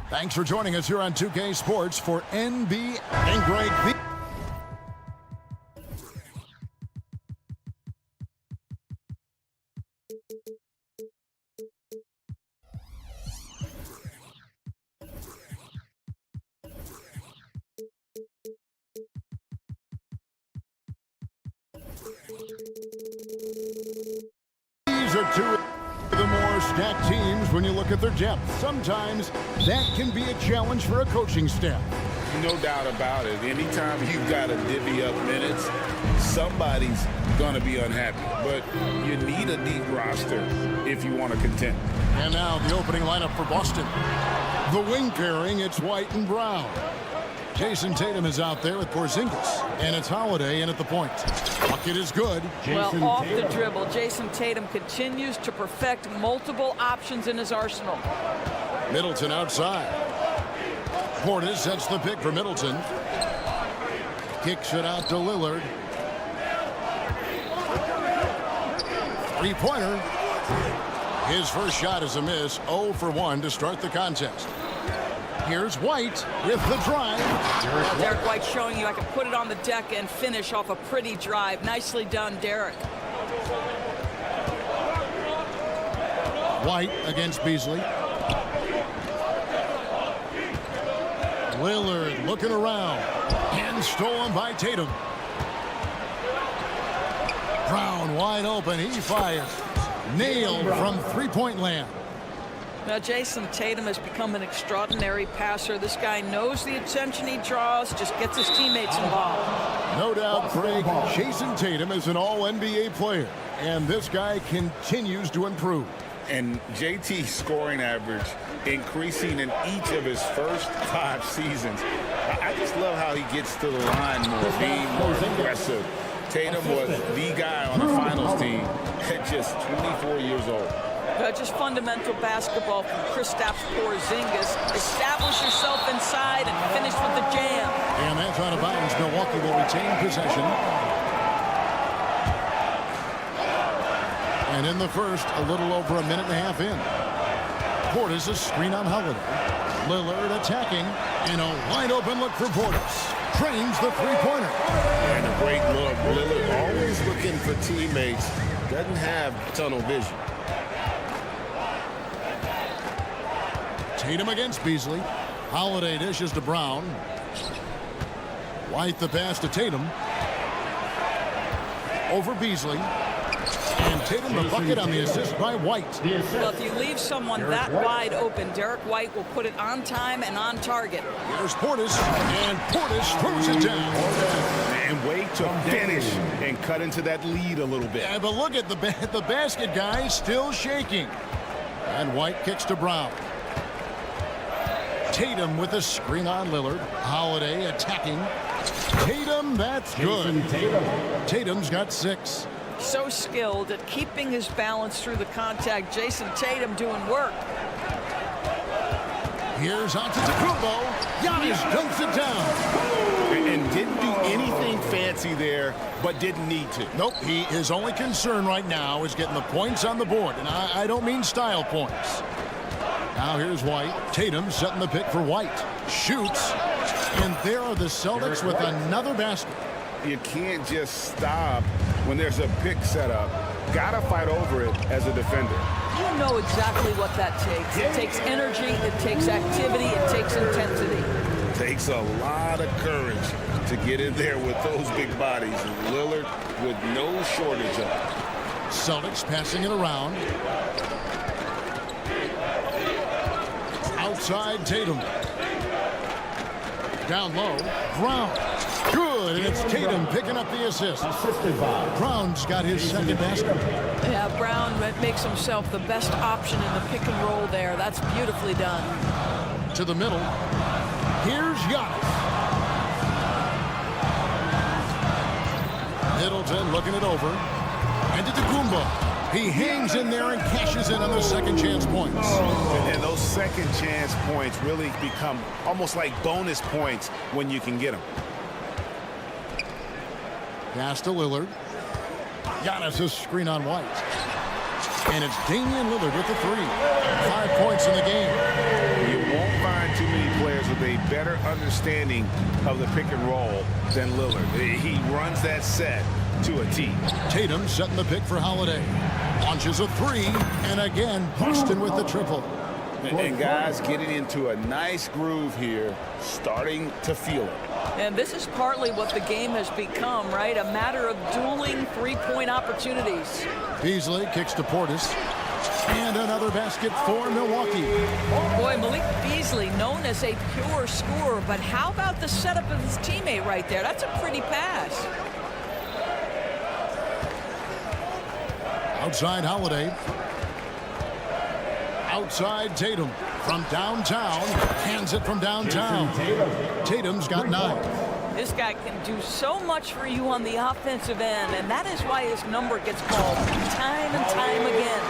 Thanks for joining us here on 2K Sports for NBA and Greg V. These are two of the more stacked teams when you look at their depth. Sometimes that can be a challenge for a coaching staff. No doubt about it. Anytime you've got to divvy up minutes, somebody's going to be unhappy. But you need a deep roster if you want to contend. And now the opening lineup for Boston. The wing pairing, it's White and Brown. Jason Tatum is out there with Porzingis, and it's Holiday in at the point. Bucket is good. Well, off the dribble, Jason Tatum continues to perfect multiple options in his arsenal. Middleton outside. Portis sets the pick for Middleton. Kicks it out to Lillard. Three-pointer. His first shot is a miss. 0 for 1 to start the contest. Here's White with the drive. Derek White showing you I can put it on the deck and finish off a pretty drive. Nicely done, Derek. White against Beasley. Lillard looking around. And stolen by Tatum. Brown wide open. He fires. Nailed from three-point land. Now, Jason Tatum has become an extraordinary passer. This guy knows the attention he draws, just gets his teammates involved. No doubt, Craig, Jason Tatum is an all-NBA player, and this guy continues to improve. And JT's scoring average increasing in each of his first 5 seasons. I just love how he gets to the line more, being more aggressive. Tatum was the guy on the finals team at just 24 years old. Just fundamental basketball from Kristaps Porzingis. Establish yourself inside and finish with the jam. And that's out of bounds. Milwaukee will retain possession. And in the first, a little over a minute and a half in. Portis a screen on Holiday. Lillard attacking. And a wide open look for Portis. Trains the three-pointer. And a great look. Lillard always looking for teammates. Doesn't have tunnel vision. Tatum against Beasley. Holiday dishes to Brown. White the pass to Tatum. Over Beasley. And Tatum the bucket on the assist by White. Well, if you leave someone that wide open, Derek White will put it on time and on target. Here's Portis. And Portis throws it down. And wait to finish and cut into that lead a little bit. Yeah, but look at the basket guy still shaking. And White kicks to Brown. Tatum with a screen on Lillard. Holiday attacking. Tatum, that's good. Tatum's got 6. So skilled at keeping his balance through the contact. Jason Tatum doing work. Here's Antetokounmpo. Giannis dunks it down. And didn't do anything fancy there, but didn't need to. Nope, his only concern right now is getting the points on the board. And I don't mean style points. Now here's White. Tatum setting the pick for White. Shoots. And there are the Celtics with another basket. You can't just stop when there's a pick set up. Gotta fight over it as a defender. You know exactly what that takes. It takes energy, it takes activity, it takes intensity. It takes a lot of courage to get in there with those big bodies. And Lillard with no shortage of it. Celtics passing it around. Outside Tatum. Down low. Brown. Good. And it's Tatum picking up the assist. Brown's got his second basket. Yeah, Brown makes himself the best option in the pick and roll there. That's beautifully done. To the middle. Here's Giannis. Middleton looking it over. And Antetokounmpo. He hangs in there and cashes in on those second chance points. And those second chance points really become almost like bonus points when you can get them. Pass to Lillard. Giannis' screen on White. And it's Damian Lillard with the three. 5 points in the game. You won't find too many players with a better understanding of the pick and roll than Lillard. He runs that set to a T. Tatum setting the pick for Holiday. Launches a three, and again, Boston with the triple. And guys getting into a nice groove here, starting to feel it. And this is partly what the game has become, right? A matter of dueling three-point opportunities. Beasley kicks to Portis. And another basket for Milwaukee. Boy, Malik Beasley, known as a pure scorer, but how about the setup of his teammate right there? That's a pretty pass. Outside Holiday. Outside Tatum. From downtown. Hands it from downtown. Tatum's got 9. This guy can do so much for you on the offensive end, and that is why his number gets called time and time again.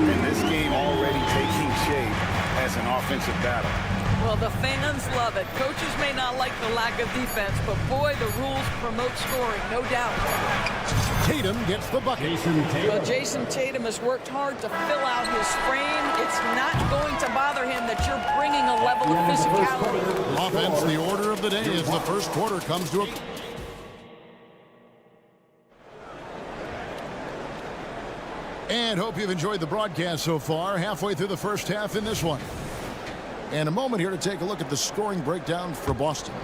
And this game already taking shape as an offensive battle. Well, the fans love it. Coaches may not like the lack of defense, but boy, the rules promote scoring, no doubt. Tatum gets the bucket. Well, Jason Tatum has worked hard to fill out his frame. It's not going to bother him that you're bringing a level of physicality. Offense, the order of the day as the first quarter comes to a... And hope you've enjoyed the broadcast so far. Halfway through the first half in this one. And a moment here to take a look at the scoring breakdown for Boston.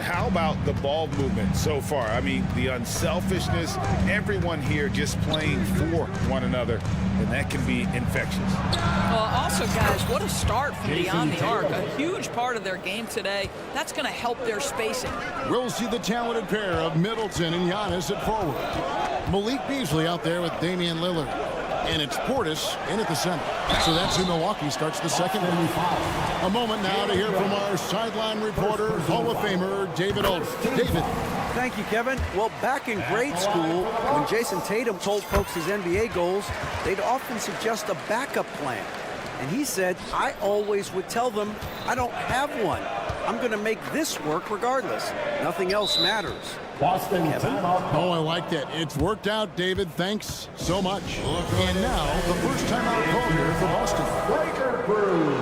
How about the ball movement so far? I mean, the unselfishness, everyone here just playing for one another, and that can be infectious. Well, also, guys, what a start from beyond the arc. A huge part of their game today. That's going to help their spacing. We'll see the talented pair of Middleton and Giannis at forward. Malik Beasley out there with Damian Lillard. And it's Portis in at the center. So that's who Milwaukee starts the second. A moment now to hear from our sideline reporter, Hall of Famer, David Olds. David. Thank you, Kevin. Well, back in grade school, when Jason Tatum told folks his NBA goals, they'd often suggest a backup plan. And he said, I always would tell them, I don't have one. I'm going to make this work regardless. Nothing else matters. Boston timeout. Oh, I like that. It's worked out, David. Thanks so much. And now, the first timeout call here for Boston. Breaker Brew.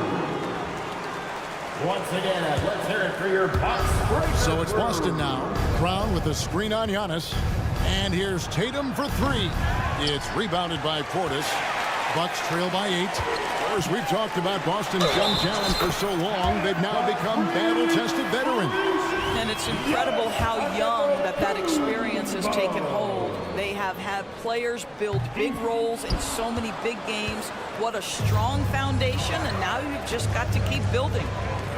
Once again, let's hear it for your Bucks Breaker. So it's Boston now. Brown with the screen on Giannis. And here's Tatum for three. It's rebounded by Portis. Bucks trail by 8. As we've talked about Boston's young talent for so long, they've now become battle-tested veterans. And it's incredible how young that experience has taken hold. They have had players build big roles in so many big games. What a strong foundation, and now you've just got to keep building.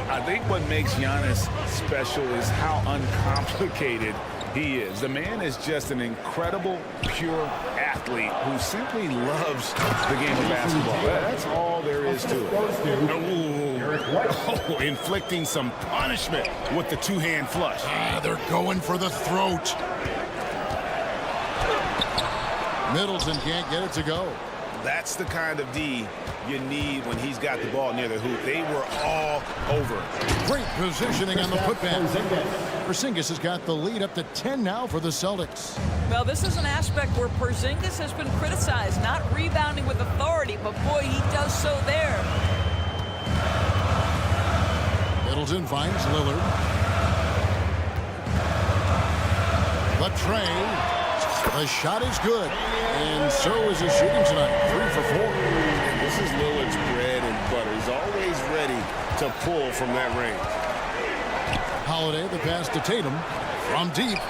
I think what makes Giannis special is how uncomplicated he is. The man is just an incredible, pure athlete who simply loves the game of basketball. That's all there is to it. Inflicting some punishment with the two-hand flush. They're going for the throat. Middleton can't get it to go. That's the kind of D you need when he's got the ball near the hoop. They were all over it. Great positioning on the putback. Porzingis has got the lead up to 10 now for the Celtics. Well, this is an aspect where Porzingis has been criticized, not rebounding with authority, but boy, he does so there. Middleton finds Lillard. Latrey. The shot is good, and so is his shooting tonight. 3 for 4. And this is Lillard's bread and butter. He's always ready to pull from that range. Holiday, the pass to Tatum from deep.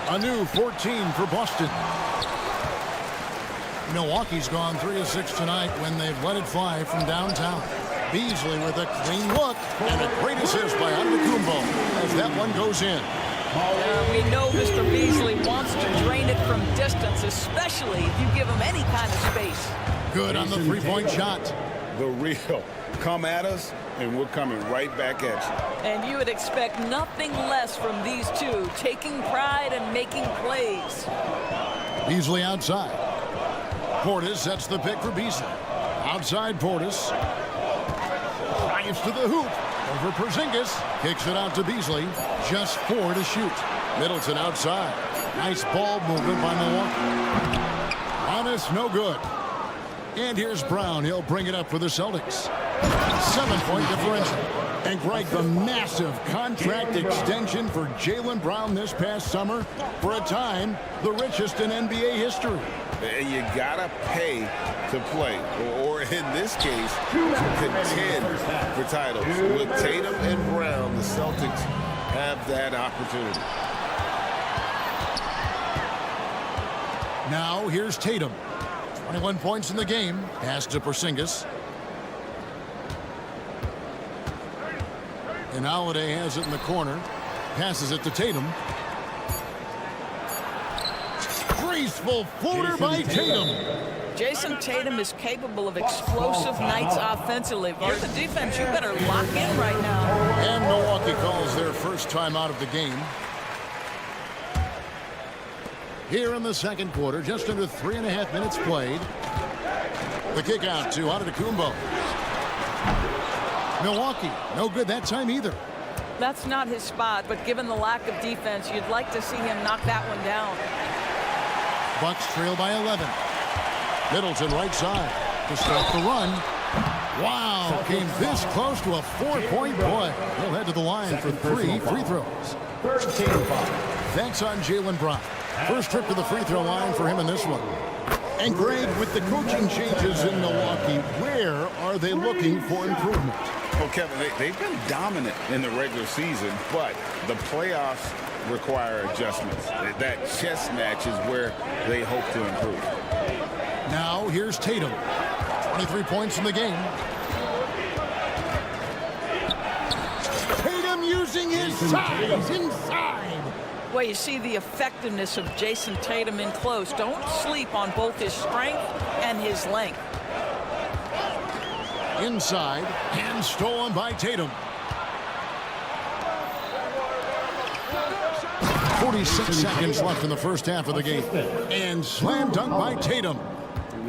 A new 14 for Boston. Milwaukee's gone 3 of 6 tonight when they've let it fly from downtown. Beasley with a clean look and a great assist by Antetokounmpo as that one goes in. We know Mr. Beasley wants to drain it from distance, especially if you give him any kind of space. Good on the three-point shot. The real. Come at us, and we're coming right back at you. And you would expect nothing less from these two, taking pride and making plays. Beasley outside. Portis sets the pick for Beasley. Outside Portis. Drives to the hoop. Over Porzingis. Kicks it out to Beasley. Just 4 to shoot. Middleton outside. Nice ball movement by Milwaukee. Honest, no good. And here's Brown. He'll bring it up for the Celtics. 7-point differential. And Greg, the massive contract extension for Jaylen Brown this past summer, for a time, the richest in NBA history. You gotta pay to play, or in this case, to contend for titles. With Tatum and Brown, the Celtics have that opportunity. Now here's Tatum. 21 points in the game. Pass to Porzingis. And Holiday has it in the corner. Passes it to Tatum. Graceful floater by Tatum. Jason Tatum is capable of explosive nights offensively. If you're the defense, you better lock in right now. And Milwaukee calls their first time out of the game. Here in the second quarter, just under 3.5 minutes played. The kick out to Antetokounmpo. Milwaukee, no good that time either. That's not his spot, but given the lack of defense, you'd like to see him knock that one down. Bucks trail by 11. Middleton right side to start the run. Wow, came this close to a 4-point play. He'll head to the line for 3 free throws. 13 foul. Thanks on Jaylen Brown. First trip to the free throw line for him in this one. And Greg, with the coaching changes in Milwaukee, where are they looking for improvement? Well, Kevin, they've been dominant in the regular season, but the playoffs require adjustments. That chess match is where they hope to improve. Now here's Tatum. 23 points in the game. Tatum using his size inside. Well, you see the effectiveness of Jason Tatum in close. Don't sleep on both his strength and his length. Inside, and stolen by Tatum. 46 seconds left in the first half of the game. And slam dunk by Tatum.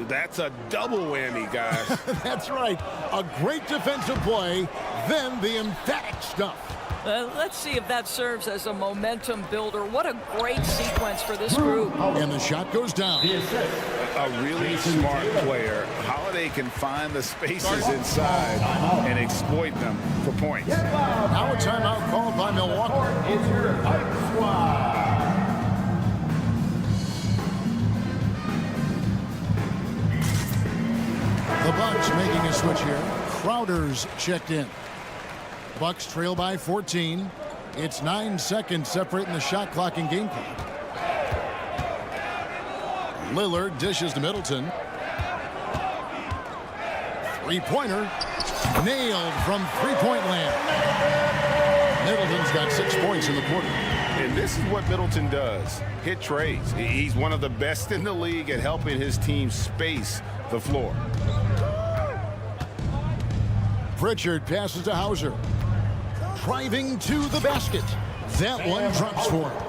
That's a double whammy, guys. That's right. A great defensive play, then the emphatic stuff. Let's see if that serves as a momentum builder. What a great sequence for this group. And the shot goes down. A really smart player. Holiday can find the spaces inside and exploit them for points. Now a timeout called by Milwaukee. It's your Hype Squad. The Bucks making a switch here. Crowder's checked in. Bucks trail by 14. It's 9 seconds separating the shot clock and game clock. Lillard dishes to Middleton. Three-pointer. Nailed from three-point land. Middleton's got 6 points in the quarter. And this is what Middleton does. Hit trades. He's one of the best in the league at helping his team space the floor. Pritchard passes to Hauser. Driving to the basket. That one drops for him.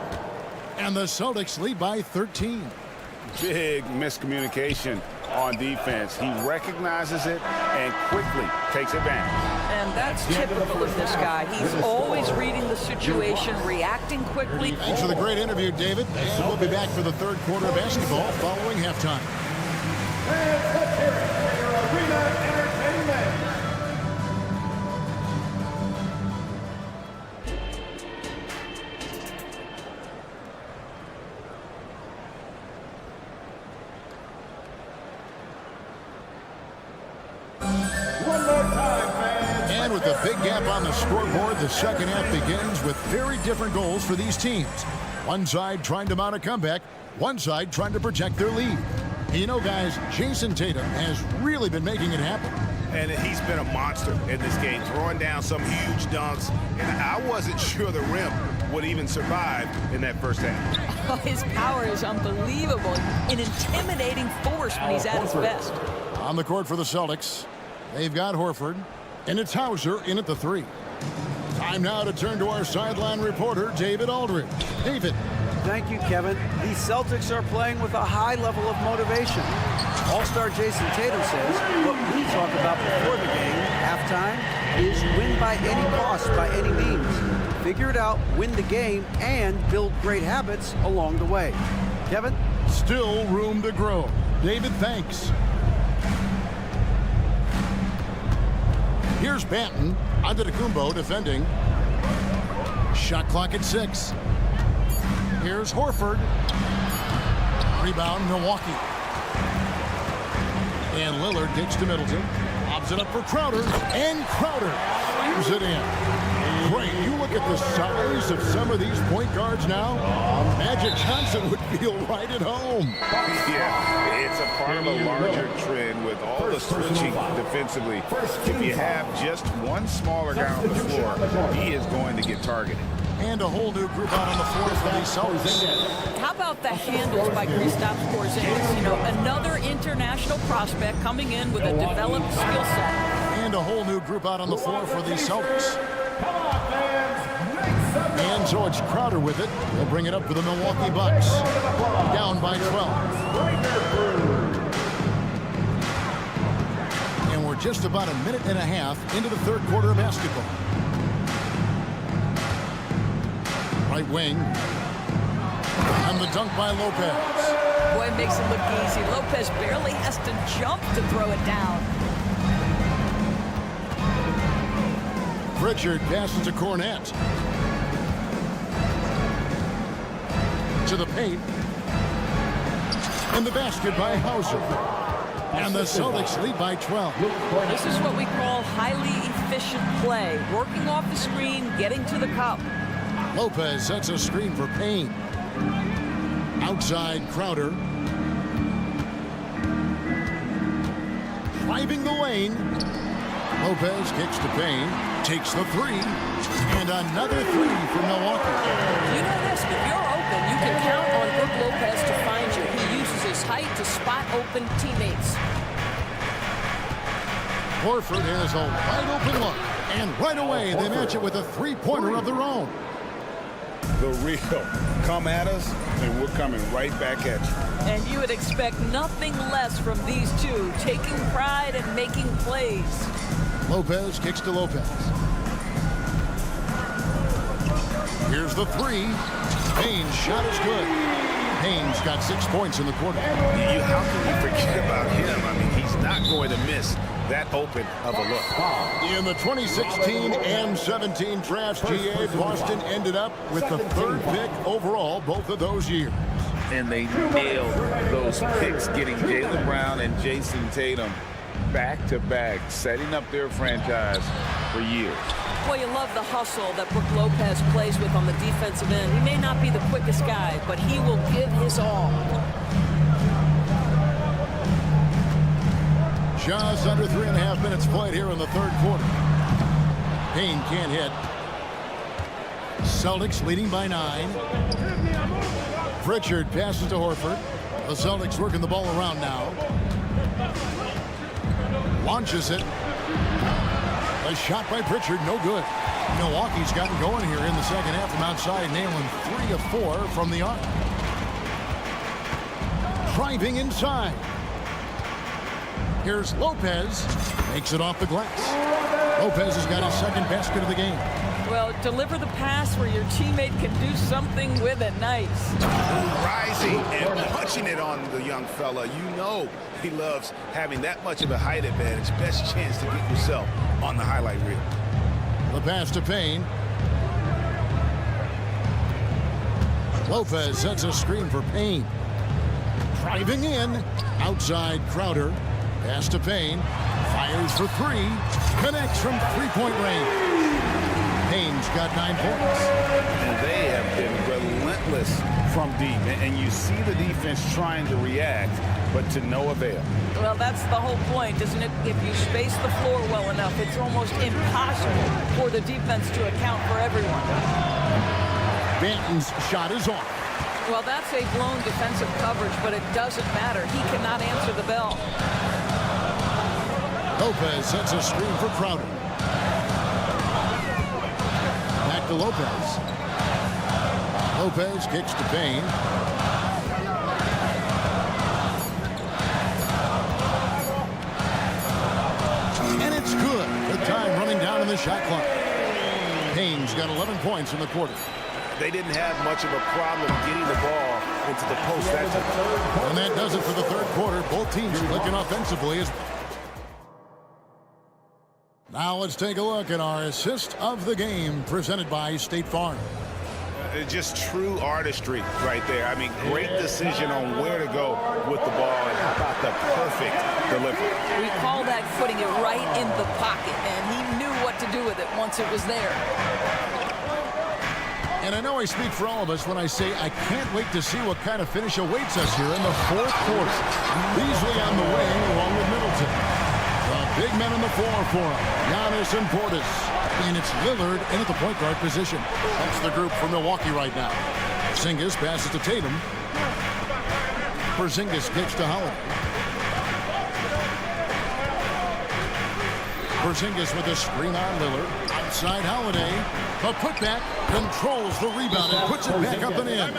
And the Celtics lead by 13. Big miscommunication on defense. He recognizes it and quickly takes advantage. And that's typical of this guy. He's always reading the situation, reacting quickly. Thanks for the great interview, David. And we'll be back for the third quarter of basketball following halftime. And let's hear it for your Arena Entertainment. And with a big gap on the scoreboard, the second half begins with very different goals for these teams. One side trying to mount a comeback, one side trying to protect their lead. You know, guys, Jason Tatum has really been making it happen. And he's been a monster in this game, throwing down some huge dunks. And I wasn't sure the rim would even survive in that first half. Oh, his power is unbelievable. An intimidating force when he's at his best. On the court for the Celtics, they've got Horford, and it's Hauser in at the 3. Time now to turn to our sideline reporter, David Aldridge. David. Thank you, Kevin. The Celtics are playing with a high level of motivation. All-star Jason Tatum says what we talk about before the game, halftime, is win by any cost, by any means. Figure it out, win the game, and build great habits along the way. Kevin? Still room to grow. David, thanks. Here's Banton. Antetokounmpo defending. Shot clock at 6. Here's Horford. Rebound, Milwaukee. And Lillard gets to Middleton. Lobs it up for Crowder. And Crowder slams it in. Great. You look at the size of some of these point guards now. Magic Johnson would feel right at home. Yeah, it's a part of a larger trend with all the switching defensively. If you have just one smaller guy on the floor, he is going to get targeted. And a whole new group out on the floor for the Celtics. How about the handles by Kristaps Porzingis? You know, another international prospect coming in with a developed skill set. And a whole new group out on the floor for the Celtics. And so it's Crowder with it. He'll bring it up for the Milwaukee Bucks. Down by 12. And we're just about a minute and a half into the third quarter of basketball. Right wing. And the dunk by Lopez. Boy, it makes it look easy. Lopez barely has to jump to throw it down. Pritchard passes to Cornette. To the paint. And the basket by Hauser. And the Celtics lead by 12. This is what we call highly efficient play. Working off the screen, getting to the cup. Lopez sets a screen for Payne. Outside Crowder. Driving the lane. Lopez kicks to Payne. Takes the three. And another three for Milwaukee. You know this, if you're open, you can count on Brook Lopez to find you. He uses his height to spot open teammates. Horford has a wide open look. And right away, they match it with a three-pointer of their own. The real. Come at us, and we're coming right back at you. And you would expect nothing less from these two, taking pride and making plays. Lopez kicks to Lopez. Here's the three. Payne's shot is good. Payne's got 6 points in the quarter. How can you forget about him? I mean, he's not going to miss that open of a look. In the 2016 and 17 drafts, GA, Boston ended up with the third pick overall both of those years. And they nailed those picks, getting Jaylen Brown and Jason Tatum back-to-back, setting up their franchise for years. Well, you love the hustle that Brook Lopez plays with on the defensive end. He may not be the quickest guy, but he will give his all. Just under 3.5 minutes played here in the third quarter. Payne can't hit. Celtics leading by 9. Pritchard passes to Horford. The Celtics working the ball around now. Launches it. A shot by Pritchard, no good. Milwaukee's gotten going here in the second half from outside, nailing 3 of 4 from the arc. Driving inside. Here's Lopez. Makes it off the glass. Lopez has got his second basket of the game. Well, deliver the pass where your teammate can do something with it. Nice. Rising and punching it on the young fella. You know he loves having that much of a height advantage. Best chance to get yourself on the highlight reel. The pass to Payne. Lopez sets a screen for Payne. Driving in. Outside Crowder. Pass to Payne. Fires for 3. Connects from three-point range. Payne's got 9 points. And they have been relentless from deep. And you see the defense trying to react, but to no avail. Well, that's the whole point, isn't it? If you space the floor well enough, it's almost impossible for the defense to account for everyone. Banton's shot is off. Well, that's a blown defensive coverage, but it doesn't matter. He cannot answer the bell. Lopez sets a screen for Crowder. Back to Lopez. Lopez kicks to Payne. And it's good. The time running down in the shot clock. Payne's got 11 points in the quarter. They didn't have much of a problem getting the ball into the post that time. And that does it for the third quarter. Both teams clicking offensively. Now let's take a look at our assist of the game presented by State Farm. Just true artistry right there. I mean, great decision on where to go with the ball, and how about the perfect delivery. We call that putting it right in the pocket, and he knew what to do with it once it was there. And I know I speak for all of us when I say I can't wait to see what kind of finish awaits us here in the fourth quarter. Beasley on the wing along with Middleton. The big men on the floor for him, Giannis and Portis. And it's Lillard in at the point guard position. That's the group for Milwaukee right now. Porzingis passes to Tatum. Porzingis kicks to Holiday. Porzingis with a screen on Lillard. Outside Holiday. The putback controls the rebound and puts it back up and in.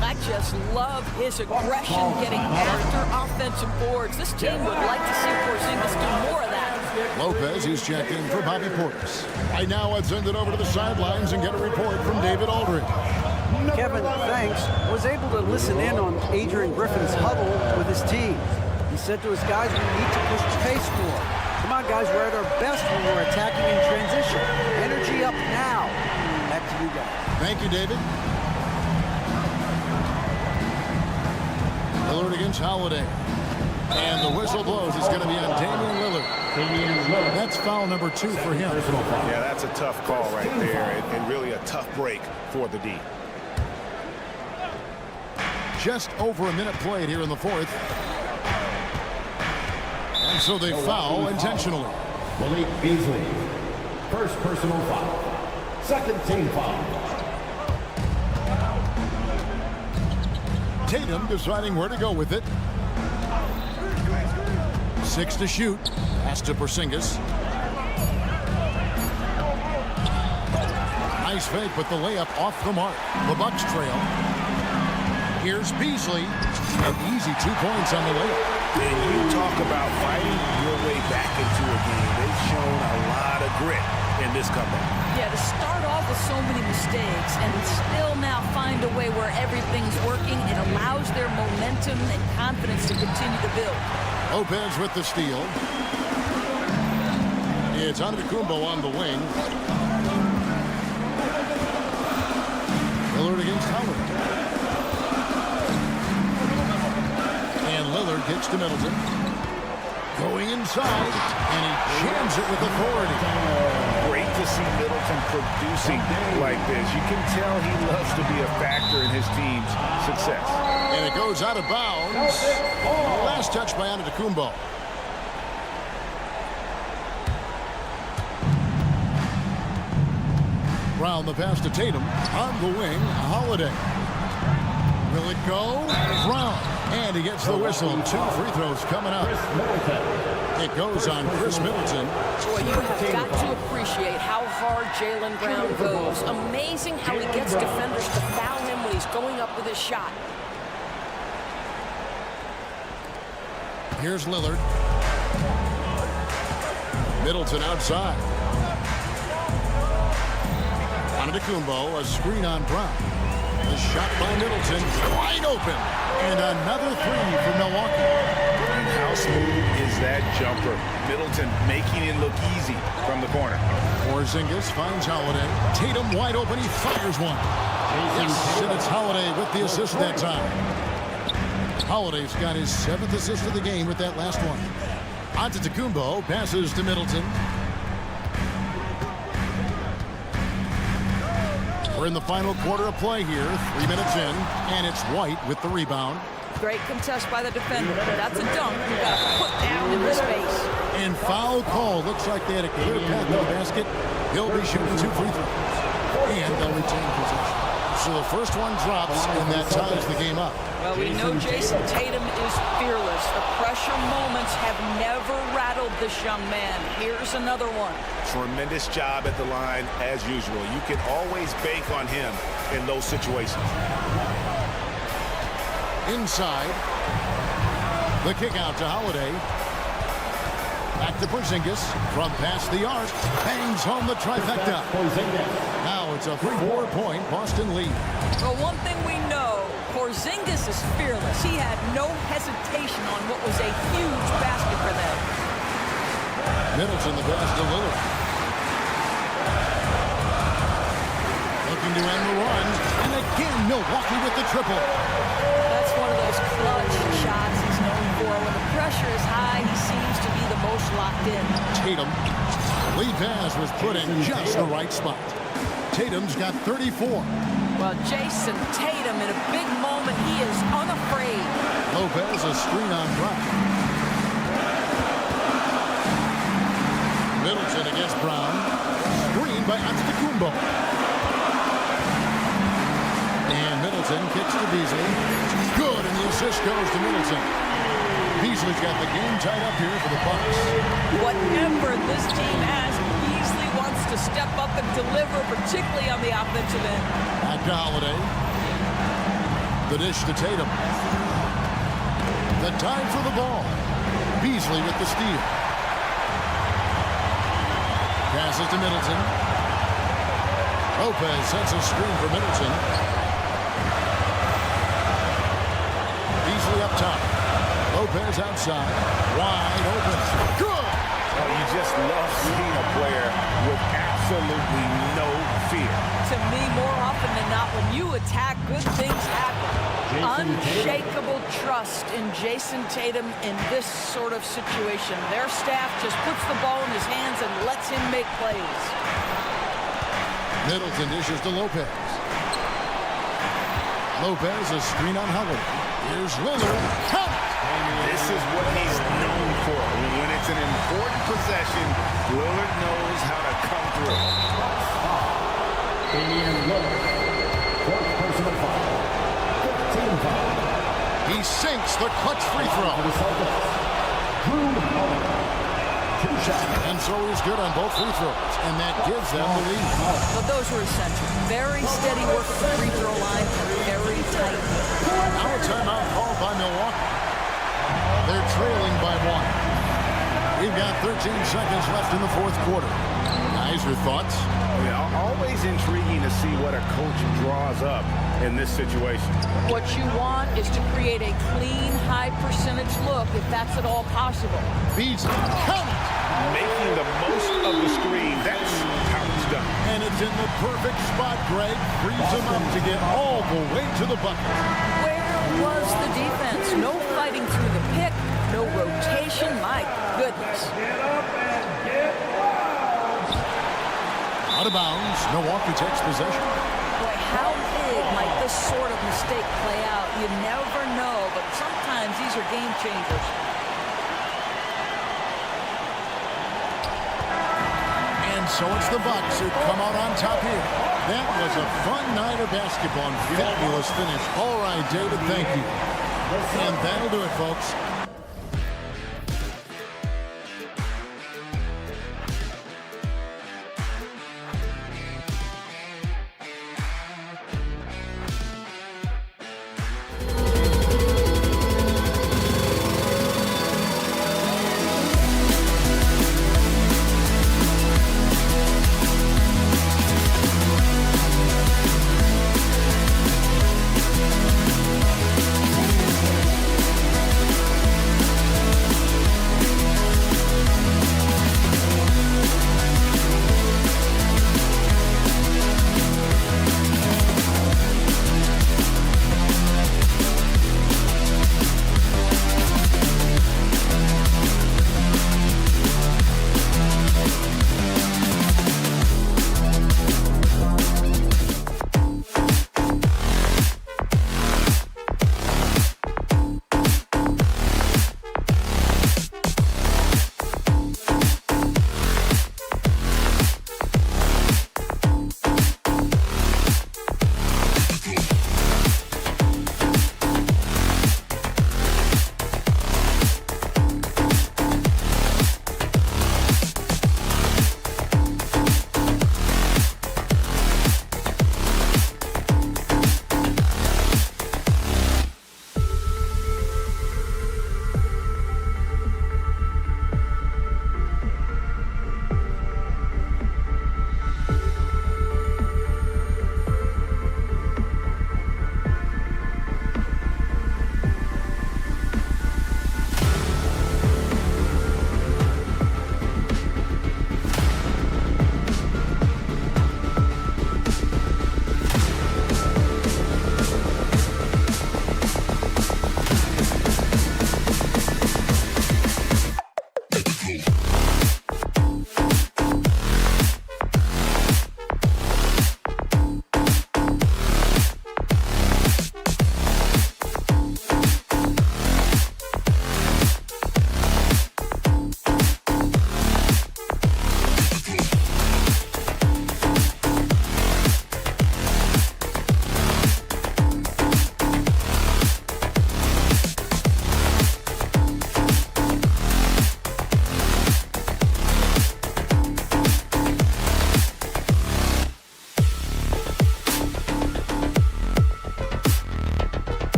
I just love his aggression getting after offensive boards. This team would like to see Porzingis do more of that. Lopez is checked in for Bobby Portis. Right now, let's send it over to the sidelines and get a report from David Aldridge. Kevin, thanks. I was able to listen in on Adrian Griffin's huddle with his team. He said to his guys, we need to push the pace more. Come on, guys, we're at our best when we're attacking in transition. Energy up now. Back to you guys. Thank you, David. Lillard against Holiday. And the whistle blows. It's going to be on Damian Lillard. That's foul number 2 for him. Yeah, that's a tough call right there, and really a tough break for the D. Just over a minute played here in the fourth. And so they foul intentionally. Malik Beasley. First personal foul. Second team foul. Tatum deciding where to go with it. 6 to shoot. Pass to Porzingis. Nice fake, but the layup off the mark. The Bucks trail. Here's Beasley. An easy 2 points on the layup. And you talk about fighting your way back into a game. They've shown a lot of grit in this comeback. Yeah, to start off with so many mistakes and still now find a way where everything's working, it allows their momentum and confidence to continue to build. Lopez with the steal. It's Antetokounmpo on the wing. Lillard against Howard. And Lillard kicks to Middleton. Going inside, and he jams it with authority. Great to see Middleton producing like this. You can tell he loves to be a factor in his team's success. And it goes out of bounds. Last touch by Antetokounmpo. Brown the pass to Tatum. On the wing, Holiday. Will it go? Brown. And he gets the whistle. 2 free throws coming up. It goes on Chris Middleton. Boy, you have got to appreciate how hard Jaylen Brown goes. Amazing how he gets defenders to foul him when he's going up with his shot. Here's Lillard. Middleton outside. Antetokounmpo, a screen on Brown. The shot by Middleton, wide open. And another 3 for Milwaukee. And how smooth is that jumper? Middleton making it look easy from the corner. Porzingis finds Holiday. Tatum wide open, he fires one. Yes, and it's Holiday with the assist that time. Holiday's got his 7th assist of the game with that last one. Antetokounmpo passes to Middleton. We're in the final quarter of play here, 3 minutes in, and it's White with the rebound. Great contest by the defender. That's a dunk. You got to put down in the space. And foul call. Looks like they had a clear path to the basket. He'll be shooting 2 free throws. And they'll retain possession. So the first one drops, and that ties the game up. Well, we know Jason Tatum is fearless. The pressure moments have never rattled this young man. Here's another one. Tremendous job at the line as usual. You can always bank on him in those situations. Inside. The kick out to Holiday. Back to Porzingis. From past the arc. Bangs home the trifecta. Now it's a 4-point Boston lead. Well, one thing we know, Porzingis is fearless. He had no hesitation on what was a huge basket for them. Middleton the pass to Lillard. Looking to end the run. And again, Milwaukee with the triple. That's one of those clutch shots he's known for. When the pressure is high, he seems to be the most locked in. Tatum. Lead pass was put in just the right spot. Tatum's got 34. Well, Jason Tatum, in a big moment, he is unafraid. Lopez, a screen on Brown. Middleton against Brown. Screen by Antetokounmpo. And Middleton kicks to Beasley. Good, and the assist goes to Middleton. Beasley's got the game tied up here for the Bucks. Whatever this team has, Beasley wants to step up and deliver, particularly on the offensive end. Back to Holiday. The dish to Tatum. The time for the ball. Beasley with the steal. Passes to Middleton. Lopez sets a screen for Middleton. Beasley up top. Lopez outside. Wide open. Good! Oh, you just love seeing a player with absolutely no fear. To me, more often than not, when you attack, good things happen. Unshakable trust in Jason Tatum in this sort of situation. Their staff just puts the ball in his hands and lets him make plays. Middleton dishes to Lopez. Lopez, a screen on Howard. Here's Lillard. Count! This is what he's known for. When it's an important possession, Lillard knows how to come through. Damian Lillard. Fourth personal foul. 15 foul. He sinks the clutch free throw. For the Celtics. Drew Holiday. 2 shots. And so he's good on both free throws. And that gives them the lead. But those were essential. Very steady work at the free throw line. Very tight. Now a timeout called by Milwaukee. They're trailing by 1. We've got 13 seconds left in the fourth quarter. Guys, your thoughts? Yeah, always intriguing to see what a coach draws up in this situation. What you want is to create a clean, high percentage look, if that's at all possible. Beasley, count it! Making the most of the screen. That's how it's done. And it's in the perfect spot, Greg. Frees him up to get all the way to the bucket. Where was the defense? No fighting through the pick, no rotation. My goodness. Out of bounds. Milwaukee takes possession. Boy, how big might this sort of mistake play out? You never know, but sometimes these are game changers. And so it's the Bucks who come out on top here. That was a fun night of basketball and fabulous finish. All right, David, thank you. And that'll do it, folks.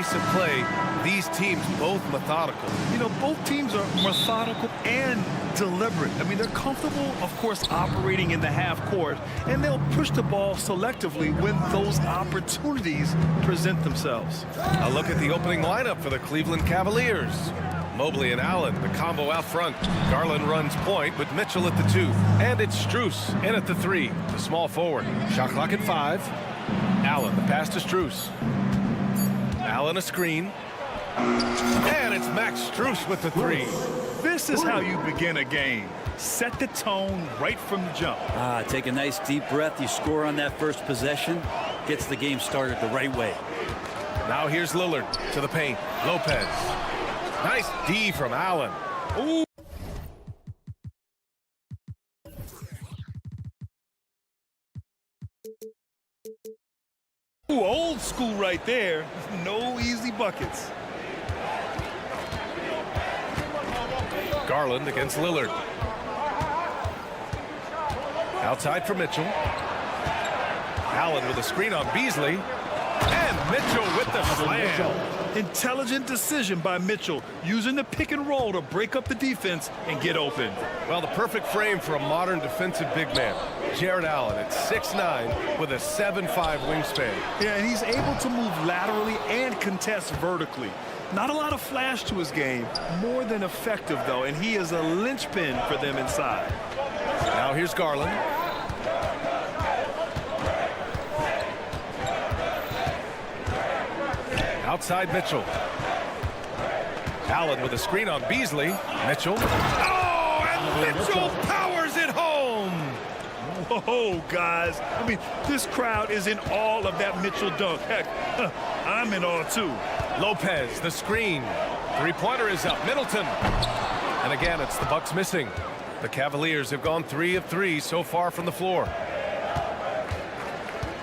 pace of play, these teams both methodical. You know, both teams are methodical and deliberate. I mean, they're comfortable, of course, operating in the half court, and they'll push the ball selectively when those opportunities present themselves. A look at the opening lineup for the Cleveland Cavaliers. Mobley and Allen, the combo out front. Garland runs point with Mitchell at the 2. And it's Strus in at the 3, the small forward. Shot clock at 5. Allen, the pass to Strus. Allen a screen. And it's Max Strus with the 3. This is how you begin a game. Set the tone right from the jump. Take a nice deep breath. You score on that first possession. Gets the game started the right way. Now here's Lillard to the paint. Lopez. Nice D from Allen. Ooh. Ooh, old school right there. No easy buckets. Garland against Lillard. Outside for Mitchell. Allen with a screen on Beasley. And Mitchell with the slam. Intelligent decision by Mitchell, using the pick and roll to break up the defense and get open. Well, the perfect frame for a modern defensive big man. Jared Allen at 6'9" with a 7'5" wingspan. Yeah, and he's able to move laterally and contest vertically. Not a lot of flash to his game, more than effective, though, and he is a linchpin for them inside. Now here's Garland. Outside Mitchell. Allen with a screen on Beasley. Mitchell. Oh, and Mitchell powers it home. Whoa, guys. I mean, this crowd is in awe of that Mitchell dunk. Heck, I'm in awe, too. Lopez, the screen. Three-pointer is up. Middleton. And again, it's the Bucks missing. The Cavaliers have gone 3 of 3 so far from the floor.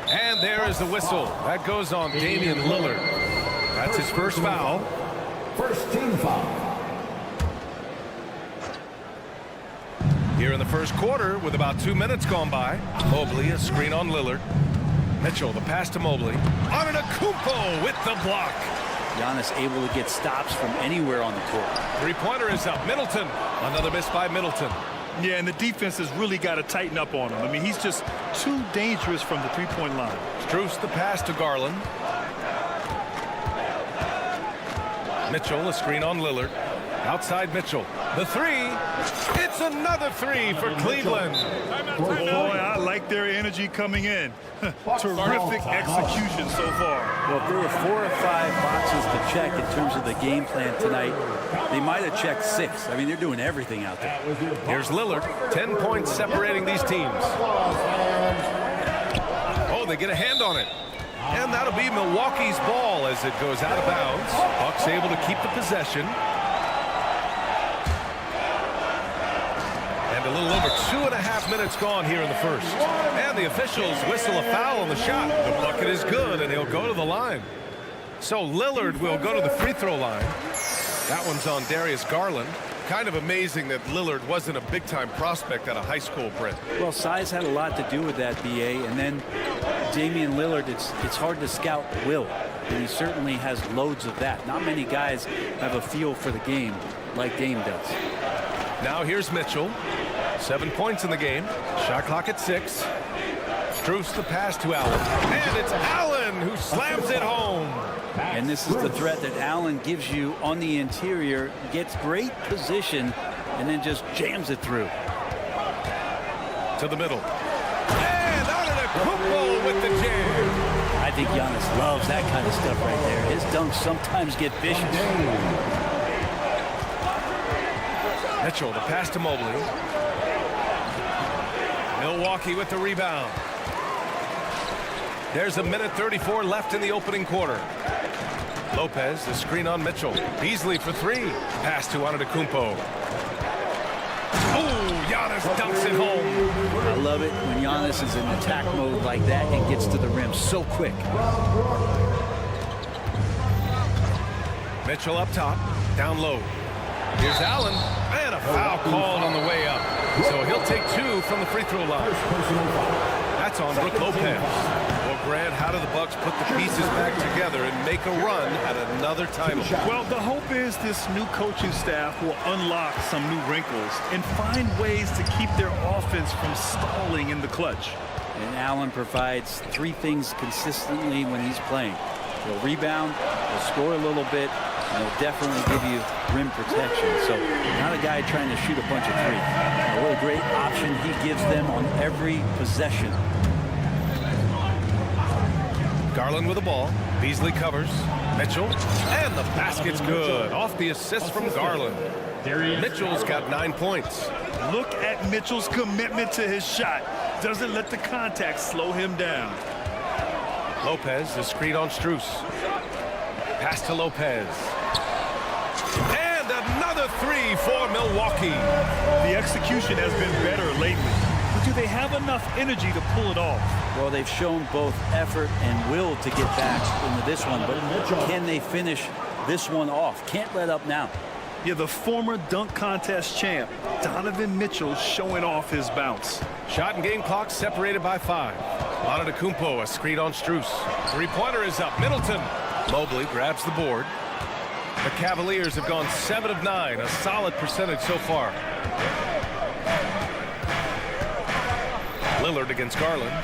And there is the whistle. That goes on Damian Lillard. That's his first foul. First team foul. Here in the first quarter with about 2 minutes gone by. Mobley, a screen on Lillard. Mitchell, the pass to Mobley. Antetokounmpo with the block. Giannis able to get stops from anywhere on the court. Three-pointer is up. Middleton. Another miss by Middleton. Yeah, and the defense has really got to tighten up on him. I mean, he's just too dangerous from the three-point line. Strus the pass to Garland. Mitchell, a screen on Lillard. Outside Mitchell. The 3. It's another 3 for Cleveland. Boy, I like their energy coming in. Terrific execution so far. Well, if there were 4 or 5 boxes to check in terms of the game plan tonight, they might have checked 6. I mean, they're doing everything out there. Here's Lillard. 10 points separating these teams. Oh, they get a hand on it. And that'll be Milwaukee's ball as it goes out of bounds. Bucks able to keep the possession. And a little over 2.5 minutes gone here in the first. And the officials whistle a foul on the shot. The bucket is good, and he'll go to the line. So Lillard will go to the free throw line. That one's on Darius Garland. Kind of amazing that Lillard wasn't a big-time prospect out of high school, Brent. Well, size had a lot to do with that, B.A. And then Damian Lillard, it's hard to scout will. And he certainly has loads of that. Not many guys have a feel for the game like Dame does. Now here's Mitchell. 7 points in the game. Shot clock at 6. Strus the pass to Allen. And it's Allen who slams it home. And this is the threat that Allen gives you on the interior. Gets great position and then just jams it through. To the middle. And Antetokounmpo with the jam. I think Giannis loves that kind of stuff right there. His dunks sometimes get vicious. Mitchell, the pass to Mobley. Milwaukee with the rebound. There's 1:34 left in the opening quarter. Lopez, the screen on Mitchell. Beasley for 3. Pass to Antetokounmpo. Oh, Giannis dunks it home. I love it when Giannis is in attack mode like that and gets to the rim so quick. Mitchell up top, down low. Here's Allen, and a foul called on the way up. So he'll take 2 from the free throw line. That's on Brook Lopez. Well, Grant, how do the Bucks put the pieces back together and make a run at another title? Well, the hope is this new coaching staff will unlock some new wrinkles and find ways to keep their offense from stalling in the clutch. And Allen provides three things consistently when he's playing. He'll rebound, he'll score a little bit, and he'll definitely give you rim protection. So not a guy trying to shoot a bunch of threes. What a great option he gives them on every possession. Garland with the ball. Beasley covers. Mitchell. And the basket's good. Off the assist from Garland. Mitchell's got 9 points. Look at Mitchell's commitment to his shot. Doesn't let the contact slow him down. Lopez, the screen on Strus. Pass to Lopez. And another three for Milwaukee. The execution has been better lately. But do they have enough energy to pull it off? Well, they've shown both effort and will to get back into this one, but can they finish this one off? Can't let up now. Yeah, the former dunk contest champ, Donovan Mitchell, showing off his bounce. Shot and game clock separated by 5. Antetokounmpo, a screen on Strus. Three-pointer is up. Middleton. Mobley grabs the board. The Cavaliers have gone 7 of 9, a solid percentage so far. Lillard against Garland.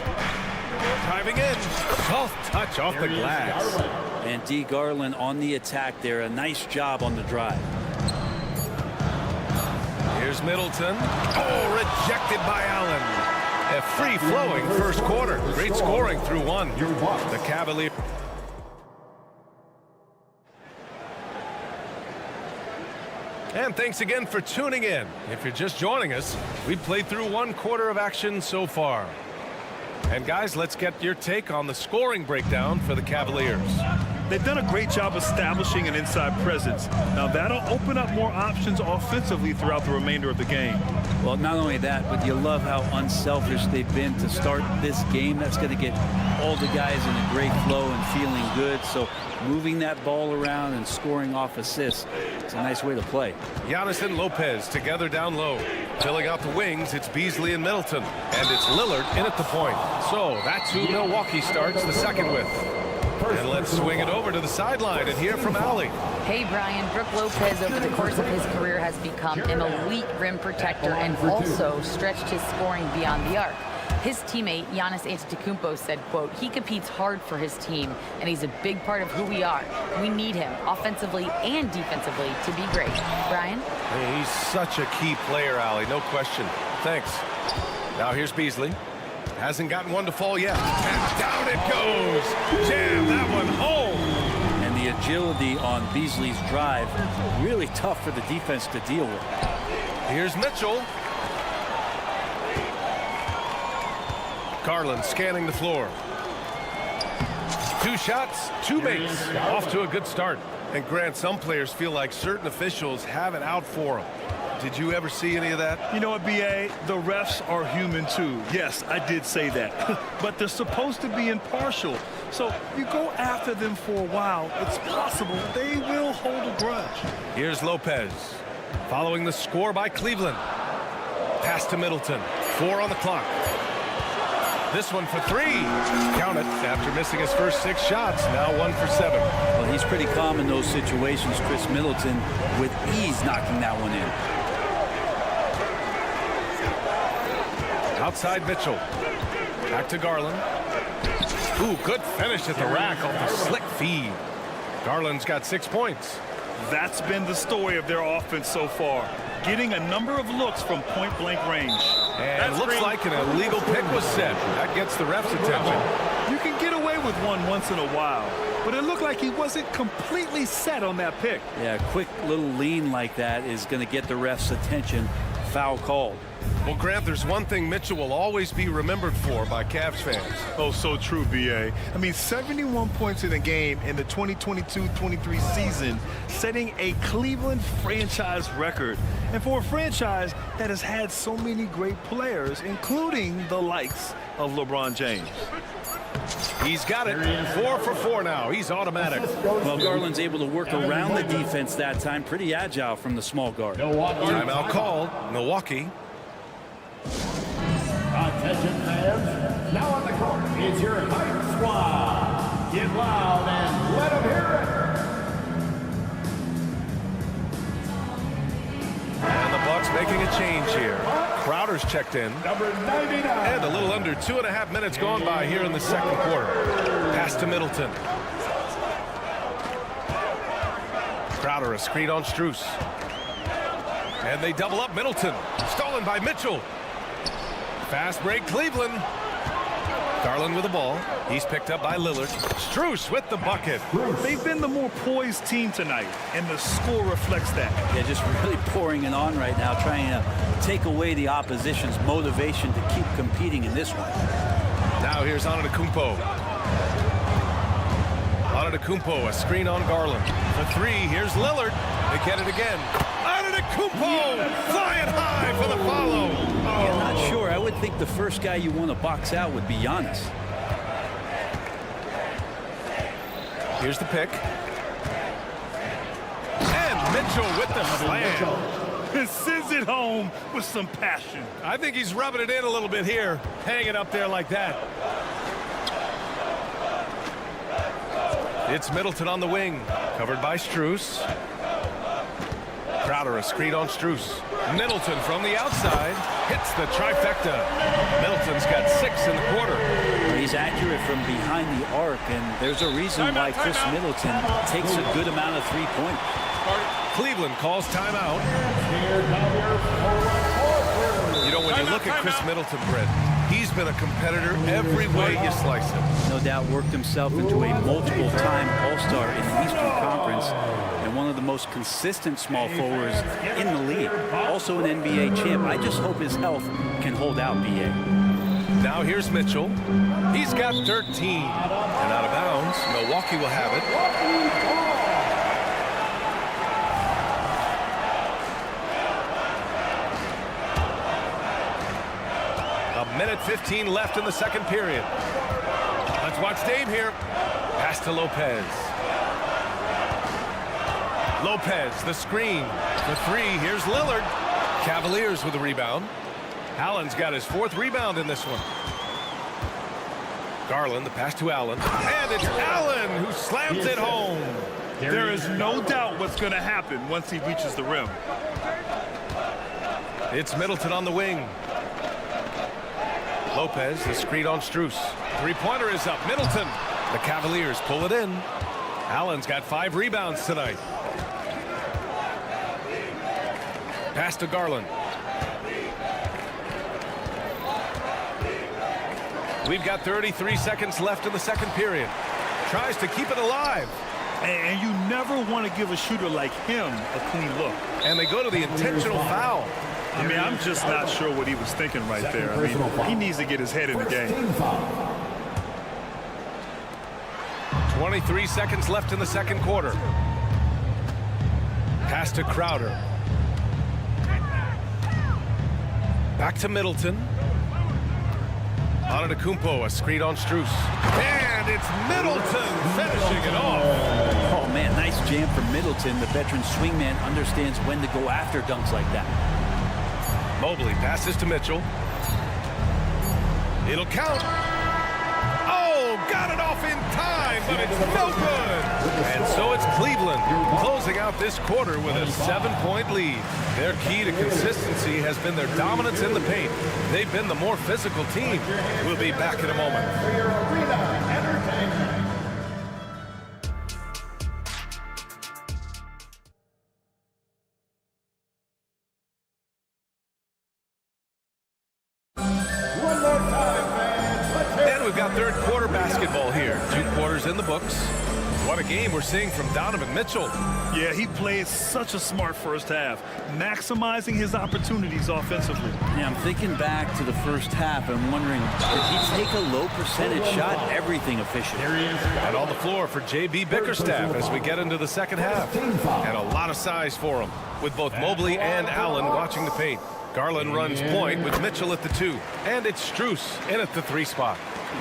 Driving in. Soft touch off the glass. And D. Garland on the attack there. A nice job on the drive. Here's Middleton. Oh, rejected by Allen. A free-flowing first quarter. Great scoring through one. The Cavaliers. And thanks again for tuning in. If you're just joining us, we've played through 1 quarter of action so far. And guys, let's get your take on the scoring breakdown for the Cavaliers. They've done a great job establishing an inside presence. Now that'll open up more options offensively throughout the remainder of the game. Well, not only that, but you love how unselfish they've been to start this game. That's going to get all the guys in a great flow and feeling good. So moving that ball around and scoring off assists, it's a nice way to play. Giannis and Lopez together down low. Filling out the wings, it's Beasley and Middleton. And it's Lillard in at the point. So that's who Milwaukee starts the second with. And let's swing it over to the sideline and hear from Allie. Hey, Brian. Brook Lopez, over the course of his career, has become an elite rim protector and also stretched his scoring beyond the arc. His teammate, Giannis Antetokounmpo, said, quote, he competes hard for his team, and he's a big part of who we are. We need him, offensively and defensively, to be great. Brian? Hey, he's such a key player, Allie, no question. Thanks. Now here's Beasley. Hasn't gotten one to fall yet. And down it goes. Jam that one home. And the agility on Beasley's drive, really tough for the defense to deal with. Here's Mitchell. Garland scanning the floor. 2 shots, 2 makes. Off to a good start. And Grant, some players feel like certain officials have it out for them. Did you ever see any of that? You know what, B.A.? The refs are human, too. Yes, I did say that. But they're supposed to be impartial. So if you go after them for a while, it's possible they will hold a grudge. Here's Lopez. Following the score by Cleveland. Pass to Middleton. 4 on the clock. This one for 3. Count it after missing his first 6 shots. Now 1 for 7. Well, he's pretty calm in those situations. Chris Middleton with ease knocking that one in. Outside Mitchell. Back to Garland. Ooh, good finish at the rack off the slick feed. Garland's got 6 points. That's been the story of their offense so far. Getting a number of looks from point-blank range. And it looks like an illegal pick was set. That gets the ref's attention. You can get away with one once in a while, but it looked like he wasn't completely set on that pick. Yeah, a quick little lean like that is going to get the ref's attention. Foul called. Well, Grant, there's one thing Mitchell will always be remembered for by Cavs fans. Oh, so true, B.A. I mean, 71 points in a game in the 2022-23 season, setting a Cleveland franchise record. And for a franchise that has had so many great players, including the likes of LeBron James. He's got it. 4 for 4 now. He's automatic. Well, Garland's able to work around the defense that time. Pretty agile from the small guard. Timeout called. Milwaukee. Attention fans, now on the court is your Hype Squad. it loud and let them hear it. And the Bucks making a change here. Crowder's checked in. Number 99. And a little under 2.5 minutes gone by here in the second quarter. Pass to Middleton. Crowder, a screen on Strus. And they double up Middleton. Stolen by Mitchell. Fast break, Cleveland. Garland with the ball. He's picked up by Lillard. Strus with the bucket. They've been the more poised team tonight, and the score reflects that. They're just really pouring it on right now, trying to take away the opposition's motivation to keep competing in this one. Now here's Antetokounmpo. Antetokounmpo, a screen on Garland. The three, here's Lillard. They get it again. Antetokounmpo flying high for the follow. I'm not sure. I would think the first guy you want to box out would be Giannis. Here's the pick. And Mitchell with the slam. It sends it home with some passion. I think he's rubbing it in a little bit here. Hang it up there like that. It's Middleton on the wing. Covered by Strus. Crowder, a screen on Strus. Middleton from the outside hits the trifecta. Middleton's got 6 in the quarter. He's accurate from behind the arc, and there's a reason why Chris Middleton takes a good amount of three-point. Cleveland calls timeout. You know, when you look at Chris Middleton, Brett, he's been a competitor every way you slice it. No doubt worked himself into a multiple-time All-Star in the Eastern Conference and one of the most consistent small forwards in the league. Also an NBA champ. I just hope his health can hold out, B.A. Now here's Mitchell. He's got 13. And out of bounds, Milwaukee will have it. Minute 15 left in the second period. Let's watch Dame here. Pass to Lopez. Lopez, the screen. The three, here's Lillard. Cavaliers with the rebound. Allen's got his 4th rebound in this one. Garland, the pass to Allen. And it's Allen who slams it home. There is no doubt what's going to happen once he reaches the rim. It's Middleton on the wing. Lopez, the screen on Strus. Three-pointer is up. Middleton. The Cavaliers pull it in. Allen's got 5 rebounds tonight. Pass to Garland. We've got 33 seconds left in the second period. Tries to keep it alive. And you never want to give a shooter like him a clean look. And they go to the intentional foul. I mean, I'm just not sure what he was thinking right there. I mean, he needs to get his head in the game. 23 seconds left in the second quarter. Pass to Crowder. Back to Middleton. Antetokounmpo, a screen on Strus. And it's Middleton finishing it off. Oh, man, nice jam from Middleton. The veteran swingman understands when to go after dunks like that. Mobley passes to Mitchell. It'll count. Oh, got it off in time, but it's no good. And so it's Cleveland closing out this quarter with a 7-point lead. Their key to consistency has been their dominance in the paint. They've been the more physical team. We'll be back in a moment. For your arena entertainment. And we've got third quarter basketball here. 2 quarters in the books. What a game we're seeing from Donovan Mitchell. Yeah, he played such a smart first half, maximizing his opportunities offensively. Yeah, I'm thinking back to the first half and wondering, did he take a low percentage shot? Everything efficient. And on the floor for J.B. Bickerstaff as we get into the second half. And a lot of size for him, with both Mobley and Allen watching the paint. Garland runs point with Mitchell at the 2. And it's Strus in at the 3 spot.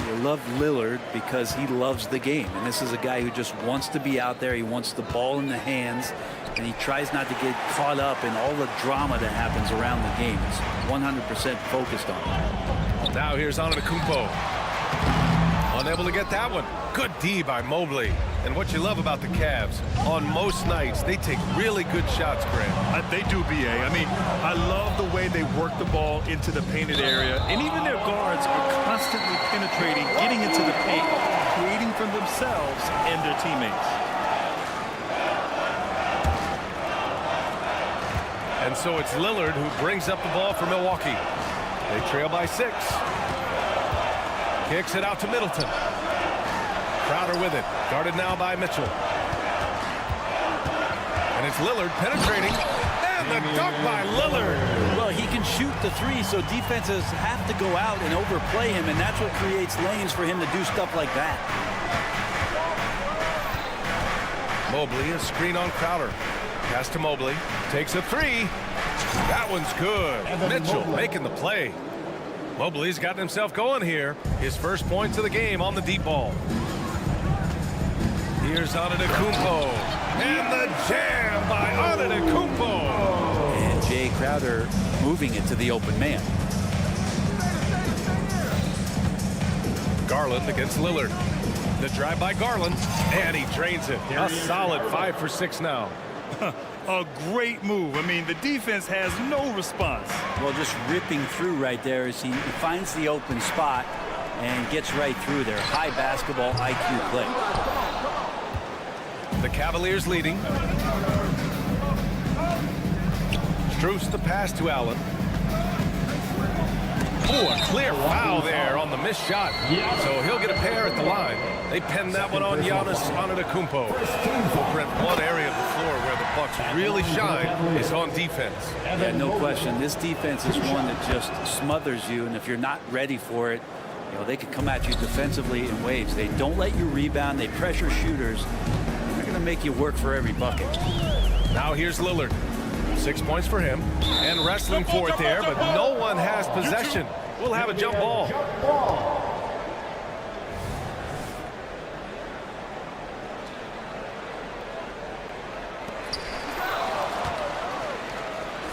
You love Lillard because he loves the game. And this is a guy who just wants to be out there. He wants the ball in the hands. And he tries not to get caught up in all the drama that happens around the game. He's 100% focused on it. Now here's Antetokounmpo. Unable to get that one. Good D by Mobley. And what you love about the Cavs, on most nights, they take really good shots, Grant. They do, B.A. I mean, I love the way they work the ball into the painted area. And even their guards are constantly penetrating, getting into the paint, creating for themselves and their teammates. And so it's Lillard who brings up the ball for Milwaukee. They trail by 6. Kicks it out to Middleton. Crowder with it. Guarded now by Mitchell. And it's Lillard penetrating. And the dunk by Lillard. Well, he can shoot the 3, so defenses have to go out and overplay him, and that's what creates lanes for him to do stuff like that. Mobley, a screen on Crowder. Pass to Mobley. Takes a 3. That one's good. Mitchell making the play. Mobley's gotten himself going here. His first points of the game on the deep ball. Here's Antetokounmpo. And the jam by Antetokounmpo. And Jay Crowder moving it to the open man. Garland against Lillard. The drive by Garland. And he drains it. A solid 5 for 6 now. A great move. I mean, the defense has no response. Well, just ripping through right there as he finds the open spot and gets right through there. High basketball IQ play. The Cavaliers leading. Strus the pass to Allen. Oh, a clear foul there on the missed shot. So he'll get a pair at the line. They pen that one on Giannis Antetokounmpo. Brent, one area of the floor where the Bucks really shine is on defense. Yeah, no question. This defense is one that just smothers you, and if you're not ready for it, you know, they can come at you defensively in waves. They don't let you rebound. They pressure shooters. They're going to make you work for every bucket. Now here's Lillard. 6 points for him. And wrestling for it there, but no one has possession. We'll have a jump ball.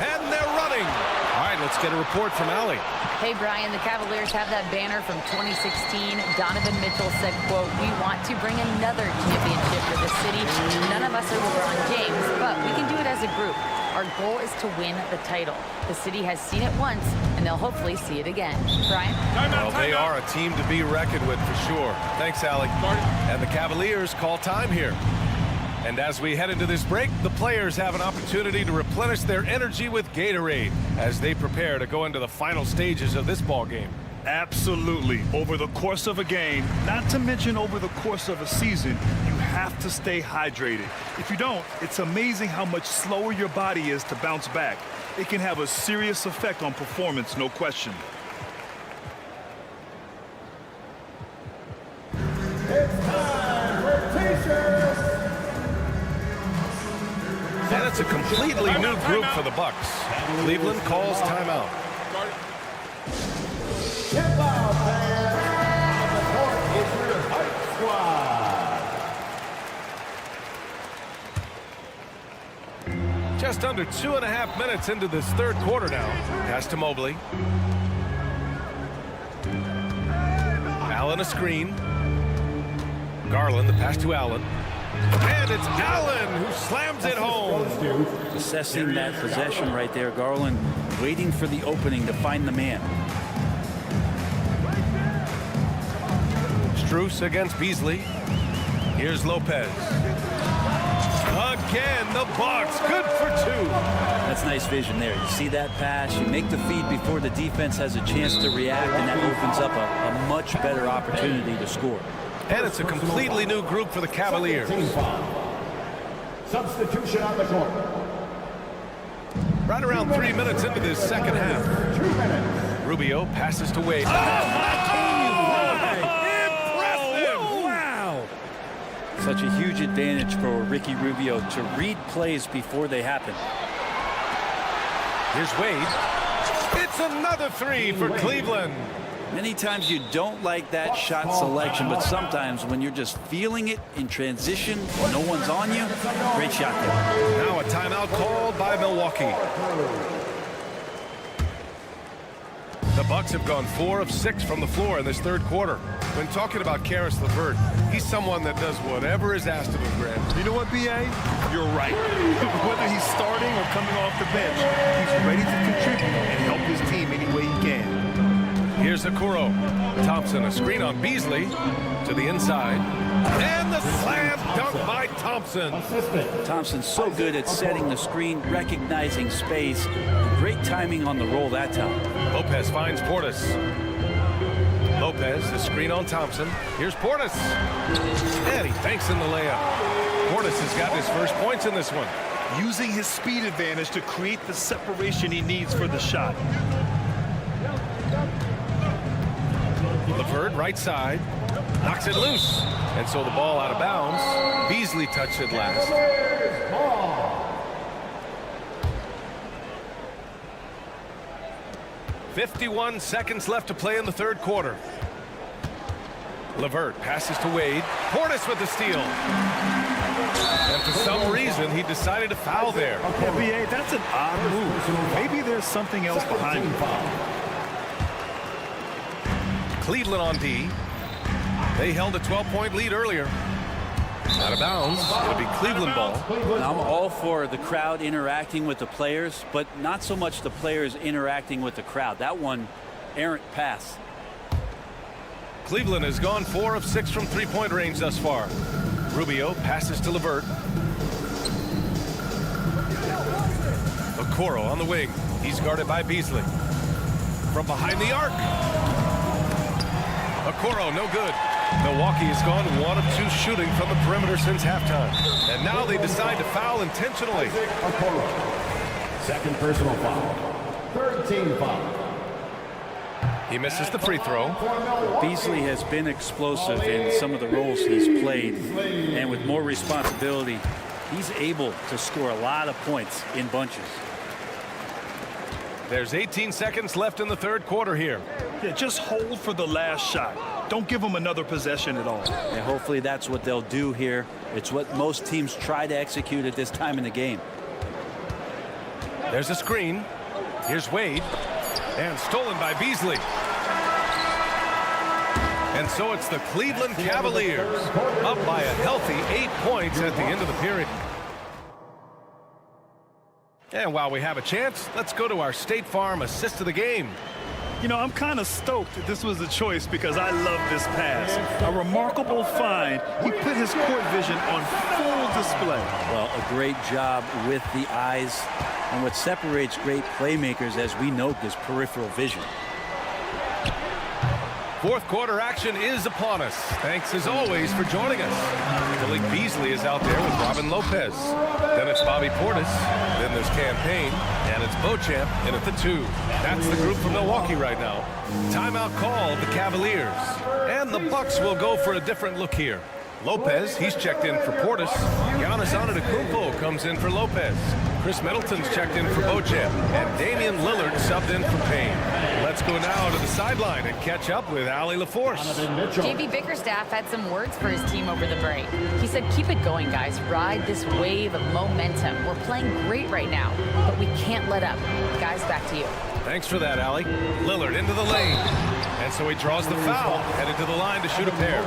And they're running. All right, let's get a report from Allie. Hey, Brian, the Cavaliers have that banner from 2016. Donovan Mitchell said, quote, "We want to bring another championship to the city. None of us are LeBron James, but we can do it as a group. Our goal is to win the title. The city has seen it once, and they'll hopefully see it again." Brian? Well, they are a team to be reckoned with for sure. Thanks, Allie. And the Cavaliers call time here. And as we head into this break, the players have an opportunity to replenish their energy with Gatorade as they prepare to go into the final stages of this ball game. Absolutely. Over the course of a game, not to mention over the course of a season, you have to stay hydrated. If you don't, it's amazing how much slower your body is to bounce back. It can have a serious effect on performance, no question. It's time for T-shirts. And it's a completely new group for the Bucks. Cleveland calls timeout. Tip out there. On the court is your Hype Squad. Just under 2.5 minutes into this third quarter now. Pass to Mobley. Allen a screen. Garland the pass to Allen. And it's Allen who slams it home. Assessing that possession right there. Garland waiting for the opening to find the man. Strus against Beasley. Here's Lopez. Again, the Bucks. Good for 2. That's nice vision there. You see that pass, you make the feed before the defense has a chance to react, and that opens up a much better opportunity to score. And it's a completely new group for the Cavaliers. Substitution on the court. Right around 3 minutes into this second half. 2 minutes. Rubio passes to Wade. Wow! Such a huge advantage for Ricky Rubio to read plays before they happen. Here's Wade. It's another 3 for Cleveland. Many times you don't like that shot selection, but sometimes when you're just feeling it in transition, no one's on you, great shot there. Now a timeout called by Milwaukee. The Bucks have gone 4 of 6 from the floor in this third quarter. When talking about Caris LeVert, he's someone that does whatever is asked of him, Grant. You know what, B.A.? You're right. Whether he's starting or coming off the bench, he's ready to contribute and help his team any way he can. Here's Okoro. Thompson, a screen on Beasley to the inside. And the slam dunk by Thompson. Thompson's so good at setting the screen, recognizing space. Great timing on the roll that time. Lopez finds Portis. Lopez, the screen on Thompson. Here's Portis. And he banks in the layup. Portis has got his first points in this one. Using his speed advantage to create the separation he needs for the shot. LeVert, right side, knocks it loose. And so the ball out of bounds. Beasley touched it last. 51 seconds left to play in the third quarter. LeVert passes to Wade. Portis with the steal. And for some reason, he decided to foul there. NBA, that's an odd move. Maybe there's something else behind it. Cleveland on D. They held a 12-point lead earlier. Out of bounds. It'll be Cleveland ball. I'm all for the crowd interacting with the players, but not so much the players interacting with the crowd. That one, errant pass. Cleveland has gone 4 of 6 from three-point range thus far. Rubio passes to LeVert. Okoro on the wing. He's guarded by Beasley. From behind the arc. Okoro, no good. Milwaukee has gone 1 of 2 shooting from the perimeter since halftime. And now they decide to foul intentionally. Okoro. Second personal foul. Third team foul. He misses the free throw. Beasley has been explosive in some of the roles he's played. And with more responsibility, he's able to score a lot of points in bunches. There's 18 seconds left in the third quarter here. Yeah, just hold for the last shot. Don't give them another possession at all. And hopefully that's what they'll do here. It's what most teams try to execute at this time in the game. There's a screen. Here's Wade. And stolen by Beasley. And so it's the Cleveland Cavaliers up by a healthy 8 points at the end of the period. And while we have a chance, let's go to our State Farm assist of the game. You know, I'm kind of stoked that this was a choice because I love this pass. A remarkable find. He put his court vision on full display. Well, a great job with the eyes. And what separates great playmakers, as we note, is peripheral vision. Fourth quarter action is upon us. Thanks as always for joining us. Malik Beasley is out there with Robin Lopez. Then it's Bobby Portis. Then there's Campaign. And it's Beauchamp in at the 2. That's the group from Milwaukee right now. Timeout called the Cavaliers. And the Bucks will go for a different look here. Lopez, he's checked in for Portis. Giannis Antetokounmpo comes in for Lopez. Chris Middleton's checked in for Beauchamp. And Damian Lillard subbed in for Payne. Let's go now to the sideline and catch up with Allie LaForce. JB Bickerstaff had some words for his team over the break. He said, keep it going, guys. Ride this wave of momentum. We're playing great right now, but we can't let up. Guys, back to you. Thanks for that, Allie. Lillard into the lane. And so he draws the foul, headed to the line to shoot a pair.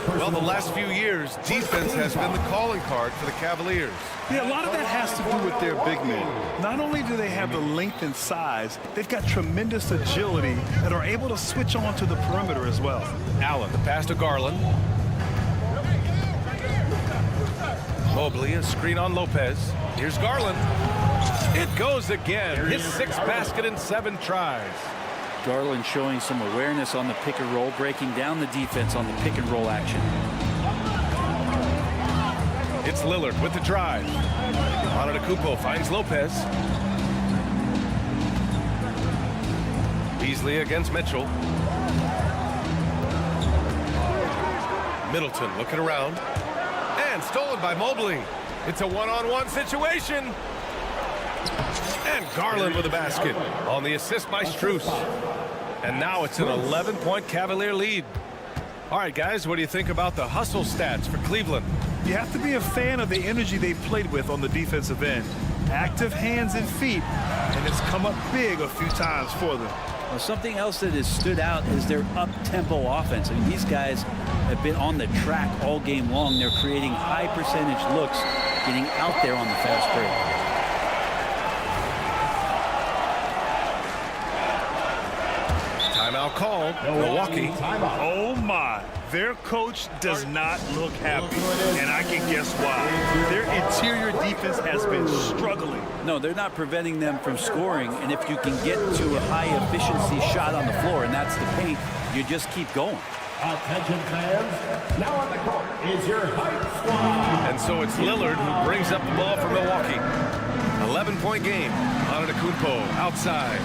Well, the last few years, defense has been the calling card for the Cavaliers. Yeah, a lot of that has to do with their big men. Not only do they have the length and size, they've got tremendous agility and are able to switch on to the perimeter as well. Allen, the pass to Garland. Mobley, a screen on Lopez. Here's Garland. It goes again. His 6th basket in 7 tries. Garland showing some awareness on the pick and roll, breaking down the defense on the pick and roll action. It's Lillard with the drive. Antetokounmpo finds Lopez. Beasley against Mitchell. Middleton looking around. And stolen by Mobley. It's a one-on-one situation. And Garland with a basket on the assist by Strus. And now it's an 11-point Cavalier lead. All right, guys, what do you think about the hustle stats for Cleveland? You have to be a fan of the energy they've played with on the defensive end. Active hands and feet, and it's come up big a few times for them. Well, something else that has stood out is their up-tempo offense. I mean, these guys have been on the track all game long. They're creating high percentage looks, getting out there on the fast break. Timeout called. Milwaukee. Oh my, their coach does not look happy, and I can guess why. Their interior defense has been struggling. No, they're not preventing them from scoring, and if you can get to a high efficiency shot on the floor, and that's the paint, you just keep going. Attention fans, now on the court is your hype squad. And so it's Lillard who brings up the ball for Milwaukee. 11-point game. Antetokounmpo outside.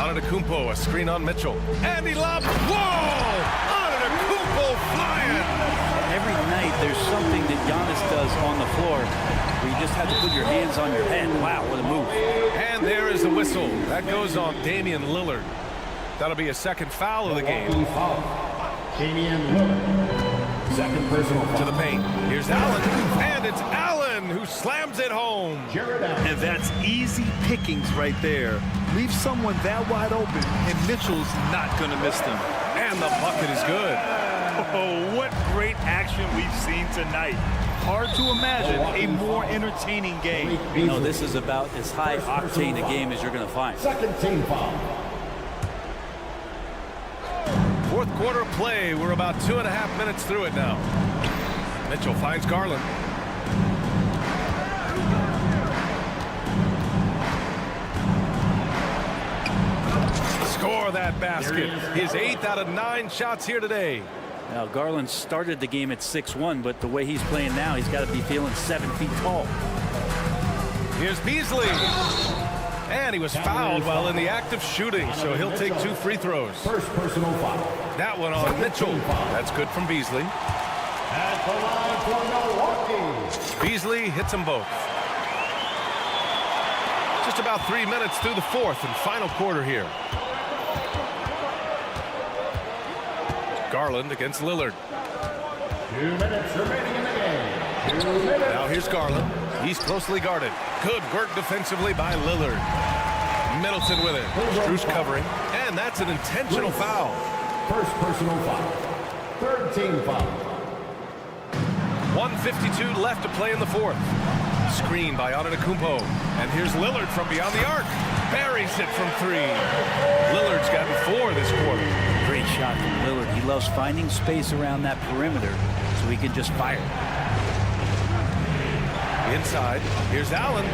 Antetokounmpo, a screen on Mitchell. And he lobs. Whoa! Antetokounmpo flying! Every night there's something that Giannis does on the floor where you just have to put your hands on your head. Wow, what a move. And there is the whistle. That goes on Damian Lillard. That'll be a second foul of the game. Damian Lillard. Second personal foul. To the paint. Here's Allen. And it's Allen who slams it home. And that's easy pickings right there. Leave someone that wide open, and Mitchell's not going to miss them. And the bucket is good. Oh, what great action we've seen tonight. Hard to imagine a more entertaining game. You know, this is about as high octane a game as you're going to find. Second team foul. Fourth quarter of play. We're about 2.5 minutes through it now. Mitchell finds Garland. Score that basket. His 8th out of 9 shots here today. Now, Garland started the game at 6'1", but the way he's playing now, he's got to be feeling 7 feet tall. Here's Beasley. And he was fouled while in the act of shooting, so he'll take 2 free throws. First personal foul. That one on Mitchell. That's good from Beasley. At the line for Milwaukee. Beasley hits them both. Just about 3 minutes through the fourth and final quarter here. Garland against Lillard. 2 minutes remaining in the game. 2 minutes. Now here's Garland. He's closely guarded. Good work defensively by Lillard. Middleton with it. Strus covering. And that's an intentional foul. First personal foul. Third team foul. 1:52 left to play in the fourth. Screen by Antetokounmpo. And here's Lillard from beyond the arc. Buries it from 3. Lillard's gotten 4 this quarter. Great shot from Lillard. He loves finding space around that perimeter so he can just fire. Inside, here's Allen.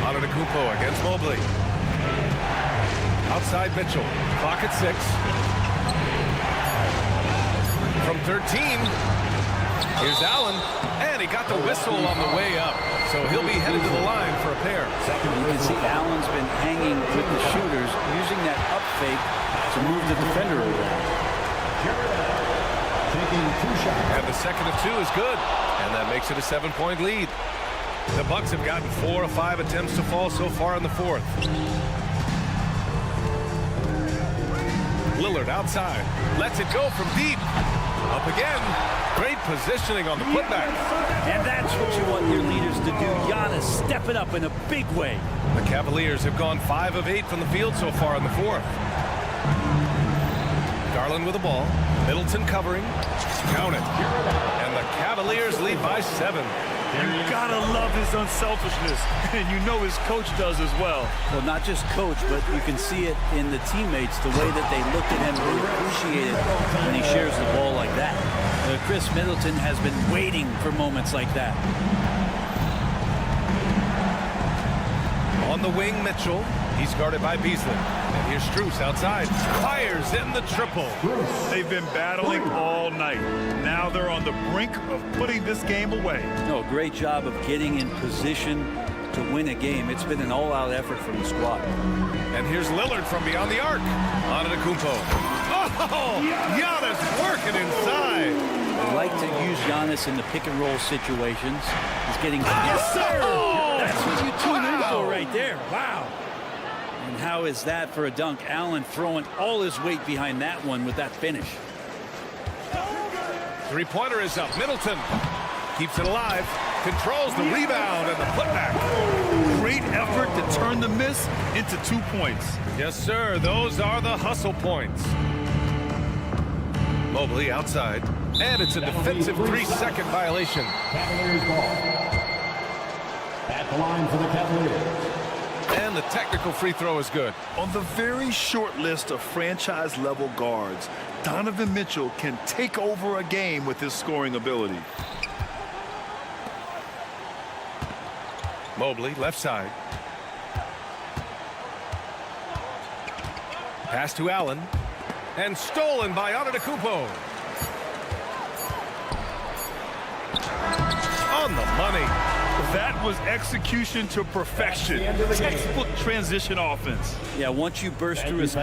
Antetokounmpo against Mobley. Outside Mitchell. Clock at 6. From 13, here's Allen. And he got the whistle on the way up. So he'll be headed to the line for a pair. You can see Allen's been hanging with the shooters, using that up fake to move the defender around. Taking 2 shots. And the second of 2 is good. And that makes it a 7-point lead. The Bucks have gotten 4 of 5 attempts to fall so far in the fourth. Lillard outside. Lets it go from deep. Up again. Great positioning on the putback. And that's what you want your leaders to do. Giannis step it up in a big way. The Cavaliers have gone 5 of 8 from the field so far in the fourth. Garland with the ball. Middleton covering. Count it. And the Cavaliers lead by 7. You gotta love his unselfishness, and you know his coach does as well. Well, not just coach, but you can see it in the teammates, the way that they look at him, really appreciate it when he shares the ball like that. Chris Middleton has been waiting for moments like that. On the wing, Mitchell. He's guarded by Beasley. And here's Strus outside. Fires in the triple. They've been battling all night. Now they're on the brink of putting this game away. No, great job of getting in position to win a game. It's been an all-out effort from the squad. And here's Lillard from beyond the arc. Antetokounmpo. Oh! Giannis working inside. They like to use Giannis in the pick-and-roll situations. He's getting... Yes, sir! That's what you tune in for right there. Wow. And how is that for a dunk? Allen throwing all his weight behind that one with that finish. Three-pointer is up. Middleton keeps it alive. Controls the rebound and the putback. Great effort to turn the miss into 2 points. Yes, sir. Those are the hustle points. Mobley outside. And it's a defensive 3-second violation. Cavaliers ball. At the line for the Cavaliers. And the technical free throw is good. On the very short list of franchise-level guards, Donovan Mitchell can take over a game with his scoring ability. Mobley, left side. Pass to Allen. And stolen by Antetokounmpo. On the money. That was execution to perfection. Textbook transition offense. Yeah, once you burst through his...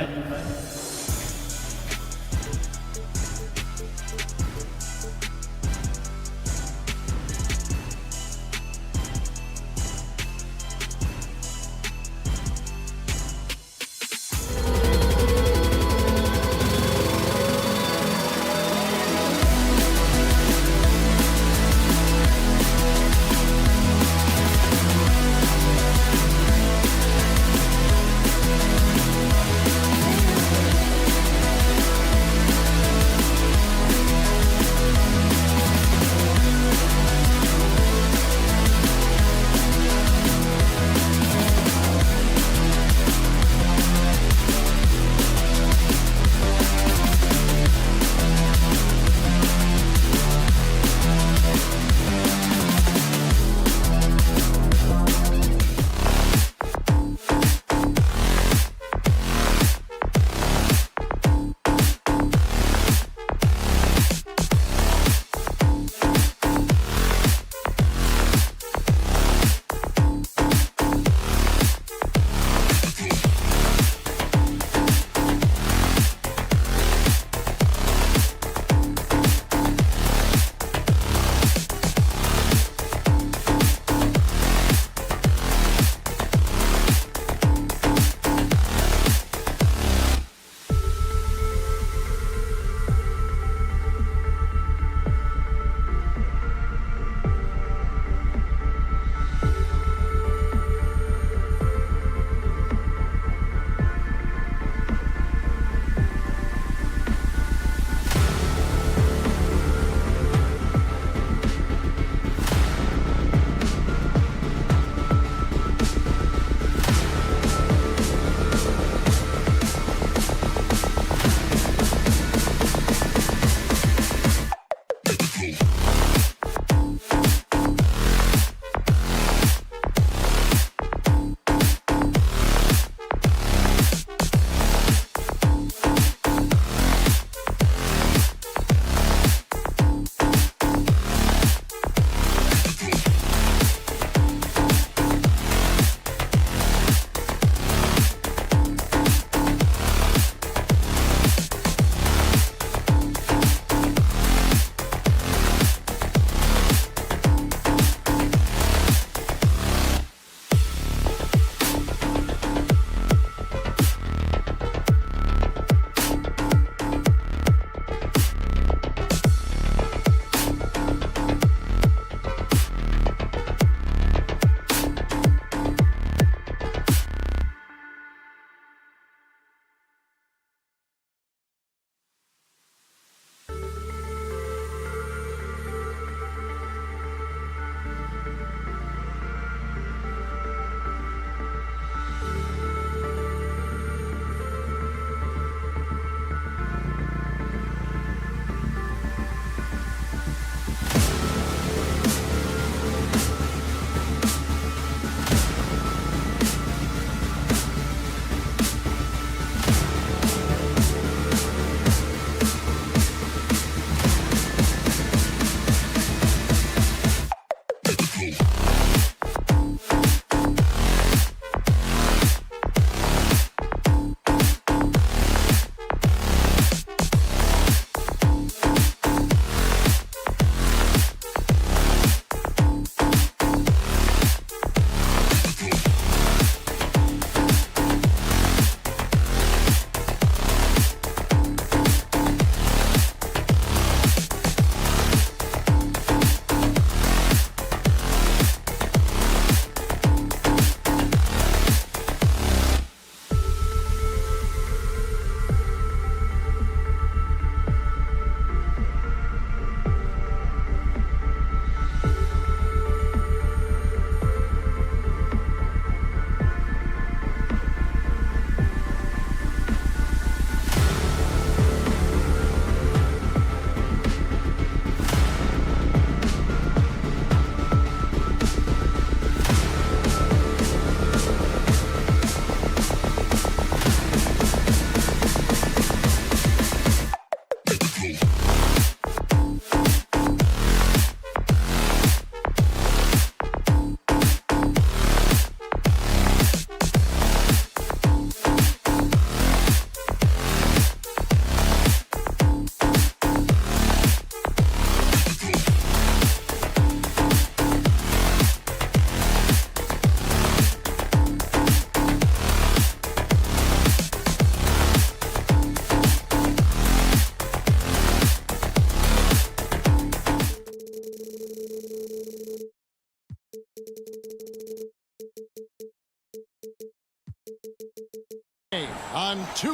on 2.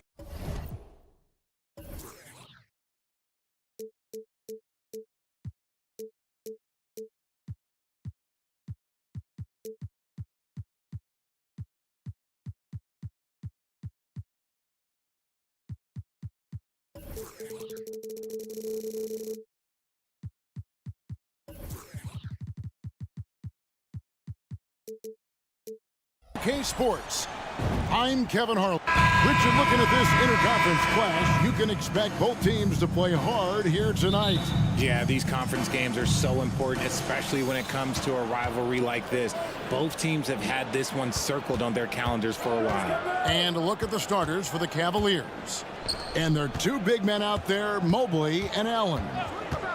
Sports. I'm Kevin Harlan. Richard, looking at this interconference clash, you can expect both teams to play hard here tonight. Yeah, these conference games are so important, especially when it comes to a rivalry like this. Both teams have had this one circled on their calendars for a while. And a look at the starters for the Cavaliers. And their two big men out there, Mobley and Allen.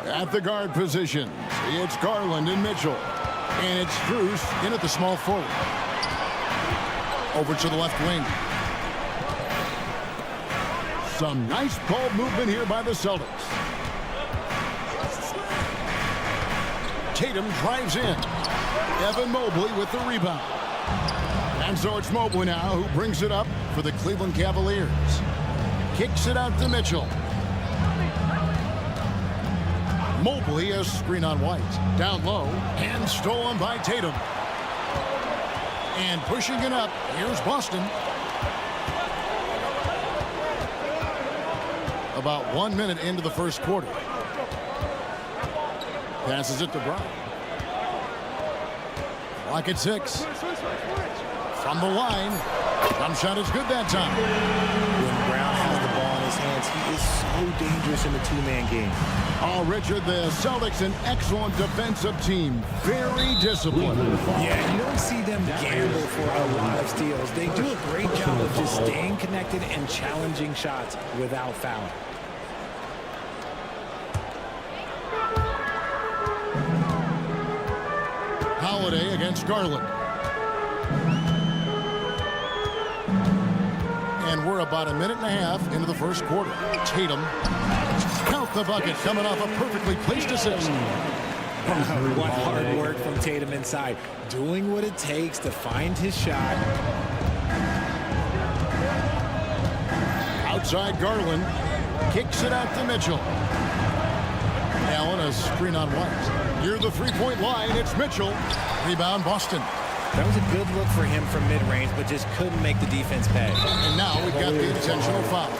At the guard positions, it's Garland and Mitchell. And it's Strus in at the small forward. Over to the left wing. Some nice ball movement here by the Celtics. Tatum drives in. Evan Mobley with the rebound. And so it's Mobley now who brings it up for the Cleveland Cavaliers. Kicks it out to Mitchell. Mobley, a screen on White. Down low and stolen by Tatum. And pushing it up, here's Boston. About 1 minute into the first quarter. Passes it to Brown. Clock at 6. From the line. Jump shot is good that time. When Brown has the ball in his hands, he is so dangerous in the two-man game. Oh, Richard, the Celtics, an excellent defensive team. Very disciplined. Yeah, you don't see them gamble for a lot of steals. They do a great job of just staying connected and challenging shots without fouling. Holiday against Garland. And we're about a minute and a half into the first quarter. Tatum. Count the bucket, coming off a perfectly placed assist. What hard work from Tatum inside. Doing what it takes to find his shot. Outside Garland. Kicks it out to Mitchell. Allen, a screen on White. Near the three-point line, it's Mitchell. Rebound, Boston. That was a good look for him from mid-range, but just couldn't make the defense pay. And now we've got the intentional foul.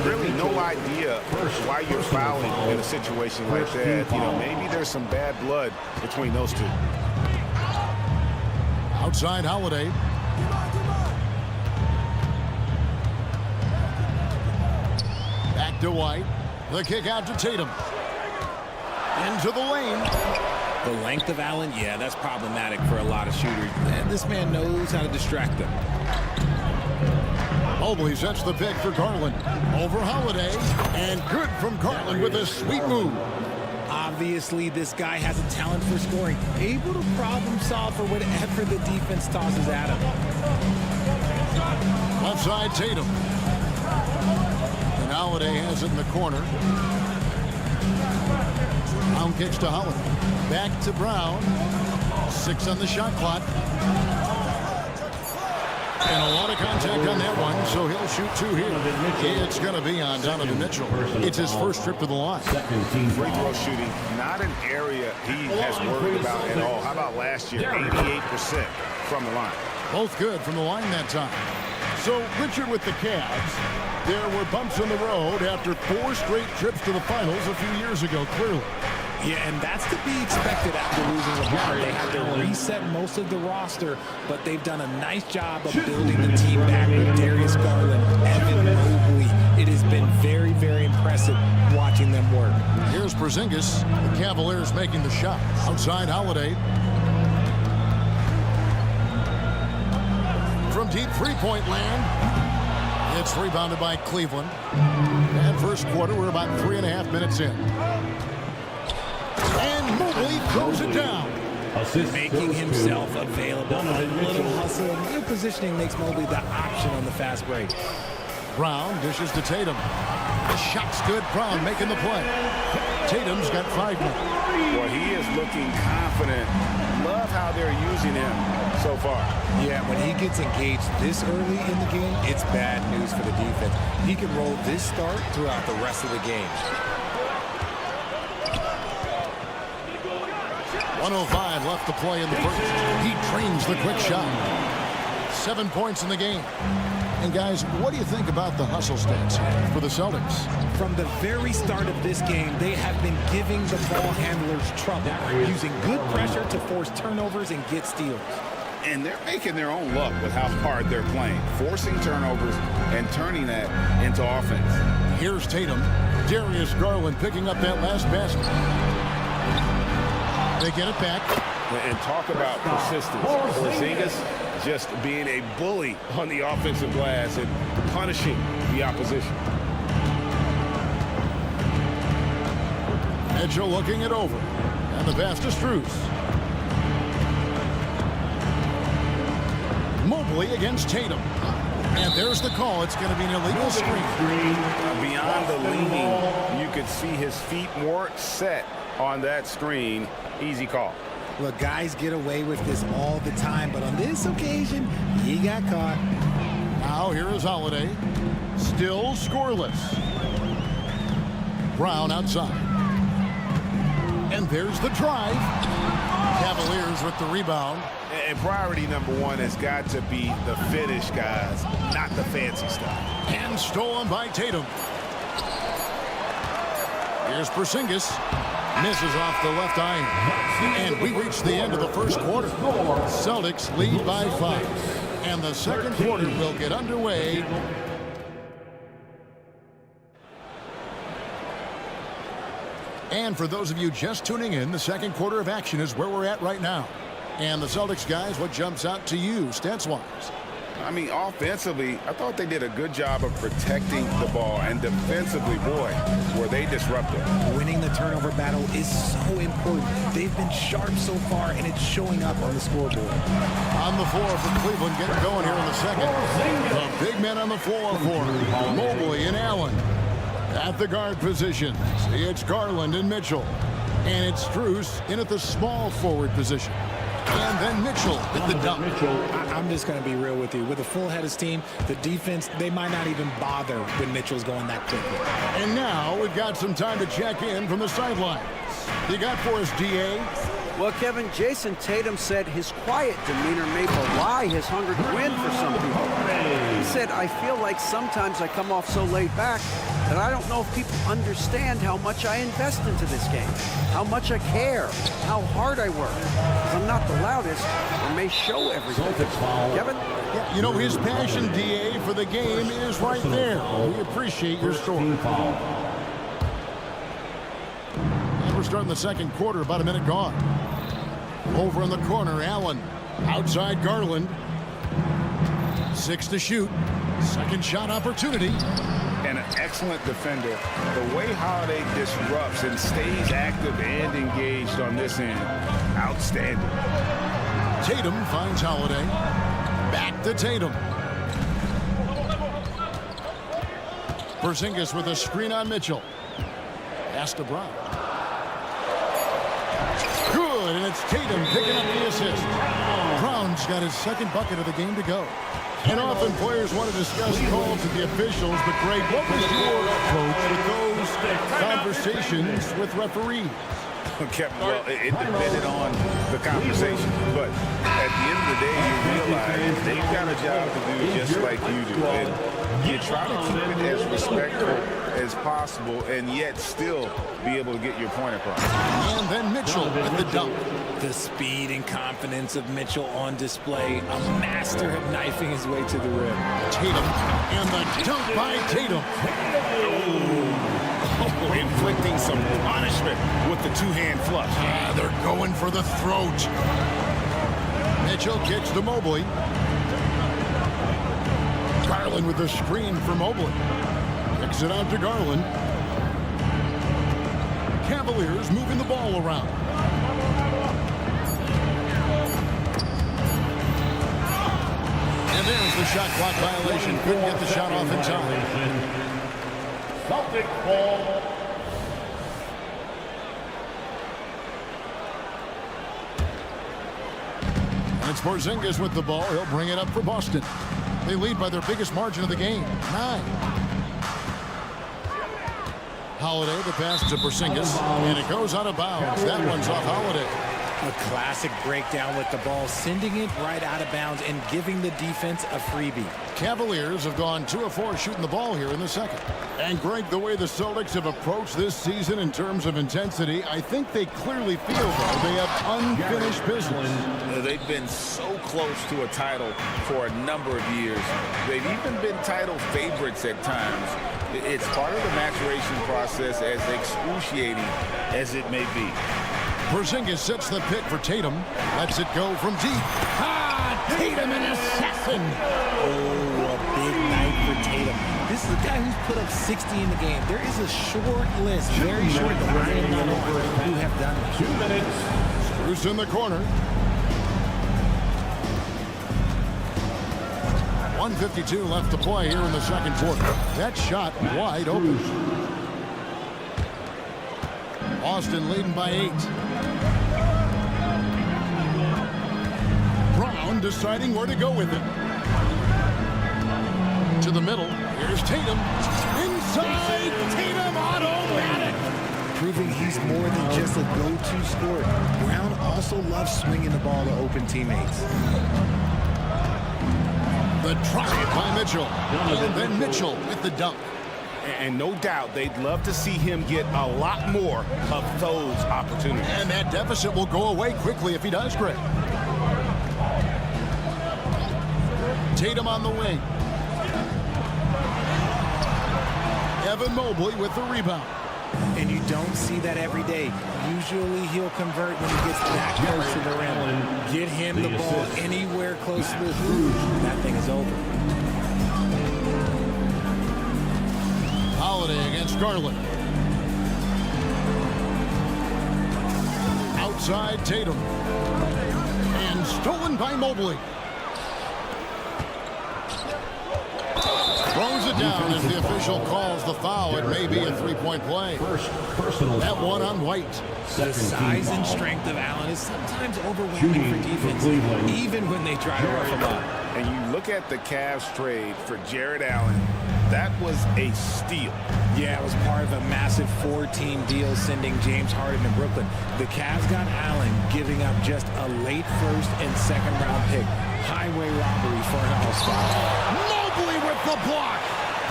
Really no idea why you're fouling in a situation like that. You know, maybe there's some bad blood between those two. Outside Holiday. Back to White. The kick out to Tatum. Into the lane. The length of Allen, yeah, that's problematic for a lot of shooters. And this man knows how to distract them. Mobley sets the pick for Garland. Over Holiday. And good from Garland with a sweet move. Obviously, this guy has a talent for scoring. Able to problem solve for whatever the defense tosses at him. Left side Tatum. And Holiday has it in the corner. Brown kicks to Holiday. Back to Brown. 6 on the shot clock. And a lot of contact on that one, so he'll shoot 2 here. It's going to be on Donovan Mitchell. It's his first trip to the line. Free throw shooting, not an area he has worried about at all. How about last year? 88% from the line. Both good from the line that time. So, Richard, with the Cavs, there were bumps in the road after 4 straight trips to the finals a few years ago, clearly. Yeah, and that's to be expected after losing LeBron. They had to reset most of the roster, but they've done a nice job of building the team back with Darius Garland, Evan Mobley. It has been very, very impressive watching them work. Here's Porzingis, the Cavaliers making the shot. Outside Holiday. From deep three-point land. It's rebounded by Cleveland. And first quarter, we're about 3.5 minutes in. And Mobley throws it down. Making himself available. A little hustle, a little positioning makes Mobley the option on the fast break. Brown dishes to Tatum. Shot's good. Brown making the play. Tatum's got 5 now. Well, he is looking confident. Love how they're using him so far. Yeah, when he gets engaged this early in the game, it's bad news for the defense. He can roll this start throughout the rest of the game. 1:05 left to play in the first. He trains the quick shot. 7 points in the game. And guys, what do you think about the hustle stats for the Celtics? From the very start of this game, they have been giving the ball handlers trouble, using good pressure to force turnovers and get steals. And they're making their own luck with how hard they're playing, forcing turnovers and turning that into offense. Here's Tatum. Darius Garland picking up that last basket. They get it back. And talk about persistence. Porzingis just being a bully on the offensive glass and punishing the opposition. Mitchell looking it over. And the pass to Strus. Mobley against Tatum. And there's the call. It's going to be an illegal screen. Beyond the leaning, you could see his feet weren't set on that screen. Easy call. Look, guys get away with this all the time, but on this occasion, he got caught. Now here is Holiday. Still scoreless. Brown outside. And there's the drive. Cavaliers with the rebound. And priority number one has got to be the finish, guys, not the fancy stuff. And stolen by Tatum. Here's Porzingis. Misses off the left eye. And we reach the end of the first quarter. Celtics lead by 5. And the second quarter will get underway. And for those of you just tuning in, the second quarter of action is where we're at right now. And the Celtics guys, what jumps out to you stats-wise? I mean, offensively, I thought they did a good job of protecting the ball. And defensively, boy, were they disruptive. Winning the turnover battle is so important. They've been sharp so far, and it's showing up on the scoreboard. On the floor for Cleveland, getting going here in the second. The big men on the floor for Mobley and Allen. At the guard position, it's Garland and Mitchell. And it's Strus in at the small forward position. And then Mitchell with the dunk. I'm just going to be real with you. With a full head of steam, the defense, they might not even bother when Mitchell's going that quickly. And now we've got some time to check in from the sidelines. You got for us, D.A.? Well, Kevin, Jason Tatum said his quiet demeanor may belie his hunger to win for some people. He said, I feel like sometimes I come off so laid back that I don't know if people understand how much I invest into this game, how much I care, how hard I work. I'm not the loudest or may show everything. Kevin? Yeah, you know, his passion, D.A., for the game is right there. We appreciate your story. And we're starting the second quarter, about a minute gone. Over in the corner, Allen. Outside Garland. 6 to shoot. Second shot opportunity. And an excellent defender. The way Holiday disrupts and stays active and engaged on this end, outstanding. Tatum finds Holiday. Back to Tatum. Porzingis with a screen on Mitchell. Pass to Brown. Good, and it's Tatum picking up the assist. Brown's got his second bucket of the game to go. And often players want to discuss calls to the officials, but Greg, what was your approach with those conversations with referees? Well, it depended on the conversation, but at the end of the day, you realize they've got a job to do just like you do, and you try to keep it as respectful as possible and yet still be able to get your point across. And then Mitchell with the dunk. The speed and confidence of Mitchell on display, a master at knifing his way to the rim. Tatum, and the dunk by Tatum. Inflicting some punishment with the two-hand flush. They're going for the throat. Mitchell kicks to Mobley. Garland with the screen for Mobley. Kicks it out to Garland. Cavaliers moving the ball around. And there's the shot clock violation. Couldn't get the shot off in time. Celtic ball. It's Porzingis with the ball. He'll bring it up for Boston. They lead by their biggest margin of the game, 9. Holiday, the pass to Porzingis, and it goes out of bounds. That one's off Holiday. A classic breakdown with the ball, sending it right out of bounds and giving the defense a freebie. Cavaliers have gone 2 of 4 shooting the ball here in the second. And Greg, the way the Celtics have approached this season in terms of intensity, I think they clearly feel, though, they have unfinished business. They've been so close to a title for a number of years. They've even been title favorites at times. It's part of the maturation process, as excruciating as it may be. Porzingis sets the pick for Tatum. Lets it go from deep. Tatum, an assassin. Oh, a big night for Tatum. This is a guy who's put up 60 in the game. There is a short list, very short, that I am not on, who have done this. 2 minutes. Bruce in the corner. 1:52 left to play here in the second quarter. That shot wide open. Boston leading by 8. Brown deciding where to go with it. To the middle. Here's Tatum. Inside. Tatum automatic. Proving he's more than just a go-to scorer. Brown also loves swinging the ball to open teammates. The drive by Mitchell. And then Mitchell with the dunk. And no doubt they'd love to see him get a lot more of those opportunities. And that deficit will go away quickly if he does, Greg. Tatum on the wing. Evan Mobley with the rebound. And you don't see that every day. Usually he'll convert when he gets that close to the rim. Get him the ball anywhere close to the hoop, that thing is over. Holiday against Garland. Outside Tatum. And stolen by Mobley. Throws it down as the official calls the foul. It may be a three-point play. That one on White. The size and strength of Allen is sometimes overwhelming for defense, even when they try to rough him up. And you look at the Cavs trade for Jared Allen, that was a steal. Yeah, it was part of a massive 4-team deal sending James Harden to Brooklyn. The Cavs got Allen, giving up just a late first and second round pick. Highway robbery for an all-star. Mobley with the block.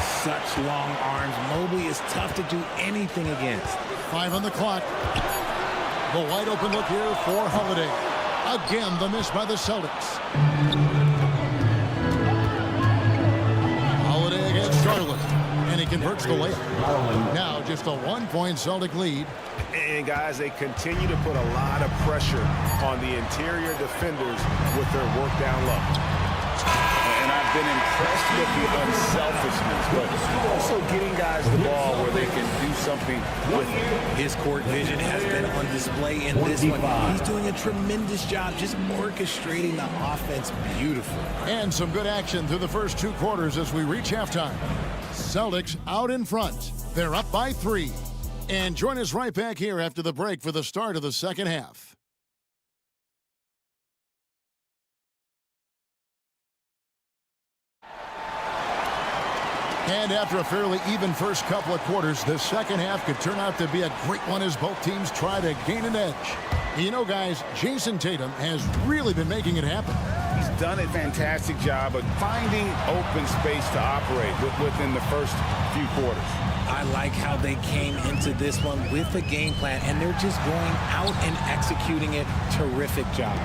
Such long arms. Mobley is tough to do anything against. 5 on the clock. The wide open look here for Holiday. Again, the miss by the Celtics. Holiday against Garland. And he converts the layup. Now just a 1-point Celtic lead. And guys, they continue to put a lot of pressure on the interior defenders with their work down low. And I've been impressed with the unselfishness, but also getting guys the ball where they can do something with it. His court vision has been on display in this one. He's doing a tremendous job just orchestrating the offense beautifully. And some good action through the first 2 quarters as we reach halftime. Celtics out in front. They're up by 3. And join us right back here after the break for the start of the second half. And after a fairly even first couple of quarters, the second half could turn out to be a great one as both teams try to gain an edge. You know, guys, Jason Tatum has really been making it happen. He's done a fantastic job of finding open space to operate within the first few quarters. I like how they came into this one with a game plan, and they're just going out and executing it. Terrific job.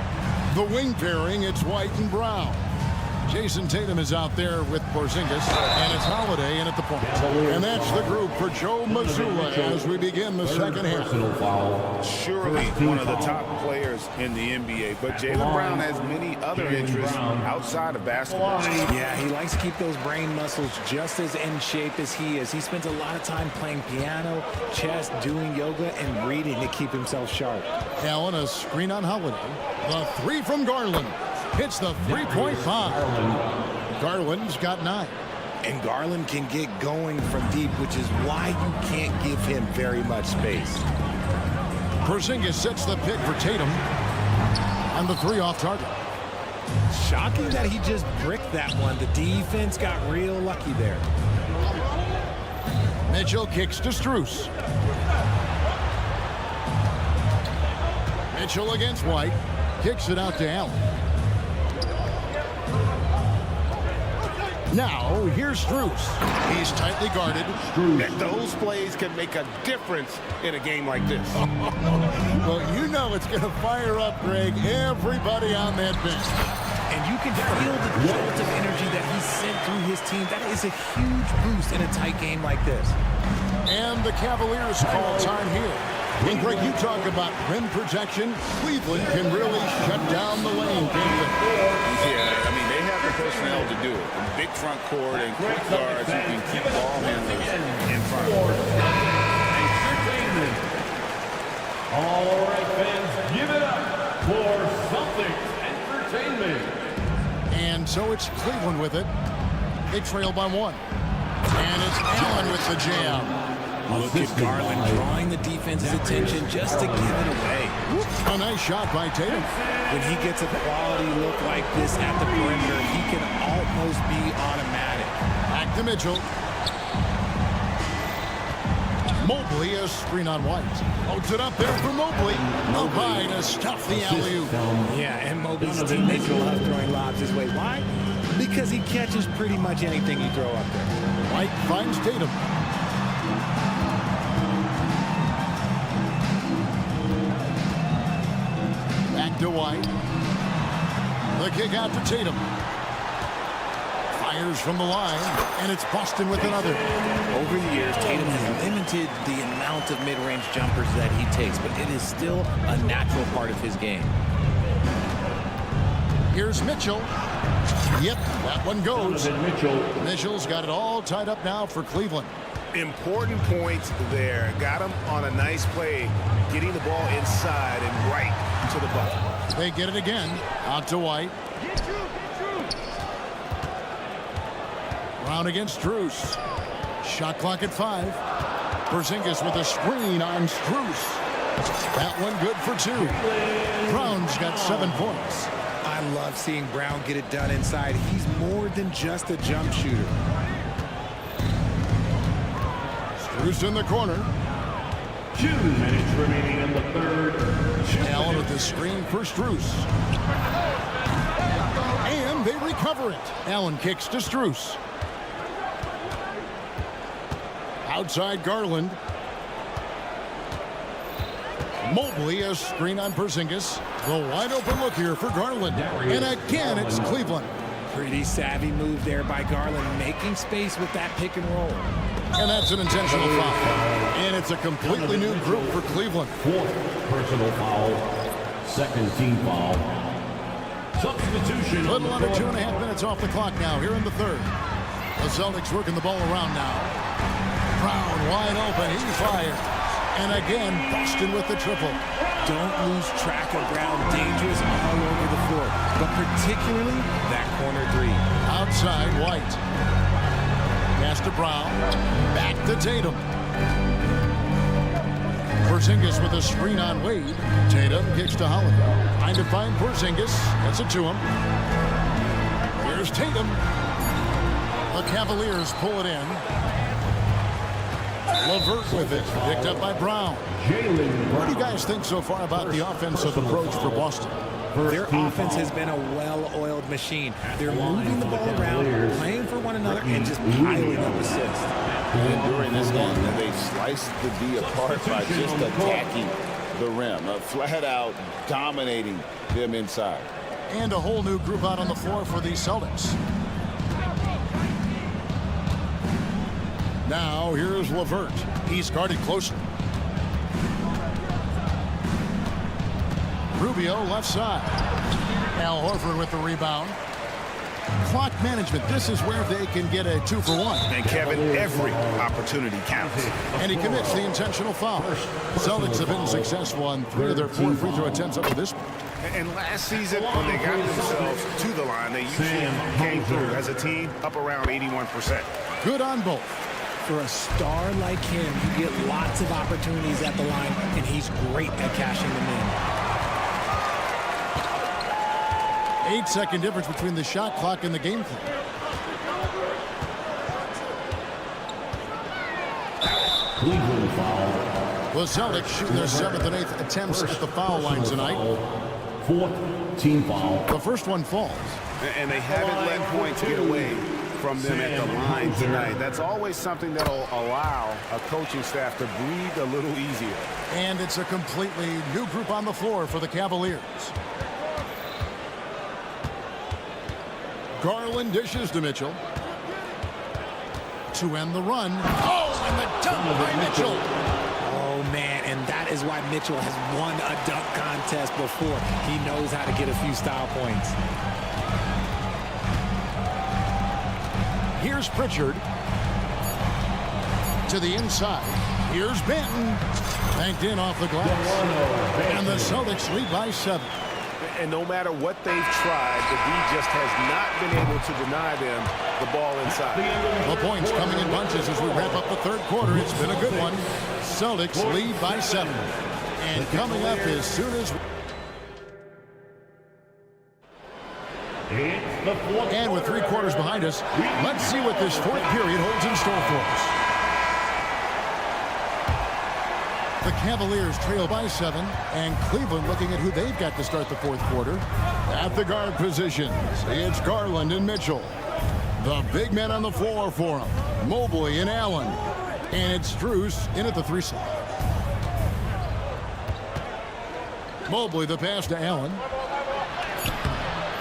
The wing pairing, it's White and Brown. Jason Tatum is out there with Porzingis, and it's Holiday in at the point. And that's the group for Joe Mazzulla as we begin the second half. Surely one of the top players in the NBA, but Jaylen Brown has many other interests outside of basketball. Yeah, he likes to keep those brain muscles just as in shape as he is. He spends a lot of time playing piano, chess, doing yoga, and reading to keep himself sharp. Allen, a screen on Holiday. The 3 from Garland. Hits the 3.5. Garland's got 9. And Garland can get going from deep, which is why you can't give him very much space. Porzingis sets the pick for Tatum. And the 3 off target. Shocking that he just bricked that one. The defense got real lucky there. Mitchell kicks to Strus. Mitchell against White. Kicks it out to Allen. Now, here's Strus. He's tightly guarded. Those plays can make a difference in a game like this. Well, you know it's going to fire up, Greg, everybody on that bench. And you can feel the jolt of energy that he sent through his team. That is a huge boost in a tight game like this. And the Cavaliers call time here. And Greg, you talk about rim protection. Cleveland can really shut down the lane, can't they? Yeah, I mean, they have the personnel to do it. Big front court and quick guards who can keep ball handlers in front. All right, fans, give it up for Celtics Entertainment. And so it's Cleveland with it. They trail by 1. And it's Allen with the jam. Look at Garland drawing the defense's attention just to give it away. A nice shot by Tatum. When he gets a quality look like this at the perimeter, he can almost be automatic. Back to Mitchell. Mobley, a screen on White. Loads it up there for Mobley. Up high to stuff the alley-oop. Yeah, and Mobley's teammates love throwing lobs his way. Why? Because he catches pretty much anything you throw up there. White finds Tatum. Back to White. The kick out to Tatum. Fires from the line, and it's Boston with another. Over the years, Tatum has limited the amount of mid-range jumpers that he takes, but it is still a natural part of his game. Here's Mitchell. Yep, that one goes. Mitchell's got it all tied up now for Cleveland. Important points there. Got him on a nice play, getting the ball inside and right to the bucket. They get it again. Out to White. Brown against Strus. Shot clock at 5. Porzingis with a screen on Strus. That one good for 2. Brown's got 7 points. I love seeing Brown get it done inside. He's more than just a jump shooter. Strus in the corner. 2 minutes remaining in the third. Allen with the screen for Strus. And they recover it. Allen kicks to Strus. Outside Garland. Mobley, a screen on Porzingis. The wide open look here for Garland. And again, it's Cleveland. Pretty savvy move there by Garland, making space with that pick and roll. And that's an intentional foul. And it's a completely new group for Cleveland. 4th personal foul. Second team foul. Substitution. A little under 2.5 minutes off the clock now here in the third. The Celtics working the ball around now. Brown wide open. He fires. And again, Boston with the triple. Don't lose track of Brown. Dangerous all over the floor, but particularly that corner 3. Outside, White. Pass to Brown. Back to Tatum. Porzingis with a screen on Wade. Tatum kicks to Holiday. Trying to find Porzingis. Gets it to him. Here's Tatum. The Cavaliers pull it in. LeVert with it, picked up by Brown. What do you guys think so far about the offensive approach for Boston? Their offense has been a well-oiled machine. They're moving the ball around, playing for one another, and just piling up assists. And during this game, they sliced the D apart by just attacking the rim, flat out dominating them inside. And a whole new group out on the floor for the Celtics. Now, here's LeVert. He's guarded closely. Rubio left side. Al Horford with the rebound. Clock management. This is where they can get a 2-for-1. And Kevin, every opportunity counts. And he commits the intentional foul. Celtics have been successful on 3 of their 4 free throw attempts up to this point. And last season, when they got themselves to the line, they usually came through as a team up around 81%. Good on both. For a star like him, you get lots of opportunities at the line, and he's great at cashing them in. 8-second difference between the shot clock and the game clock. Cleveland foul. The Celtics shooting their 7th and 8th attempts at the foul line tonight. 4th team foul. The first one falls. And they haven't let points get away from them at the line tonight. That's always something that'll allow a coaching staff to breathe a little easier. And it's a completely new group on the floor for the Cavaliers. Garland dishes to Mitchell. To end the run. Oh, and the dunk by Mitchell. Oh, man, and that is why Mitchell has won a dunk contest before. He knows how to get a few style points. Here's Pritchard. To the inside. Here's Benton. Banked in off the glass. And the Celtics lead by 7. And no matter what they've tried, the D just has not been able to deny them the ball inside. The points coming in bunches as we wrap up the third quarter. It's been a good one. Celtics lead by 7. And coming up as soon as... And with 3 quarters behind us, let's see what this fourth period holds in store for us. The Cavaliers trail by 7, and Cleveland looking at who they've got to start the fourth quarter. At the guard positions, it's Garland and Mitchell. The big men on the floor for them, Mobley and Allen. And it's Strus in at the 3 slot. Mobley the pass to Allen.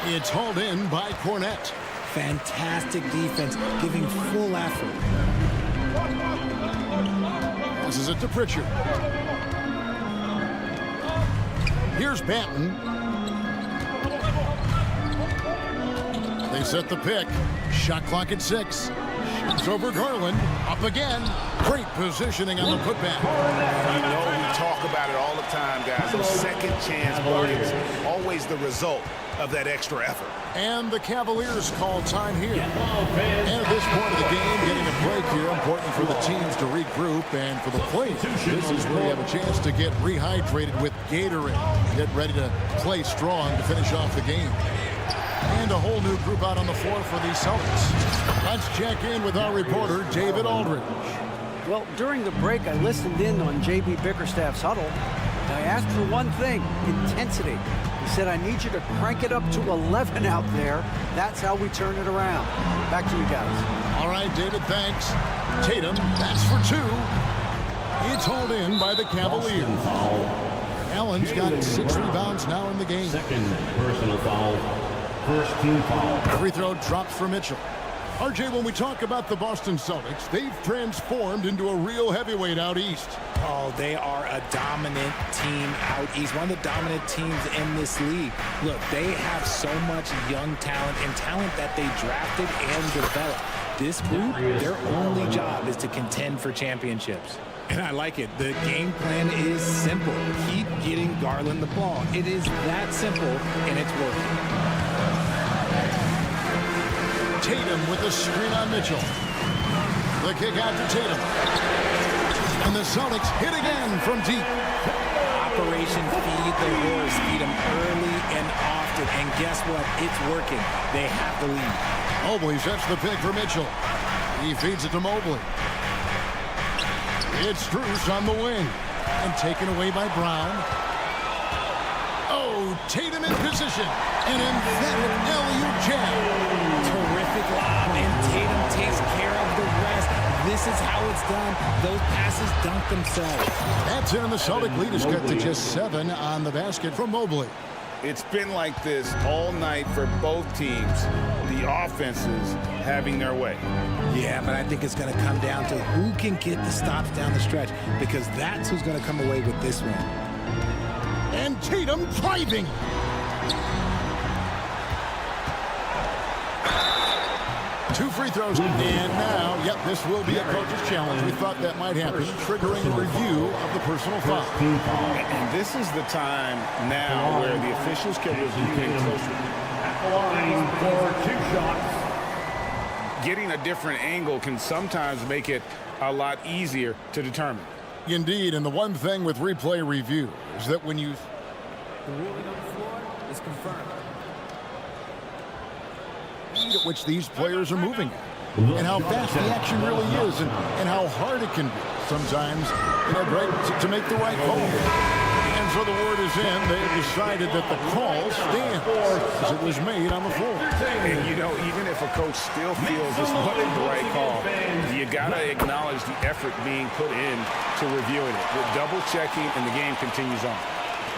It's hauled in by Cornette. Fantastic defense, giving full effort. Passes it to Pritchard. Here's Banton. They set the pick. Shot clock at 6. Shoots over Garland. Up again. Great positioning on the putback. You know, we talk about it all the time, guys. Those second chance buckets, always the result of that extra effort. And the Cavaliers call time here. And at this point of the game, getting a break here, important for the teams to regroup, and for the players, this is where you have a chance to get rehydrated with Gatorade. Get ready to play strong to finish off the game. And a whole new group out on the floor for the Celtics. Let's check in with our reporter, David Aldridge. Well, during the break, I listened in on J.B. Bickerstaff's huddle. And I asked for one thing, intensity. He said, I need you to crank it up to 11 out there. That's how we turn it around. Back to you guys. All right, David, thanks. Tatum, that's for 2. It's hauled in by the Cavaliers. Allen's got 6 rebounds now in the game. Second personal foul. First team foul. Free throw drops for Mitchell. RJ, when we talk about the Boston Celtics, they've transformed into a real heavyweight out east. Oh, they are a dominant team out east, one of the dominant teams in this league. Look, they have so much young talent and talent that they drafted and developed. This group, their only job is to contend for championships. And I like it. The game plan is simple. Keep getting Garland the ball. It is that simple, and it's working. Tatum with the screen on Mitchell. The kick out to Tatum. And the Celtics hit again from deep. Operation Feed the Horse. Feed them early and often. And guess what? It's working. They have the lead. Mobley sets the pick for Mitchell. He feeds it to Mobley. It's Strus on the wing. And taken away by Brown. Oh, Tatum in position. An emphatic alley-oop jam. Terrific lob, and Tatum takes care of the rest. This is how it's done. Those passes dunk themselves. That's in. The Celtic lead is cut to just 7 on the basket from Mobley. It's been like this all night for both teams. The offenses having their way. Yeah, but I think it's going to come down to who can get the stops down the stretch, because that's who's going to come away with this one. And Tatum driving. Two free throws, and now, yep, this will be a coach's challenge. We thought that might happen, triggering a review of the personal foul. And this is the time now where the officials can review him closely. For 2 shots. Getting a different angle can sometimes make it a lot easier to determine. Indeed, and the one thing with replay review is that when you... The ruling on the floor is confirmed. ...at which these players are moving at, and how fast the action really is, and how hard it can be sometimes to make the right call. And so the word is in. They have decided that the call stands as it was made on the floor. And, you know, even if a coach still feels this wasn't the right call, you got to acknowledge the effort being put in to reviewing it. With double-checking, and the game continues on.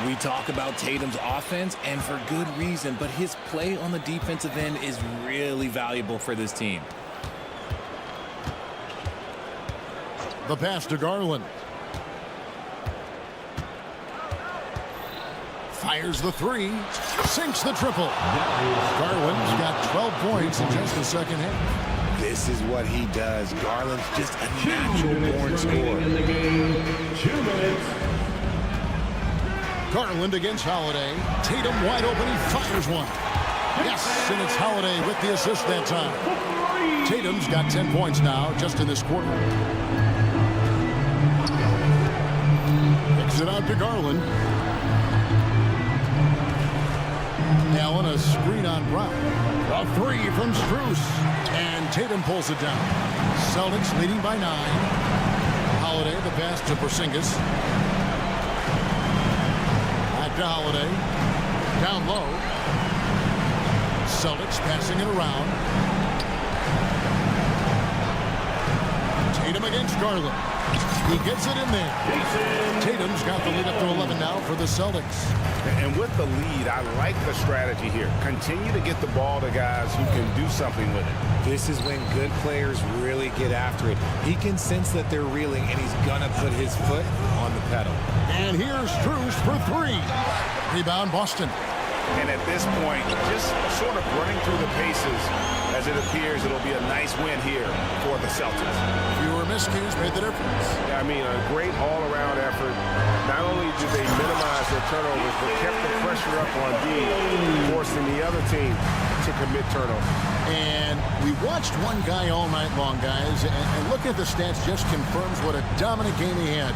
We talk about Tatum's offense, and for good reason, but his play on the defensive end is really valuable for this team. The pass to Garland. Fires the 3. Sinks the triple. Garland's got 12 points in just the second half. This is what he does. Garland's just a natural-born scorer. In the game, 2 minutes. Garland against Holiday. Tatum wide open. He fires one. Yes, and it's Holiday with the assist that time. Tatum's got 10 points now just in this quarter. Kicks it out to Garland. Allen, a screen on Brown. A 3 from Strus. And Tatum pulls it down. Celtics leading by 9. Holiday, the pass to Porzingis. Back to Holiday. Down low. Celtics passing it around. Tatum against Garland. He gets it in there. Tatum's got the lead up to 11 now for the Celtics. And with the lead, I like the strategy here. Continue to get the ball to guys who can do something with it. This is when good players really get after it. He can sense that they're reeling, and he's gonna put his foot on the pedal. And here's Strus for 3. Rebound Boston. And at this point, just sort of running through the paces, as it appears it'll be a nice win here for the Celtics. Fewer miscues made the difference. I mean, a great all-around effort. Not only did they minimize their turnovers, but kept the pressure up on D, forcing the other team to commit turnovers. And we watched one guy all night long, guys, and look at the stats just confirms what a dominant game he had.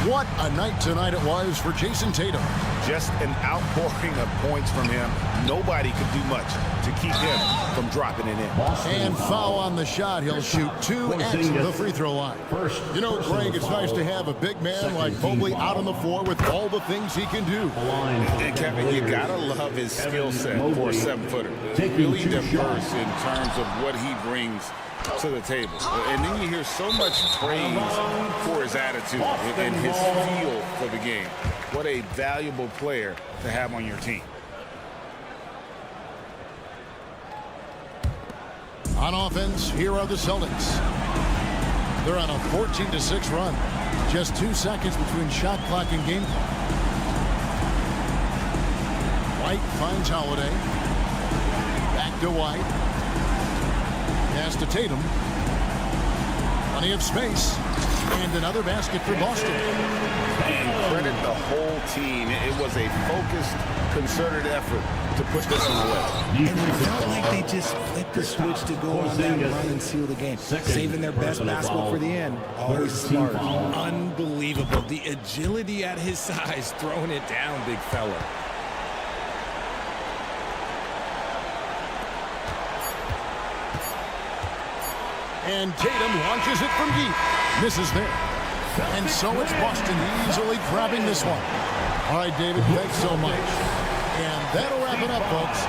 What a night tonight it was for Jason Tatum. Just an outpouring of points from him. Nobody could do much to keep him from dropping it in. And foul on the shot. He'll shoot 2 at the free throw line. You know, Greg, it's nice to have a big man like Mobley out on the floor with all the things he can do. And Kevin, you gotta love his skill set for a 7-footer. Really diverse in terms of what he brings to the table. And then you hear so much praise for his attitude and his feel for the game. What a valuable player to have on your team. On offense, here are the Celtics. They're on a 14-6 run. Just 2 seconds between shot clock and game clock. White finds Holiday. Back to White. Pass to Tatum. Plenty of space. And another basket for Boston. And credit the whole team. It was a focused, concerted effort to put this one away. And it felt like they just flipped the switch to go on that run and seal the game. Saving their best basketball for the end. Always smart. Unbelievable. The agility at his size, throwing it down, big fella. And Tatum launches it from deep. Misses there. And so it's Boston easily grabbing this one. All right, David, thanks so much. And that'll wrap it up, folks.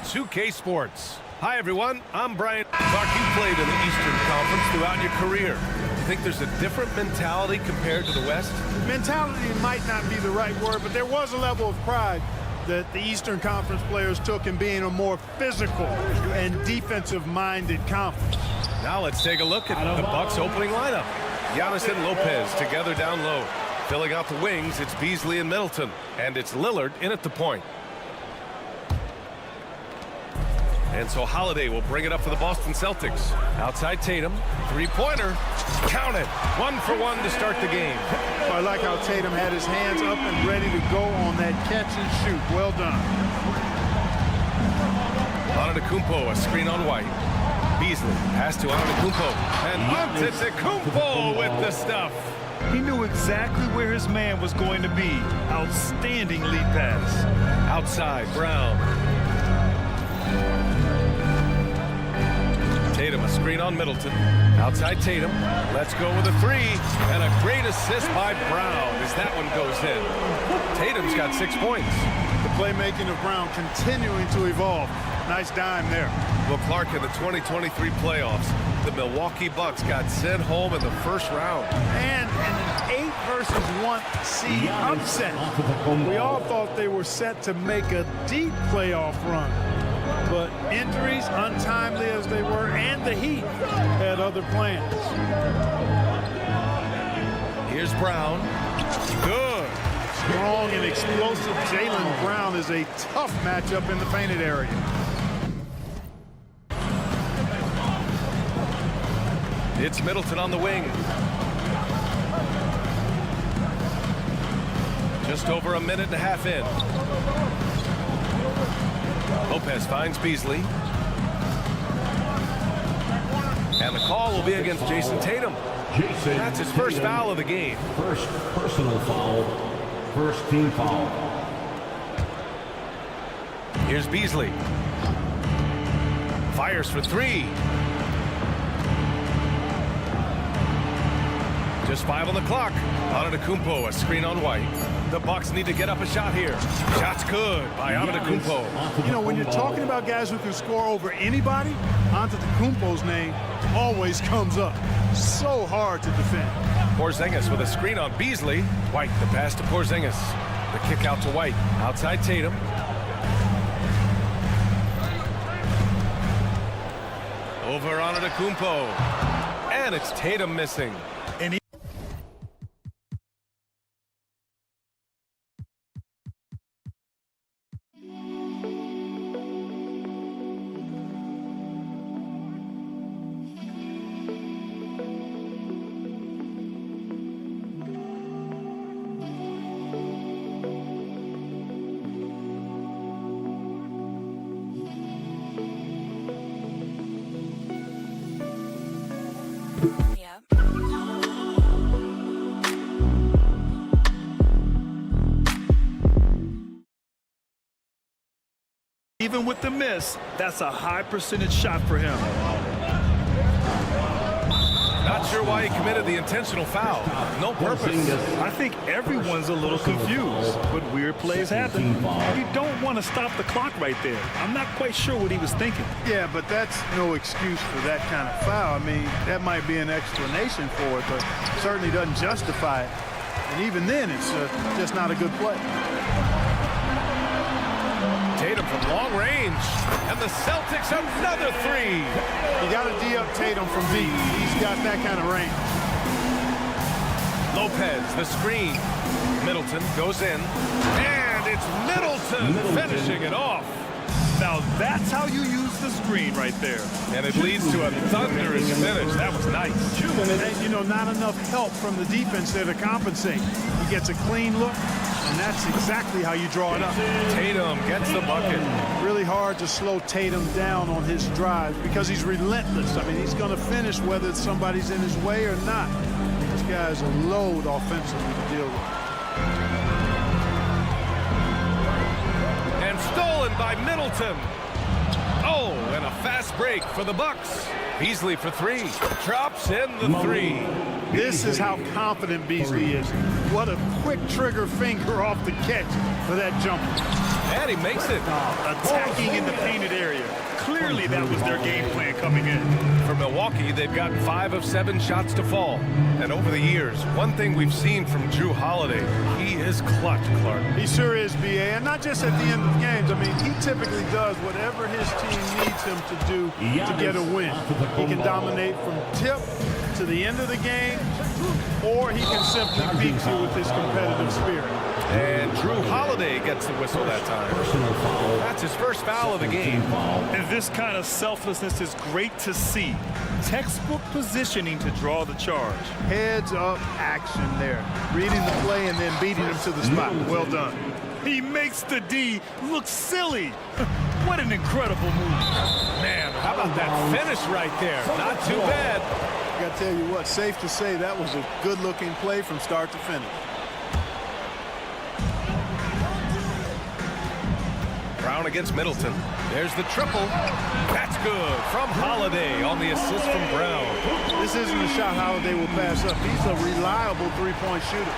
2K Sports. Hi, everyone. I'm Brian. Clark, you played in the Eastern Conference throughout your career. Do you think there's a different mentality compared to the West? Mentality might not be the right word, but there was a level of pride that the Eastern Conference players took in being a more physical and defensive-minded conference. Now let's take a look at the Bucks' opening lineup. Giannis and Lopez together down low. Filling out the wings, it's Beasley and Middleton. And it's Lillard in at the point. And so Holiday will bring it up for the Boston Celtics. Outside Tatum, three-pointer, count it. 1 for 1 to start the game. I like how Tatum had his hands up and ready to go on that catch and shoot. Well done. Antetokounmpo, a screen on White. Beasley, pass to Antetokounmpo. And Antetokounmpo with the stuff. He knew exactly where his man was going to be. Outstanding lead pass. Outside, Brown. Tatum, a screen on Middleton. Outside Tatum. Let's go with a three. And a great assist by Brown as that one goes in. Tatum's got 6 points. The playmaking of Brown continuing to evolve. Nice dime there. Well, Clark, in the 2023 playoffs, the Milwaukee Bucks got sent home in the first round. And an 8 versus 1 seed upset. We all thought they were set to make a deep playoff run. But injuries, untimely as they were, and the Heat had other plans. Here's Brown. Good. Strong and explosive Jaylen Brown is a tough matchup in the painted area. It's Middleton on the wing. Just over a minute and a half in. Lopez finds Beasley. And the call will be against Jason Tatum. That's his first foul of the game. First personal foul. First team foul. Here's Beasley. Fires for three. Just 5 on the clock. Antetokounmpo, a screen on White. The Bucks need to get up a shot here. Shot's good by Antetokounmpo. You know, when you're talking about guys who can score over anybody, Antetokounmpo's name always comes up. So hard to defend. Porzingis with a screen on Beasley. White, the pass to Porzingis. The kick out to White. Outside Tatum. Over Antetokounmpo. And it's Tatum missing. Even with the miss, that's a high percentage shot for him. Not sure why he committed the intentional foul. No purpose. I think everyone's a little confused, but weird plays happen. You don't want to stop the clock right there. I'm not quite sure what he was thinking. Yeah, but that's no excuse for that kind of foul. I mean, that might be an explanation for it, but certainly doesn't justify it. And even then, it's just not a good play. Tatum from long range, and the Celtics another three. You got to D-up Tatum from deep. He's got that kind of range. Lopez, the screen. Middleton goes in, and it's Middleton finishing it off. Now that's how you use the screen right there. And it leads to a thunderous finish. That was nice. And, you know, not enough help from the defense there to compensate. He gets a clean look. And that's exactly how you draw it up. Tatum gets the bucket. Really hard to slow Tatum down on his drives because he's relentless. I mean, he's going to finish whether somebody's in his way or not. This guy's a load offensively to deal with. And stolen by Middleton. Oh, and a fast break for the Bucks. Beasley for three. Drops in the three. This is how confident Beasley is. What a quick trigger finger off the catch for that jumper. And he makes it. Attacking in the painted area. Clearly that was their game plan coming in. For Milwaukee, they've gotten 5 of 7 shots to fall. And over the years, one thing we've seen from Drew Holiday, he is clutch, Clark. He sure is, B.A., and not just at the end of games. I mean, he typically does whatever his team needs him to do to get a win. He can dominate from tip to the end of the game, or he can simply beat you with his competitive spirit. And Drew Holiday gets the whistle that time. That's his first foul of the game. And this kind of selflessness is great to see. Textbook positioning to draw the charge. Heads up action there. Reading the play and then beating him to the spot. Well done. He makes the D look silly. What an incredible move. Man, how about that finish right there? Not too bad. I got to tell you what, safe to say that was a good-looking play from start to finish. Brown against Middleton. There's the triple. That's good from Holiday on the assist from Brown. This isn't a shot Holiday will pass up. He's a reliable three-point shooter.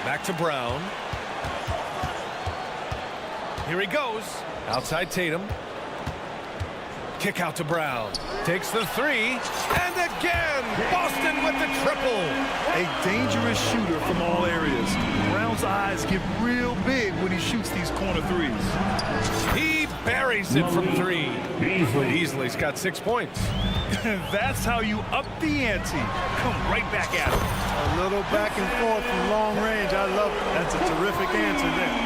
Back to Brown. Here he goes. Outside Tatum. Kick out to Brown. Takes the three. And again, Boston with the triple. A dangerous shooter from all areas. Brown's eyes get real big when he shoots these corner threes. He buries it from three. Beasley's got 6 points. That's how you up the ante. Come right back at him. A little back and forth from long range. I love it. That's a terrific answer there.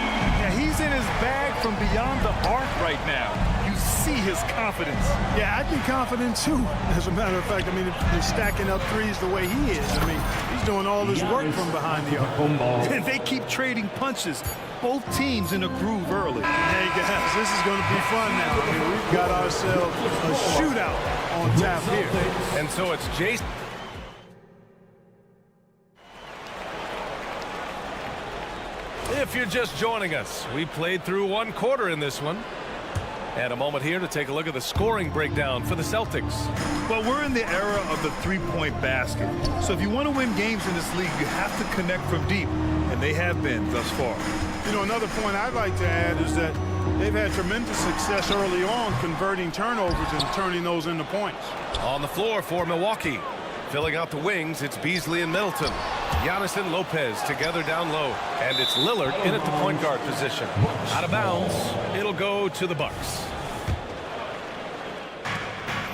Yeah, he's in his bag from beyond the arc right now. You see his confidence. Yeah, I'd be confident too. As a matter of fact, I mean, if he's stacking up threes the way he is, I mean, he's doing all this work from behind the arc. And they keep trading punches. Both teams in a groove early. Hey guys, this is going to be fun now. I mean, we've got ourselves a shootout on tap here. And so it's Jason. If you're just joining us, we played through 1 quarter in this one. And a moment here to take a look at the scoring breakdown for the Celtics. But we're in the era of the three-point basket. So if you want to win games in this league, you have to connect from deep. And they have been thus far. You know, another point I'd like to add is that they've had tremendous success early on converting turnovers and turning those into points. On the floor for Milwaukee. Filling out the wings, it's Beasley and Middleton. Giannis and Lopez together down low. And it's Lillard in at the point guard position. Out of bounds, it'll go to the Bucks.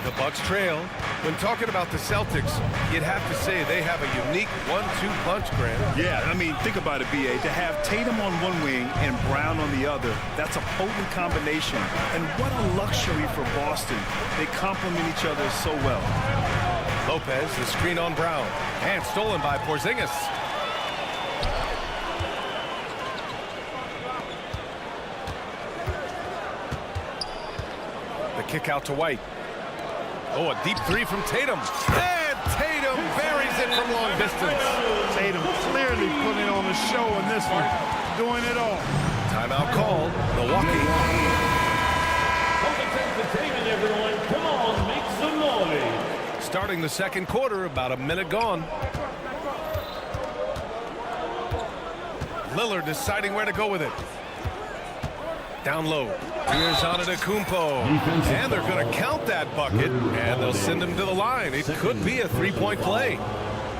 The Bucks trail. When talking about the Celtics, you'd have to say they have a unique 1-2 punch, Grant. Yeah, I mean, think about it, B.A. To have Tatum on one wing and Brown on the other, that's a potent combination. And what a luxury for Boston. They complement each other so well. Lopez, the screen on Brown. And stolen by Porzingis. The kick out to White. Oh, a deep three from Tatum. And Tatum buries it from long distance. Tatum clearly putting on a show in this one. Doing it all. Timeout called. Milwaukee. Entertainment, everyone. Come on, make some noise. Starting the second quarter, about a minute gone. Lillard deciding where to go with it. Down low. Here's Antetokounmpo. And they're going to count that bucket. And they'll send him to the line. It could be a three-point play.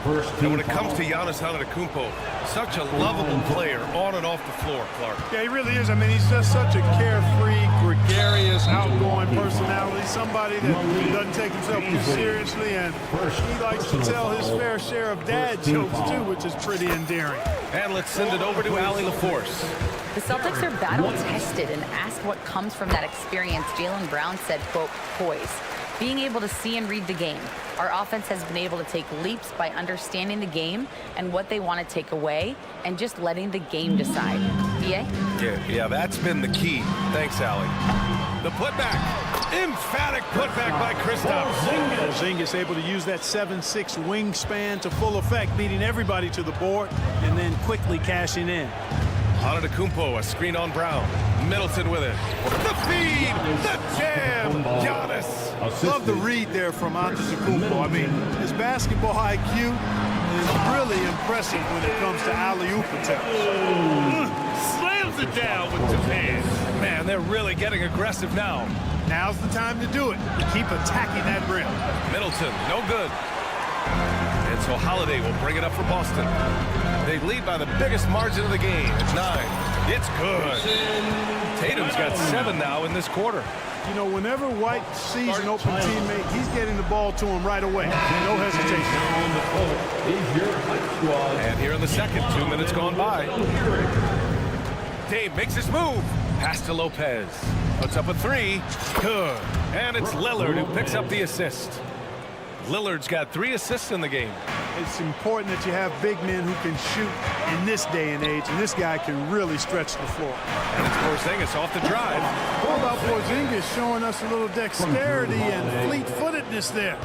And when it comes to Giannis Antetokounmpo, such a lovable player on and off the floor, Clark. Yeah, he really is. I mean, he's just such a carefree, gregarious, outgoing personality. Somebody that doesn't take himself too seriously, and he likes to tell his fair share of dad jokes, too, which is pretty endearing. And let's send it over to Allie LaForce. The Celtics are battle-tested, and asked what comes from that experience, Jaylen Brown said, quote, poise. Being able to see and read the game. Our offense has been able to take leaps by understanding the game and what they want to take away and just letting the game decide. B.A.? Yeah, that's been the key. Thanks, Allie. The putback. Emphatic putback by Kristaps. Porzingis able to use that 7'6" wingspan to full effect, beating everybody to the board and then quickly cashing in. Antetokounmpo, a screen on Brown. Middleton with it. The feed, the jam, Giannis. Love the read there from Antetokounmpo. I mean, his basketball IQ is really impressive when it comes to alley-oop attempts. Slams it down with 2 hands. Man, they're really getting aggressive now. Now's the time to do it. To keep attacking that rim. Middleton, no good. And so Holiday will bring it up for Boston. They lead by the biggest margin of the game at 9. It's good. Tatum's got 7 now in this quarter. You know, whenever White sees an open teammate, he's getting the ball to him right away. No hesitation. And here in the second, 2 minutes gone by. Dave makes his move. Pass to Lopez. Puts up a 3. Good. And it's Lillard who picks up the assist. Lillard's got 3 assists in the game. It's important that you have big men who can shoot in this day and age, and this guy can really stretch the floor. And it's Porzingis off the drive. What about Porzingis showing us a little dexterity and fleet-footedness there?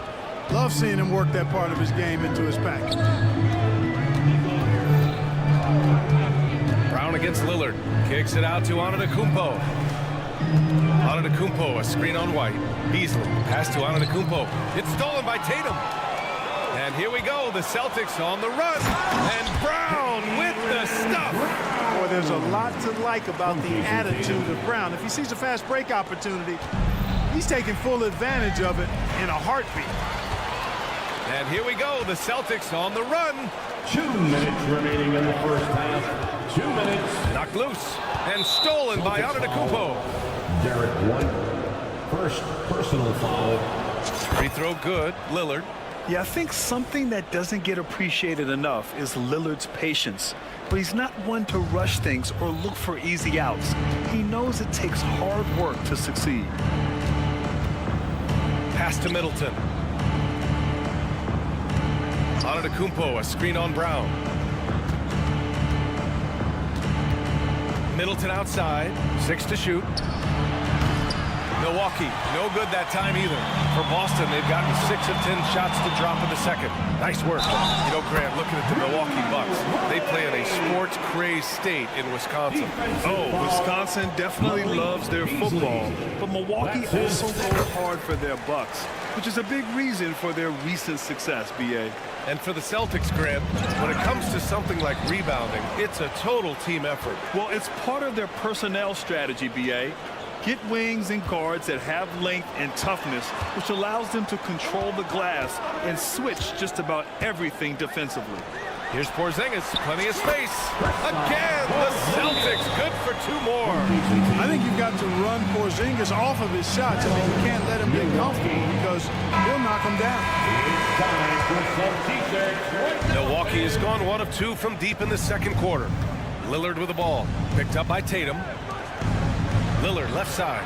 Love seeing him work that part of his game into his package. Brown against Lillard. Kicks it out to Antetokounmpo. Antetokounmpo, a screen on White. Beasley, pass to Antetokounmpo. It's stolen by Tatum. And here we go, the Celtics on the run. And Brown with the stuff. Boy, there's a lot to like about the attitude of Brown. If he sees a fast break opportunity, he's taking full advantage of it in a heartbeat. And here we go, the Celtics on the run. 2 minutes remaining in the first half. 2 minutes. Knocked loose and stolen by Antetokounmpo. Derek White. First personal foul. Free throw good, Lillard. Yeah, I think something that doesn't get appreciated enough is Lillard's patience. But he's not one to rush things or look for easy outs. He knows it takes hard work to succeed. Pass to Middleton. Antetokounmpo, a screen on Brown. Middleton outside, 6 to shoot. Milwaukee, no good that time either. For Boston, they've gotten 6 of 10 shots to drop in the second. Nice work. You know, Grant, looking at the Milwaukee Bucks, they play in a sports-crazed state in Wisconsin. Oh, Wisconsin definitely loves their football, but Milwaukee also goes hard for their Bucks, which is a big reason for their recent success, B.A. And for the Celtics, Grant, when it comes to something like rebounding, it's a total team effort. Well, it's part of their personnel strategy, B.A. Get wings and guards that have length and toughness, which allows them to control the glass and switch just about everything defensively. Here's Porzingis, plenty of space. Again, the Celtics good for 2 more. I think you've got to run Porzingis off of his shots. I mean, you can't let him get comfortable because he'll knock him down. Milwaukee has gone 1 of 2 from deep in the second quarter. Lillard with the ball, picked up by Tatum. Lillard left side.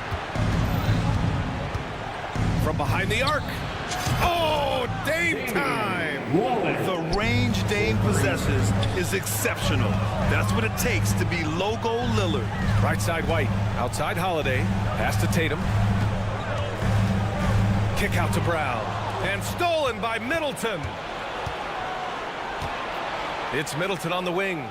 From behind the arc. Oh, Dame time! The range Dame possesses is exceptional. That's what it takes to be logo Lillard. Right side White, outside Holiday. Pass to Tatum. Kick out to Brown. And stolen by Middleton. It's Middleton on the wing.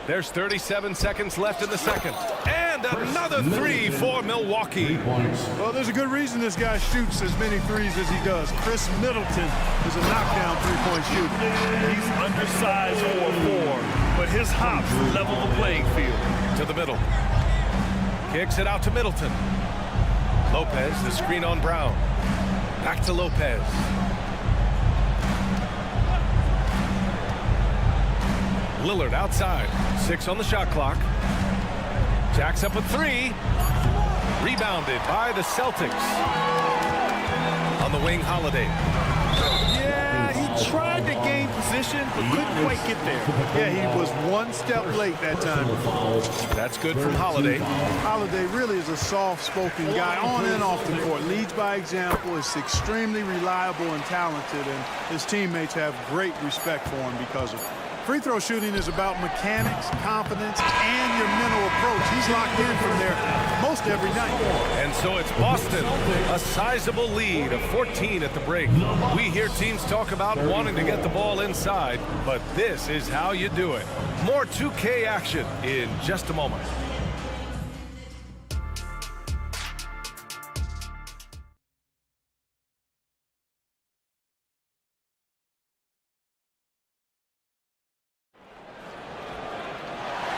There's 37 seconds left in the second. And another 3 for Milwaukee. Well, there's a good reason this guy shoots as many threes as he does. Chris Middleton is a knockdown three-point shooter. He's undersized for a 4, but his hops level the playing field. To the middle. Kicks it out to Middleton. Lopez, the screen on Brown. Back to Lopez. Lillard outside. 6 on the shot clock. Jacks up a 3. Rebounded by the Celtics. On the wing, Holiday. Yeah, he tried to gain position, but couldn't quite get there. Yeah, he was 1 step late that time. That's good from Holiday. Holiday really is a soft-spoken guy on and off the court. Leads by example, is extremely reliable and talented, and his teammates have great respect for him because of it. Free throw shooting is about mechanics, confidence, and your mental approach. He's locked in from there. most every night. And so it's Boston, a sizable lead of 14 at the break. We hear teams talk about wanting to get the ball inside, but this is how you do it. More 2K action in just a moment.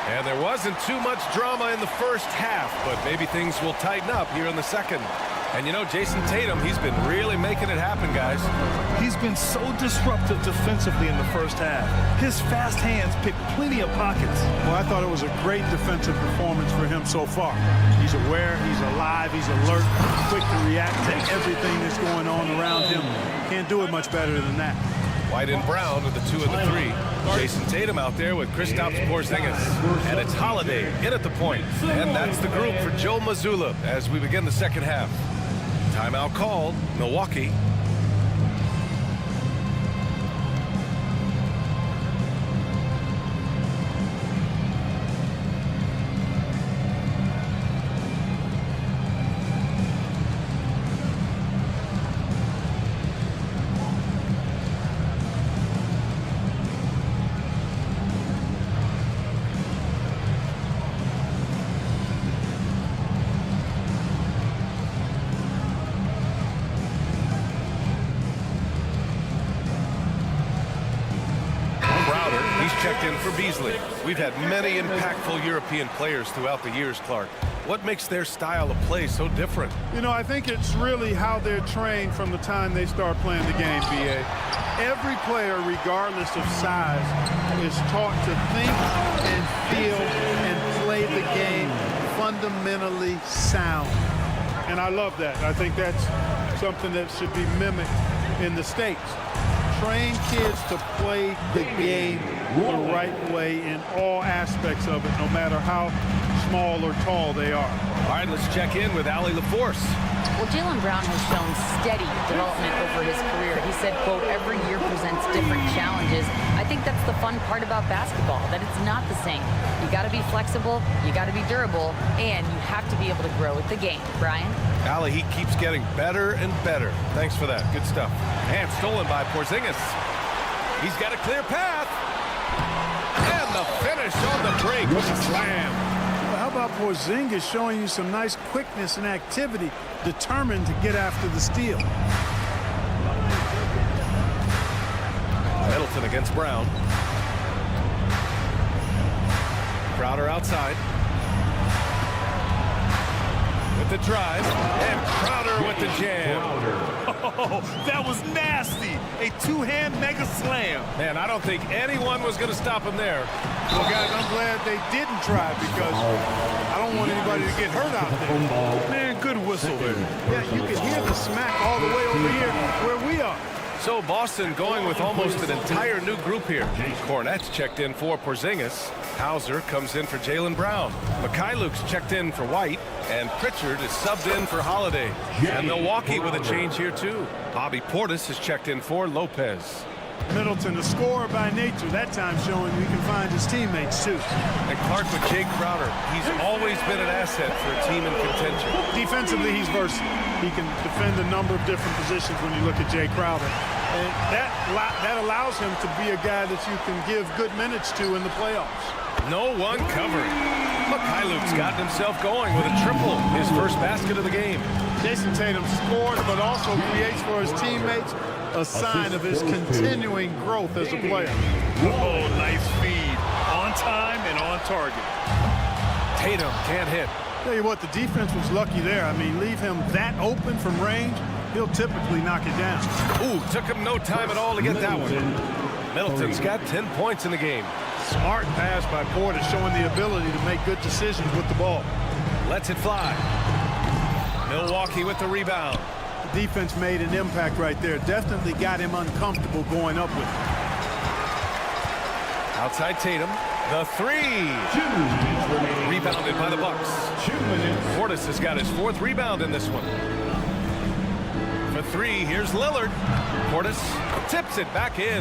And there wasn't too much drama in the first half, but maybe things will tighten up here in the second. And you know, Jason Tatum, he's been really making it happen, guys. He's been so disruptive defensively in the first half. His fast hands pick plenty of pockets. Well, I thought it was a great defensive performance for him so far. He's aware, he's alive, he's alert, quick to react to everything that's going on around him. Can't do it much better than that. White and Brown with the 2 and the 3. Jason Tatum out there with Kristaps Porzingis. And it's Holiday in at the point. And that's the group for Joe Mazzulla as we begin the second half. Timeout called, Milwaukee. Checked in for Beasley. We've had many impactful European players throughout the years, Clark. What makes their style of play so different? You know, I think it's really how they're trained from the time they start playing the game, B.A. Every player, regardless of size, is taught to think and feel and play the game fundamentally sound. And I love that. I think that's something that should be mimicked in the States. Train kids to play the game the right way in all aspects of it, no matter how small or tall they are. All right, let's check in with Allie LaForce. Well, Jaylen Brown has shown steady development over his career. He said, quote, every year presents different challenges. I think that's the fun part about basketball, that it's not the same. You got to be flexible, you got to be durable, and you have to be able to grow with the game. Brian? Allie, he keeps getting better and better. Thanks for that. Good stuff. And stolen by Porzingis. He's got a clear path. And the finish on the break with a slam. Well, how about Porzingis showing you some nice quickness and activity, determined to get after the steal. Middleton against Brown. Crowder outside. With the drive, and Crowder with the jam. Oh, that was nasty. A two-hand mega slam. Man, I don't think anyone was going to stop him there. Well, guys, I'm glad they didn't try because I don't want anybody to get hurt out there. Man, good whistle there. Yeah, you can hear the smack all the way over here where we are. So Boston going with almost an entire new group here. Cornette's checked in for Porzingis. Hauser comes in for Jaylen Brown. Mikhailuk's checked in for White. And Pritchard is subbed in for Holiday. And Milwaukee with a change here too. Bobby Portis is checked in for Lopez. Middleton, a scorer by nature, that time showing he can find his teammates too. And Clark with Jay Crowder. He's always been an asset for a team in contention. Defensively, he's versatile. He can defend a number of different positions when you look at Jay Crowder. And that allows him to be a guy that you can give good minutes to in the playoffs. No one covering. Mikhailuk's gotten himself going with a triple, his first basket of the game. Jason Tatum scores, but also creates for his teammates, a sign of his continuing growth as a player. Oh, nice feed. On time and on target. Tatum can't hit. Tell you what, the defense was lucky there. I mean, leave him that open from range, he'll typically knock it down. Ooh, took him no time at all to get that one. Middleton's got 10 points in the game. Smart pass by Porter, showing the ability to make good decisions with the ball. Lets it fly. Milwaukee with the rebound. The defense made an impact right there. Definitely got him uncomfortable going up with it. Outside Tatum. The three. Rebounded by the Bucks. Portis has got his fourth rebound in this one. For three, here's Lillard. Portis tips it back in.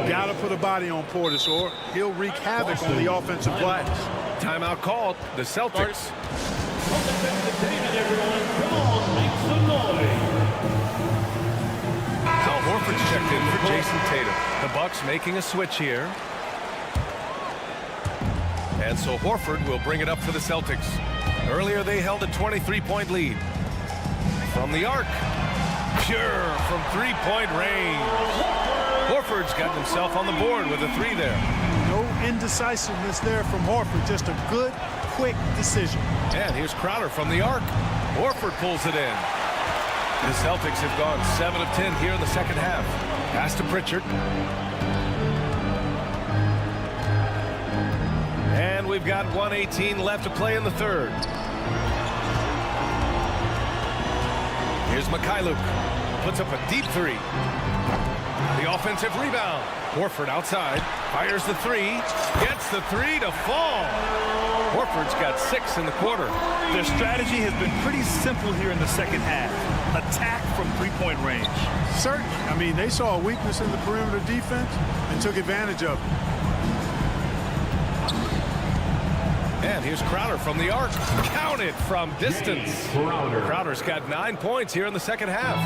Got to put a body on Portis or he'll wreak havoc on the offensive glass. Timeout called. The Celtics. Al Horford's checked in for Jason Tatum. The Bucks making a switch here. And so Horford will bring it up for the Celtics. Earlier they held a 23-point lead. From the arc. Pure from three-point range. Horford's gotten himself on the board with a three there. No indecisiveness there from Horford. Just a good, quick decision. And here's Crowder from the arc. Horford pulls it in. The Celtics have gone 7 of 10 here in the second half. Pass to Pritchard. And we've got 1:18 left to play in the third. Here's Mikhailuk. Puts up a deep three. The offensive rebound. Horford outside. Fires the three. Gets the three to fall. Horford's got 6 in the quarter. Their strategy has been pretty simple here in the second half. Attack from three-point range. Certainly. I mean, they saw a weakness in the perimeter defense and took advantage of it. And here's Crowder from the arc. Counted from distance. Crowder's got 9 points here in the second half.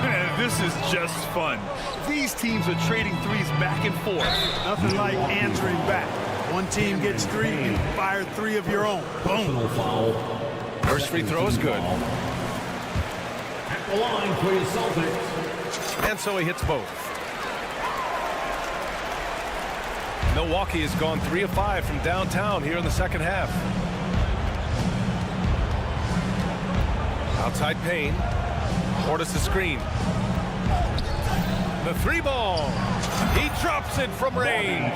Man, this is just fun. These teams are trading threes back and forth. Nothing like answering back. One team gets 3, you fire 3 of your own. Boom. First free throw is good. At the line for your Celtics. And so he hits both. Milwaukee has gone 3 of 5 from downtown here in the second half. Outside Payne. Portis the screen. The 3 ball. He drops it from range.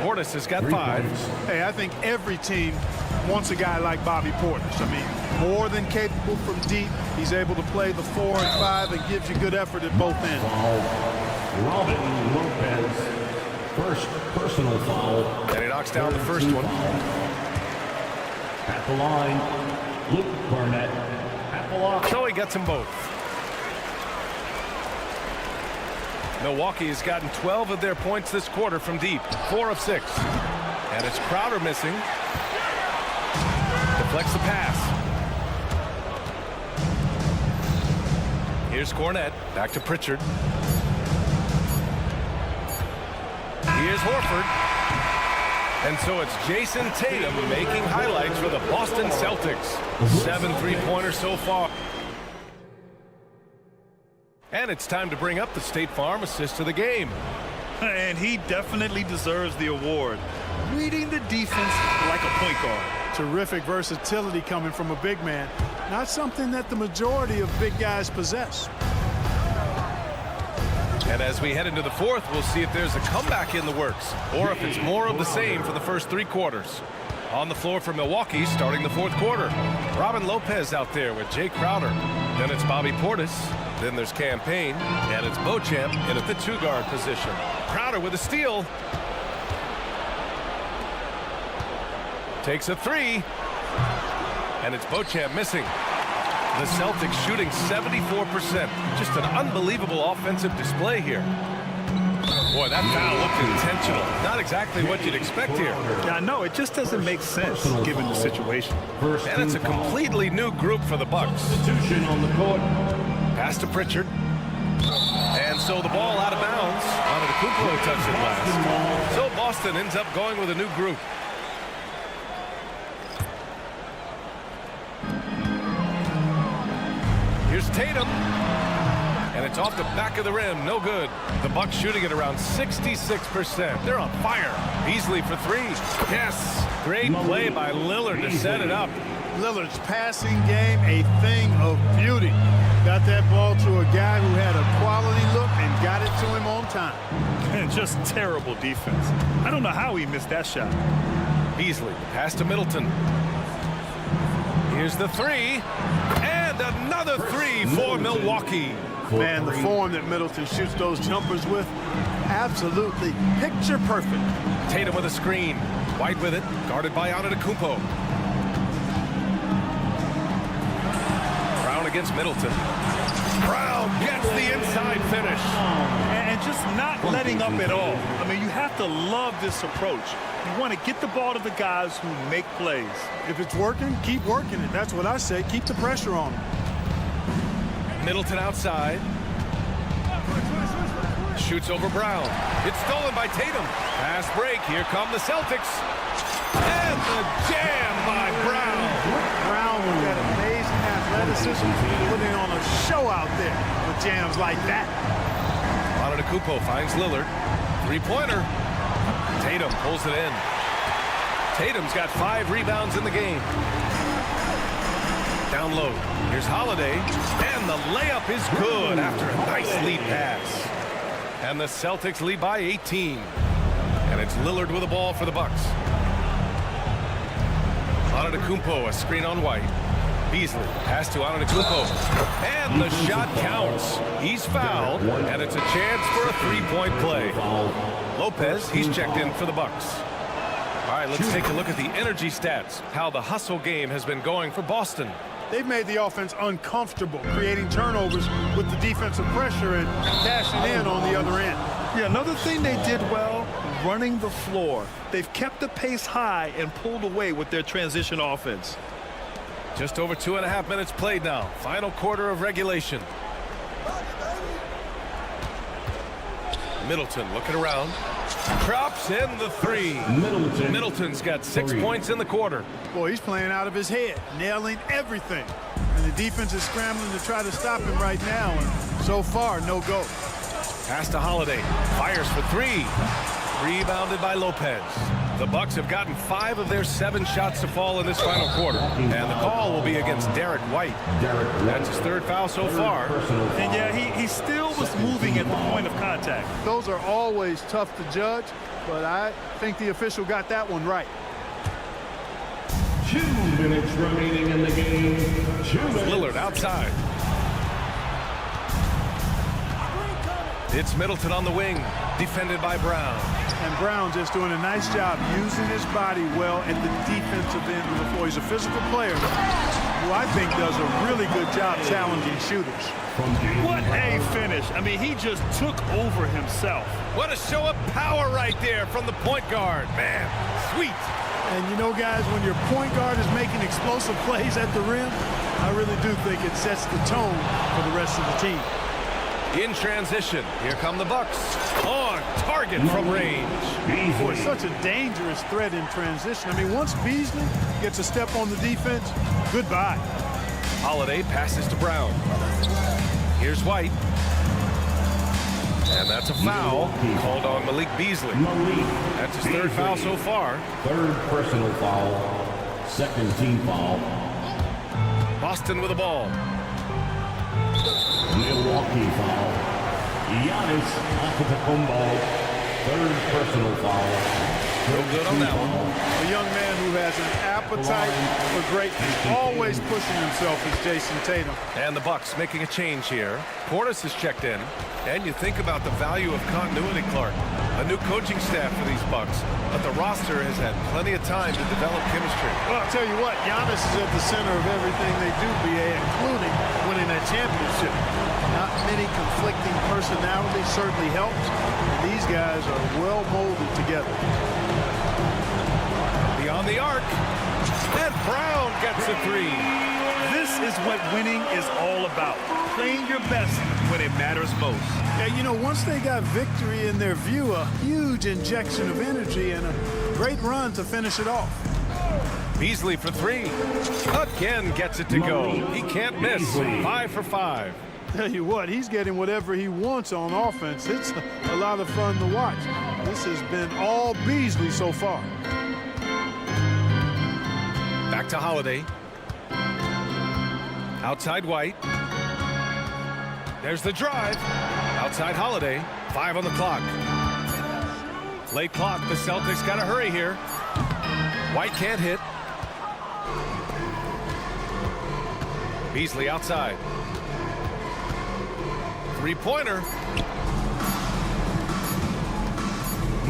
Portis has got 5. Hey, I think every team wants a guy like Bobby Portis. I mean, more than capable from deep. He's able to play the 4 and 5 and gives you good effort at both ends. Robin Lopez. First personal foul. And he knocks down the first one. At the line, Luke Barnett. At the line. So he gets them both. Milwaukee has gotten 12 of their points this quarter from deep. 4 of 6. And it's Crowder missing. Deflects the pass. Here's Cornette. Back to Pritchard. Here's Horford. And so it's Jason Tatum making highlights for the Boston Celtics. 7 three-pointers so far. And it's time to bring up the State Farm assist of the game. And he definitely deserves the award. Reading the defense like a point guard. Terrific versatility coming from a big man. Not something that the majority of big guys possess. And as we head into the fourth, we'll see if there's a comeback in the works or if it's more of the same for the first 3 quarters. On the floor for Milwaukee starting the fourth quarter. Robin Lopez out there with Jay Crowder. Then it's Bobby Portis. Then there's Cam Payne. And it's Beauchamp in at the 2-guard position. Crowder with a steal. Takes a 3. And it's Beauchamp missing. The Celtics shooting 74%. Just an unbelievable offensive display here. Boy, that foul looked intentional. Not exactly what you'd expect here. Yeah, no, it just doesn't make sense given the situation. And it's a completely new group for the Bucks. Substitution on the court. Pass to Pritchard. And so the ball out of bounds. Antetokounmpo touched it last. So Boston ends up going with a new group. Here's Tatum. And it's off the back of the rim. No good. The Bucks shooting at around 66%. They're on fire. Beasley for 3. Yes. Great play by Lillard to set it up. Lillard's passing game, a thing of beauty. Got that ball to a guy who had a quality look and got it to him on time. And just terrible defense. I don't know how he missed that shot. Beasley, pass to Middleton. Here's the 3. And another 3 for Milwaukee. Man, the form that Middleton shoots those jumpers with, absolutely picture perfect. Tatum with a screen. White with it, guarded by Antetokounmpo. Brown against Middleton. Brown gets the inside finish. And just not letting up at all. I mean, you have to love this approach. You want to get the ball to the guys who make plays. If it's working, keep working it. That's what I say. Keep the pressure on them. Middleton outside. Shoots over Brown. It's stolen by Tatum. Fast break. Here come the Celtics. And the jam by Brown. Brown with that amazing athleticism, putting on a show out there with jams like that. Antetokounmpo finds Lillard. Three-pointer. Tatum pulls it in. Tatum's got 5 rebounds in the game. Down low. Here's Holiday. And the layup is good after a nice lead pass. And the Celtics lead by 18. And it's Lillard with the ball for the Bucks. Antetokounmpo, a screen on White. Beasley, pass to Antetokounmpo. And the shot counts. He's fouled, and it's a chance for a three-point play. Lopez, he's checked in for the Bucks. All right, let's take a look at the energy stats, how the hustle game has been going for Boston. They've made the offense uncomfortable, creating turnovers with the defensive pressure and cashing in on the other end. Yeah, another thing they did well, running the floor. They've kept the pace high and pulled away with their transition offense. Just over 2.5 minutes played now. Final quarter of regulation. Middleton looking around. Drops in the three. Middleton's got 6 points in the quarter. Boy, he's playing out of his head, nailing everything. And the defense is scrambling to try to stop him right now. And so far, no go. Pass to Holiday. Fires for 3. Rebounded by Lopez. The Bucks have gotten 5 of their 7 shots to fall in this final quarter. And the call will be against Derek White. That's his 3rd foul so far. And yeah, he still was moving at the point of contact. Those are always tough to judge, but I think the official got that one right. 2 minutes remaining in the game. Lillard outside. It's Middleton on the wing, defended by Brown. And Brown just doing a nice job using his body well at the defensive end of the floor. He's a physical player who I think does a really good job challenging shooters. What a finish. I mean, he just took over himself. What a show of power right there from the point guard. Man, sweet. And you know, guys, when your point guard is making explosive plays at the rim, I really do think it sets the tone for the rest of the team. In transition, here come the Bucks. On target from range. Boy, such a dangerous threat in transition. I mean, once Beasley gets a step on the defense, goodbye. Holiday passes to Brown. Here's White. And that's a foul called on Malik Beasley. That's his 3rd foul so far. 3rd personal foul. 2nd team foul. Boston with the ball. Milwaukee foul. Giannis Antetokounmpo. 3rd personal foul. No good on that one. A young man who has an appetite for greatness, always pushing himself, is Jason Tatum. And the Bucks making a change here. Portis is checked in. And you think about the value of continuity, Clark. A new coaching staff for these Bucks. But the roster has had plenty of time to develop chemistry. Well, I'll tell you what, Giannis is at the center of everything they do, BA, including winning that championship. Not many conflicting personalities certainly helps. And these guys are well molded together. Beyond the arc. And Brown gets a 3. This is what winning is all about. Playing your best when it matters most. Yeah, you know, once they got victory in their view, a huge injection of energy and a great run to finish it off. Beasley for 3. Again gets it to go. He can't miss. 5 for 5. Tell you what, he's getting whatever he wants on offense. It's a lot of fun to watch. This has been all Beasley so far. Back to Holiday. Outside White. There's the drive. Outside Holiday. 5 on the clock. Late clock. The Celtics got to hurry here. White can't hit. Beasley outside. 3-pointer.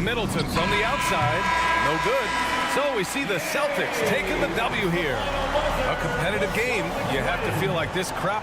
Middleton's on the outside. No good. So we see the Celtics taking the W here. A competitive game. You have to feel like this crowd.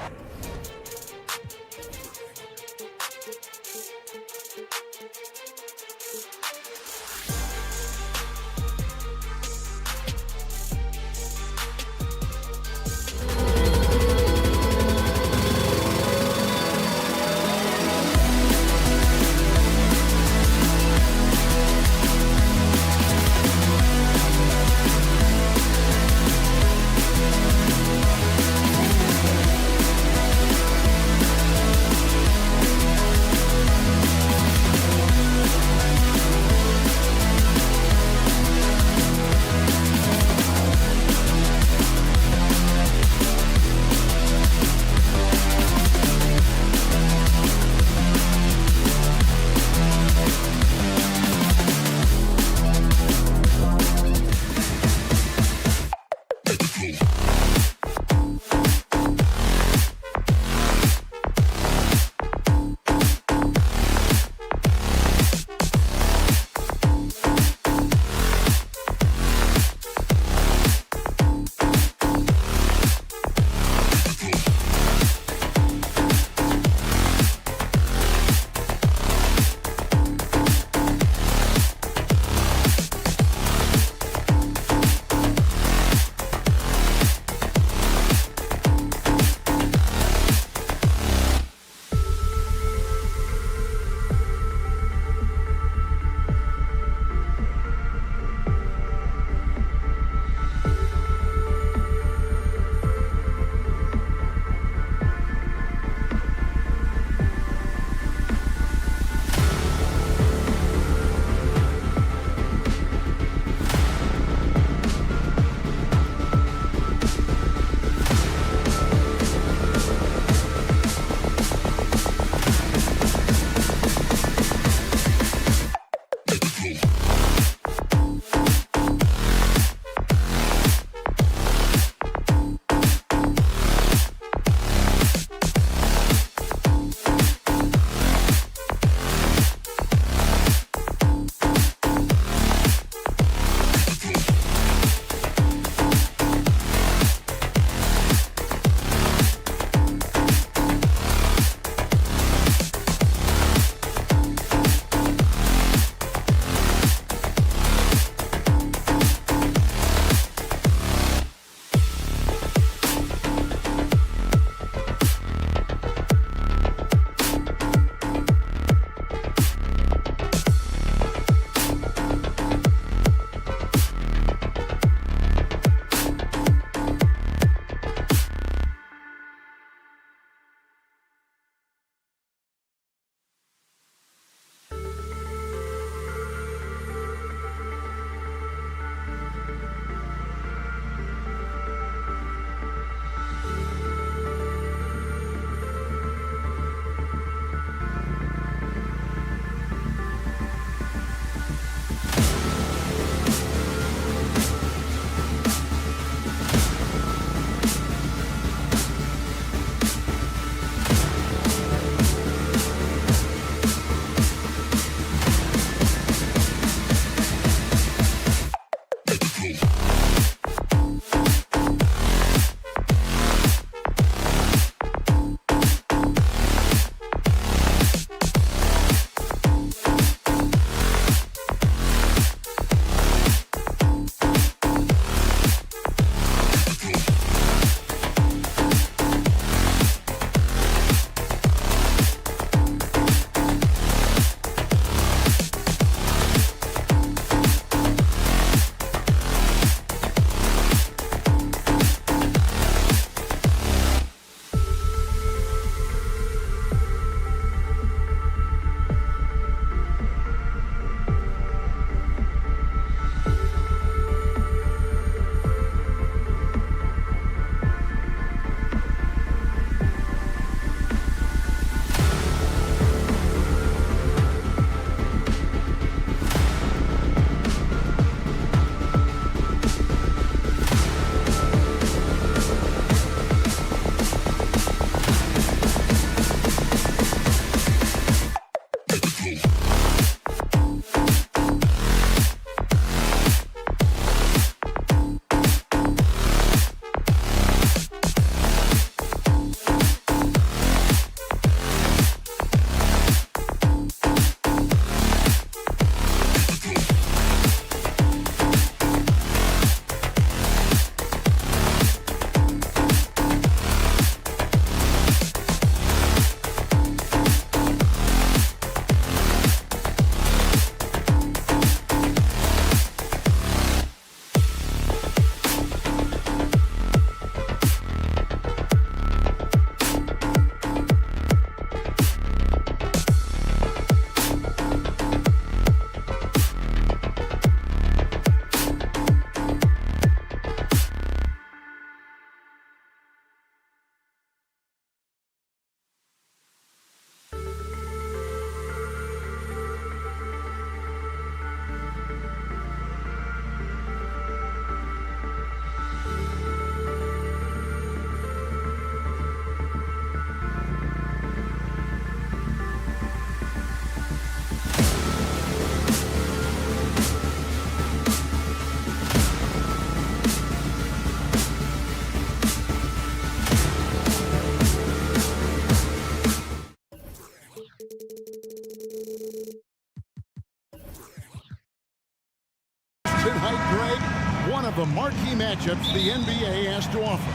marquee matchups the NBA has to offer.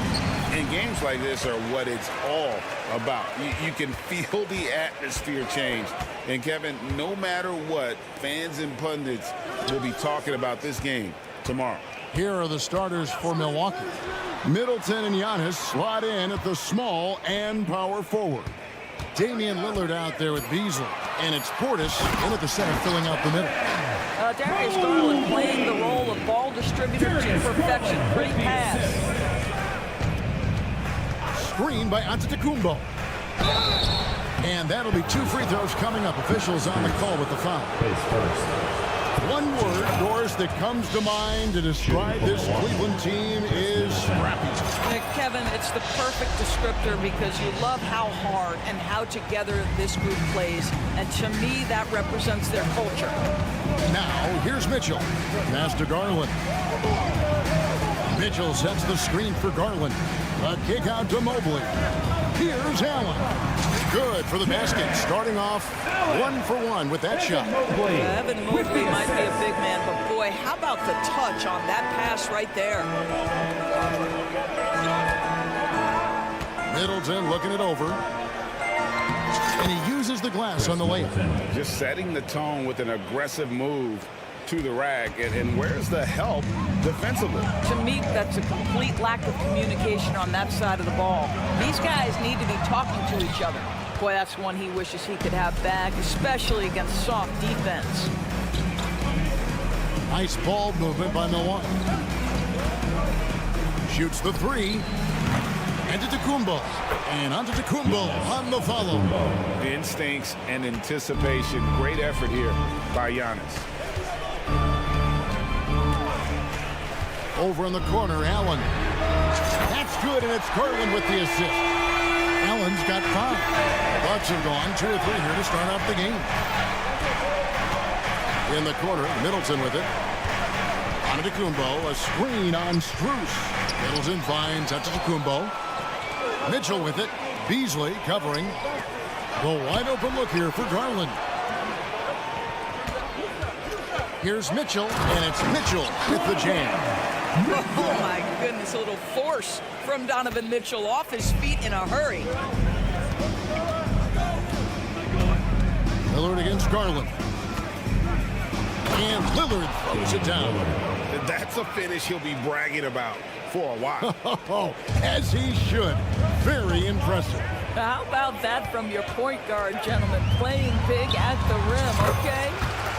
And games like this are what it's all about. You can feel the atmosphere change. And Kevin, no matter what, fans and pundits will be talking about this game tomorrow. Here are the starters for Milwaukee. Middleton and Giannis slot in at the small and power forward. Damian Lillard out there with Beasley. And it's Portis in at the center filling out the middle. Darius Garland playing the role of ball distributor to perfection. Great pass. Screen by Antetokounmpo. And that'll be 2 free throws coming up. Officials on the call with the foul. One word, Doris, that comes to mind to describe this Cleveland team is scrappy. Kevin, it's the perfect descriptor because you love how hard and how together this group plays. And to me, that represents their culture. Now, here's Mitchell. Pass to Garland. Mitchell sets the screen for Garland. A kick out to Mobley. Here's Allen. Good for the basket. Starting off 1 for 1 with that shot. Evan Mobley might be a big man, but boy, how about the touch on that pass right there? Middleton looking it over. And he uses the glass on the layup. Just setting the tone with an aggressive move to the rack. And where's the help defensively? To me, that's a complete lack of communication on that side of the ball. These guys need to be talking to each other. Boy, that's one he wishes he could have back, especially against soft defense. Nice ball movement by Milwaukee. Shoots the 3. Antetokounmpo. And Antetokounmpo on the follow. Instincts and anticipation. Great effort here by Giannis. Over in the corner, Allen. That's good, and it's Garland with the assist. Allen's got 5. The Bucks have gone 2 or 3 here to start off the game. In the corner, Middleton with it. Antetokounmpo, a screen on Strus. Middleton finds Antetokounmpo. Mitchell with it. Beasley covering. The wide open look here for Garland. Here's Mitchell, and it's Mitchell with the jam. Oh, my goodness, a little force from Donovan Mitchell off his feet in a hurry. Lillard against Garland. And Lillard throws it down. That's a finish he'll be bragging about for a while. As he should. Very impressive. How about that from your point guard, gentlemen? Playing big at the rim, okay?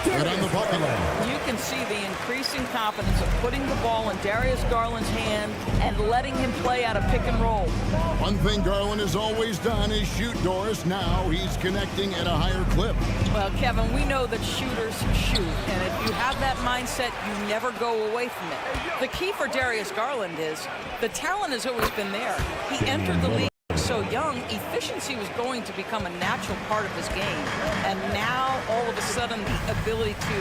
Good on the bucket. You can see the increasing confidence of putting the ball in Darius Garland's hand and letting him play out of pick and roll. One thing Garland has always done is shoot, Doris. Now he's connecting at a higher clip. Well, Kevin, we know that shooters shoot, and if you have that mindset, you never go away from it. The key for Darius Garland is the talent has always been there. He entered the league so young, efficiency was going to become a natural part of his game. And now, all of a sudden, the ability to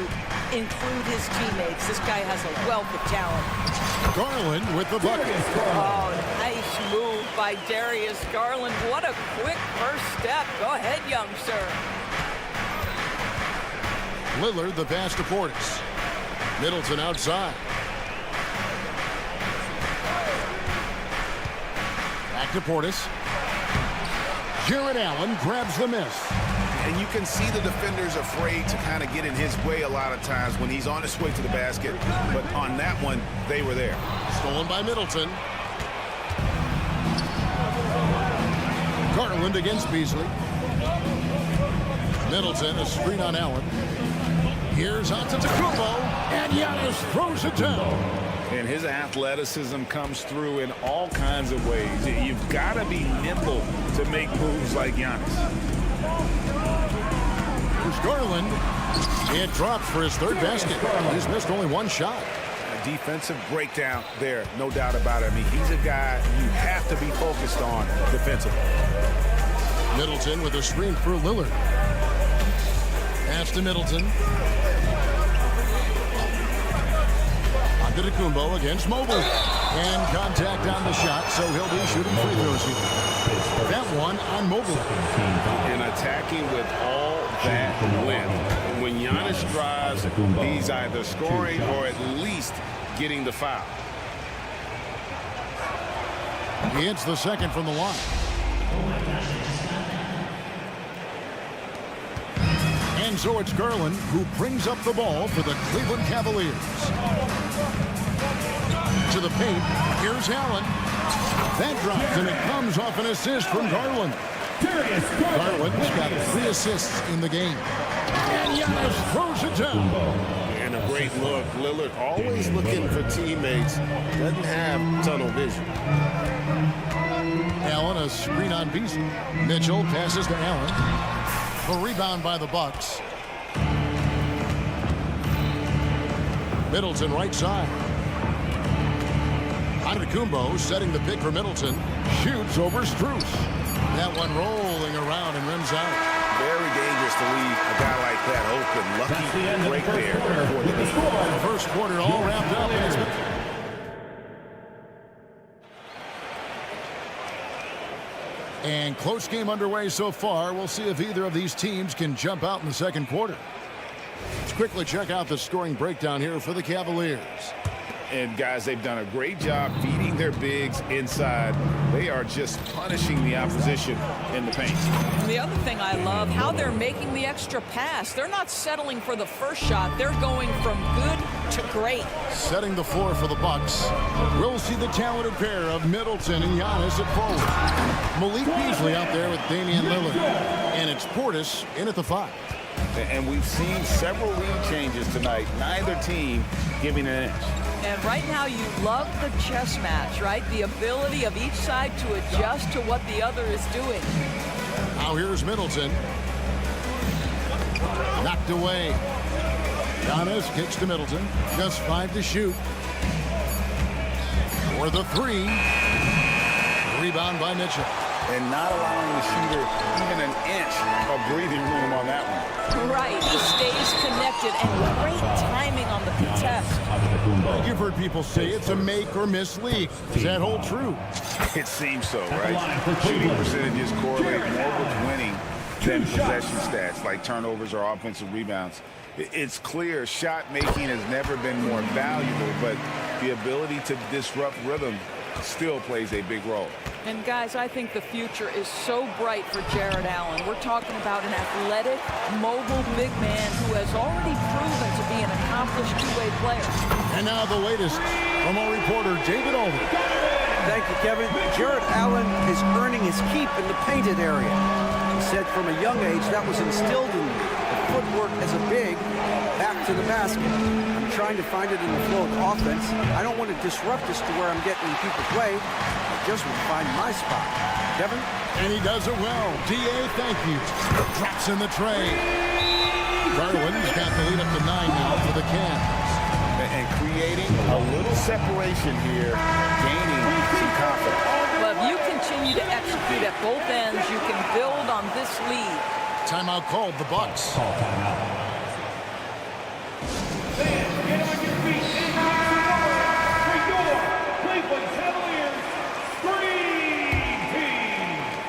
include his teammates. This guy has a wealth of talent. Garland with the bucket. Oh, nice move by Darius Garland. What a quick first step. Go ahead, young sir. Lillard, the pass to Portis. Middleton outside. Back to Portis. Jared Allen grabs the miss. And you can see the defenders afraid to kind of get in his way a lot of times when he's on his way to the basket. But on that one, they were there. Stolen by Middleton. Garland against Beasley. Middleton, a screen on Allen. Here's Antetokounmpo, and Giannis throws it down. And his athleticism comes through in all kinds of ways. You've got to be nimble to make moves like Giannis. Here's Garland. It drops for his 3rd basket. He's missed only 1 shot. A defensive breakdown there, no doubt about it. I mean, he's a guy you have to be focused on defensively. Middleton with a screen for Lillard. Pass to Middleton. Antetokounmpo against Mobley. And contact on the shot, so he'll be shooting free throws here. That one on Mobley. And attacking with all that length. When Giannis drives, he's either scoring or at least getting the foul. He hits the second from the line. And so it's Garland who brings up the ball for the Cleveland Cavaliers. To the paint. Here's Allen. That drops, and it comes off an assist from Garland. Garland's got 3 assists in the game. And Giannis throws it down. And a great look. Lillard always looking for teammates. Doesn't have tunnel vision. Allen, a screen on Beasley. Mitchell passes to Allen. The rebound by the Bucks. Middleton right side. Antetokounmpo setting the pick for Middleton. Shoots over Strus. That one rolling around and rims out. Very dangerous to leave a guy like that open. Lucky break there for the game. The first quarter all wrapped up. And it's and close game underway so far. We'll see if either of these teams can jump out in the second quarter. Let's quickly check out the scoring breakdown here for the Cavaliers. And guys, they've done a great job feeding their bigs inside. They are just punishing the opposition in the paint. The other thing I love, how they're making the extra pass. They're not settling for the first shot. They're going from good to great. Setting the floor for the Bucks. We'll see the talented pair of Middleton and Giannis at forward. Malik Beasley out there with Damian Lillard. And it's Portis in at the 5. And we've seen several lead changes tonight. Neither team giving an inch. And right now you love the chess match, right? The ability of each side to adjust to what the other is doing. Now here's Middleton. Knocked away. Giannis kicks to Middleton. Just 5 to shoot. For the 3. Rebound by Mitchell. And not allowing the shooter even an inch of breathing room on that one. Right, he stays connected, and great timing on the contest. You've heard people say it's a make or miss league. Does that hold true? It seems so, right? Shooting percentages correlate more with winning than possession stats like turnovers or offensive rebounds. It's clear shot making has never been more valuable, but the ability to disrupt rhythm still plays a big role. And guys, I think the future is so bright for Jared Allen. We're talking about an athletic, mobile big man who has already proven to be an accomplished two-way player. And now the latest from our reporter, David Aldridge. Thank you, Kevin. Jared Allen is earning his keep in the painted area. He said from a young age that was instilled in me. The footwork as a big, back to the basket. I'm trying to find it in the flow of offense. I don't want to disrupt this to where I'm getting people play. I just want to find my spot. Kevin? And he does it well. D.A., thank you. Drops in the tray. Garland's got the lead up to 9 now for the Cavs. And creating a little separation here, gaining some confidence. But if you continue to execute at both ends, you can build on this lead. Timeout called, the Bucks. Call timeout.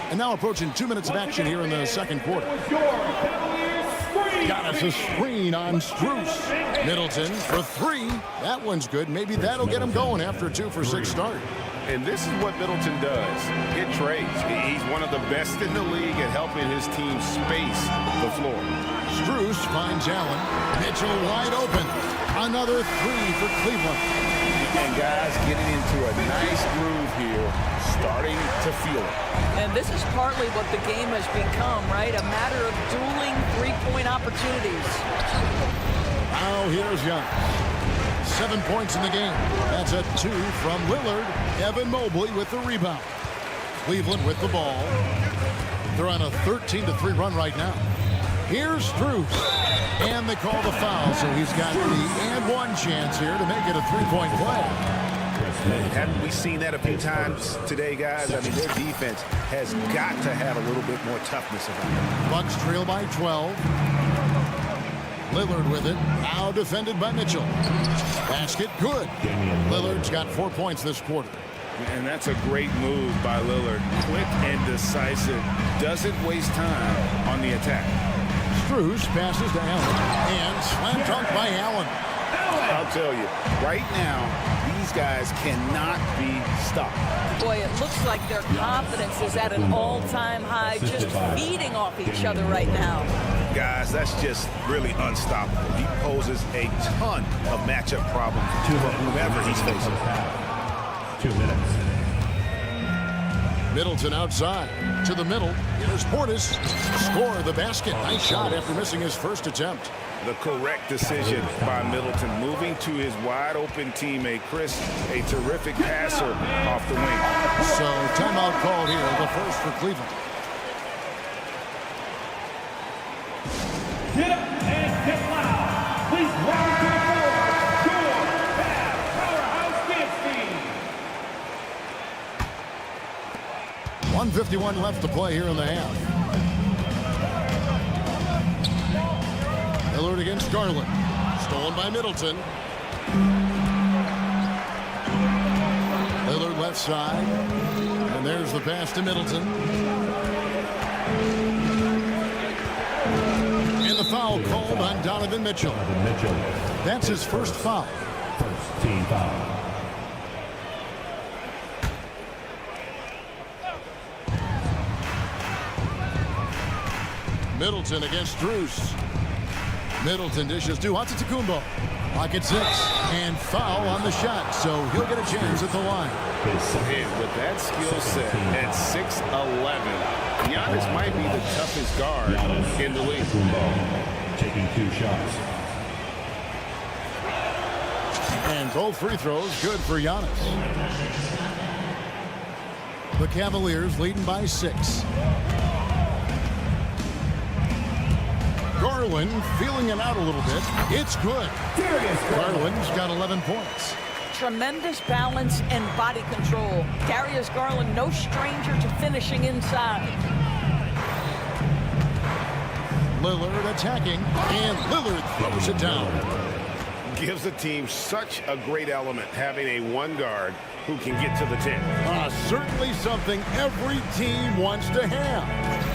And now approaching 2 minutes of action here in the second quarter. Got us a screen on Strus. Middleton for 3. That one's good. Maybe that'll get him going after a 2-for-6 start. And this is what Middleton does. Hit trades. He's one of the best in the league at helping his team space the floor. Strus finds Allen. Mitchell wide open. Another 3 for Cleveland. And guys getting into a nice groove here, starting to feel it. And this is partly what the game has become, right? A matter of dueling three-point opportunities. Now here's Young. 7 points in the game. That's a 2 from Lillard. Evan Mobley with the rebound. Cleveland with the ball. They're on a 13-3 run right now. Here's Strus. And they call the foul, so he's got the and one chance here to make it a 3-point play. Haven't we seen that a few times today, guys? I mean, their defense has got to have a little bit more toughness about it. Bucks trail by 12. Lillard with it. Now defended by Mitchell. Basket good. Lillard's got 4 points this quarter. And that's a great move by Lillard. Quick and decisive. Doesn't waste time on the attack. Strus passes to Allen. And slam dunk by Allen. I'll tell you, right now, these These guys cannot be stopped. Boy, it looks like their confidence is at an all-time high, just feeding off each other right now. Guys, that's just really unstoppable. He poses a ton of matchup problems for whomever he's facing. 2 minutes. Middleton outside to the middle. Here's Portis. Score the basket. Nice shot after missing his first attempt. The correct decision by Middleton, moving to his wide-open teammate, Chris, a terrific passer off the wing. So timeout called here, the first for Cleveland. Get up and get loud. Please welcome to the floor, your powerhouse dance team. 1:51 left to play here in the half. Lillard against Garland. Stolen by Middleton. Lillard left side. And there's the pass to Middleton. And the foul called on Donovan Mitchell. That's his first foul. First team foul. Middleton against Strus. Middleton dishes to Antetokounmpo. Clock at 6. And foul on the shot. So he'll get a chance at the line. And with that skill set at 6'11", Giannis might be the toughest guard in the league. Taking 2 shots. And both free throws good for Giannis. The Cavaliers leading by 6. Garland feeling it out a little bit. It's good. Garland's got 11 points. Tremendous balance and body control. Darius Garland, no stranger to finishing inside. Lillard attacking, and Lillard throws it down. Gives the team such a great element, having a one guard who can get to the 10. Certainly something every team wants to have.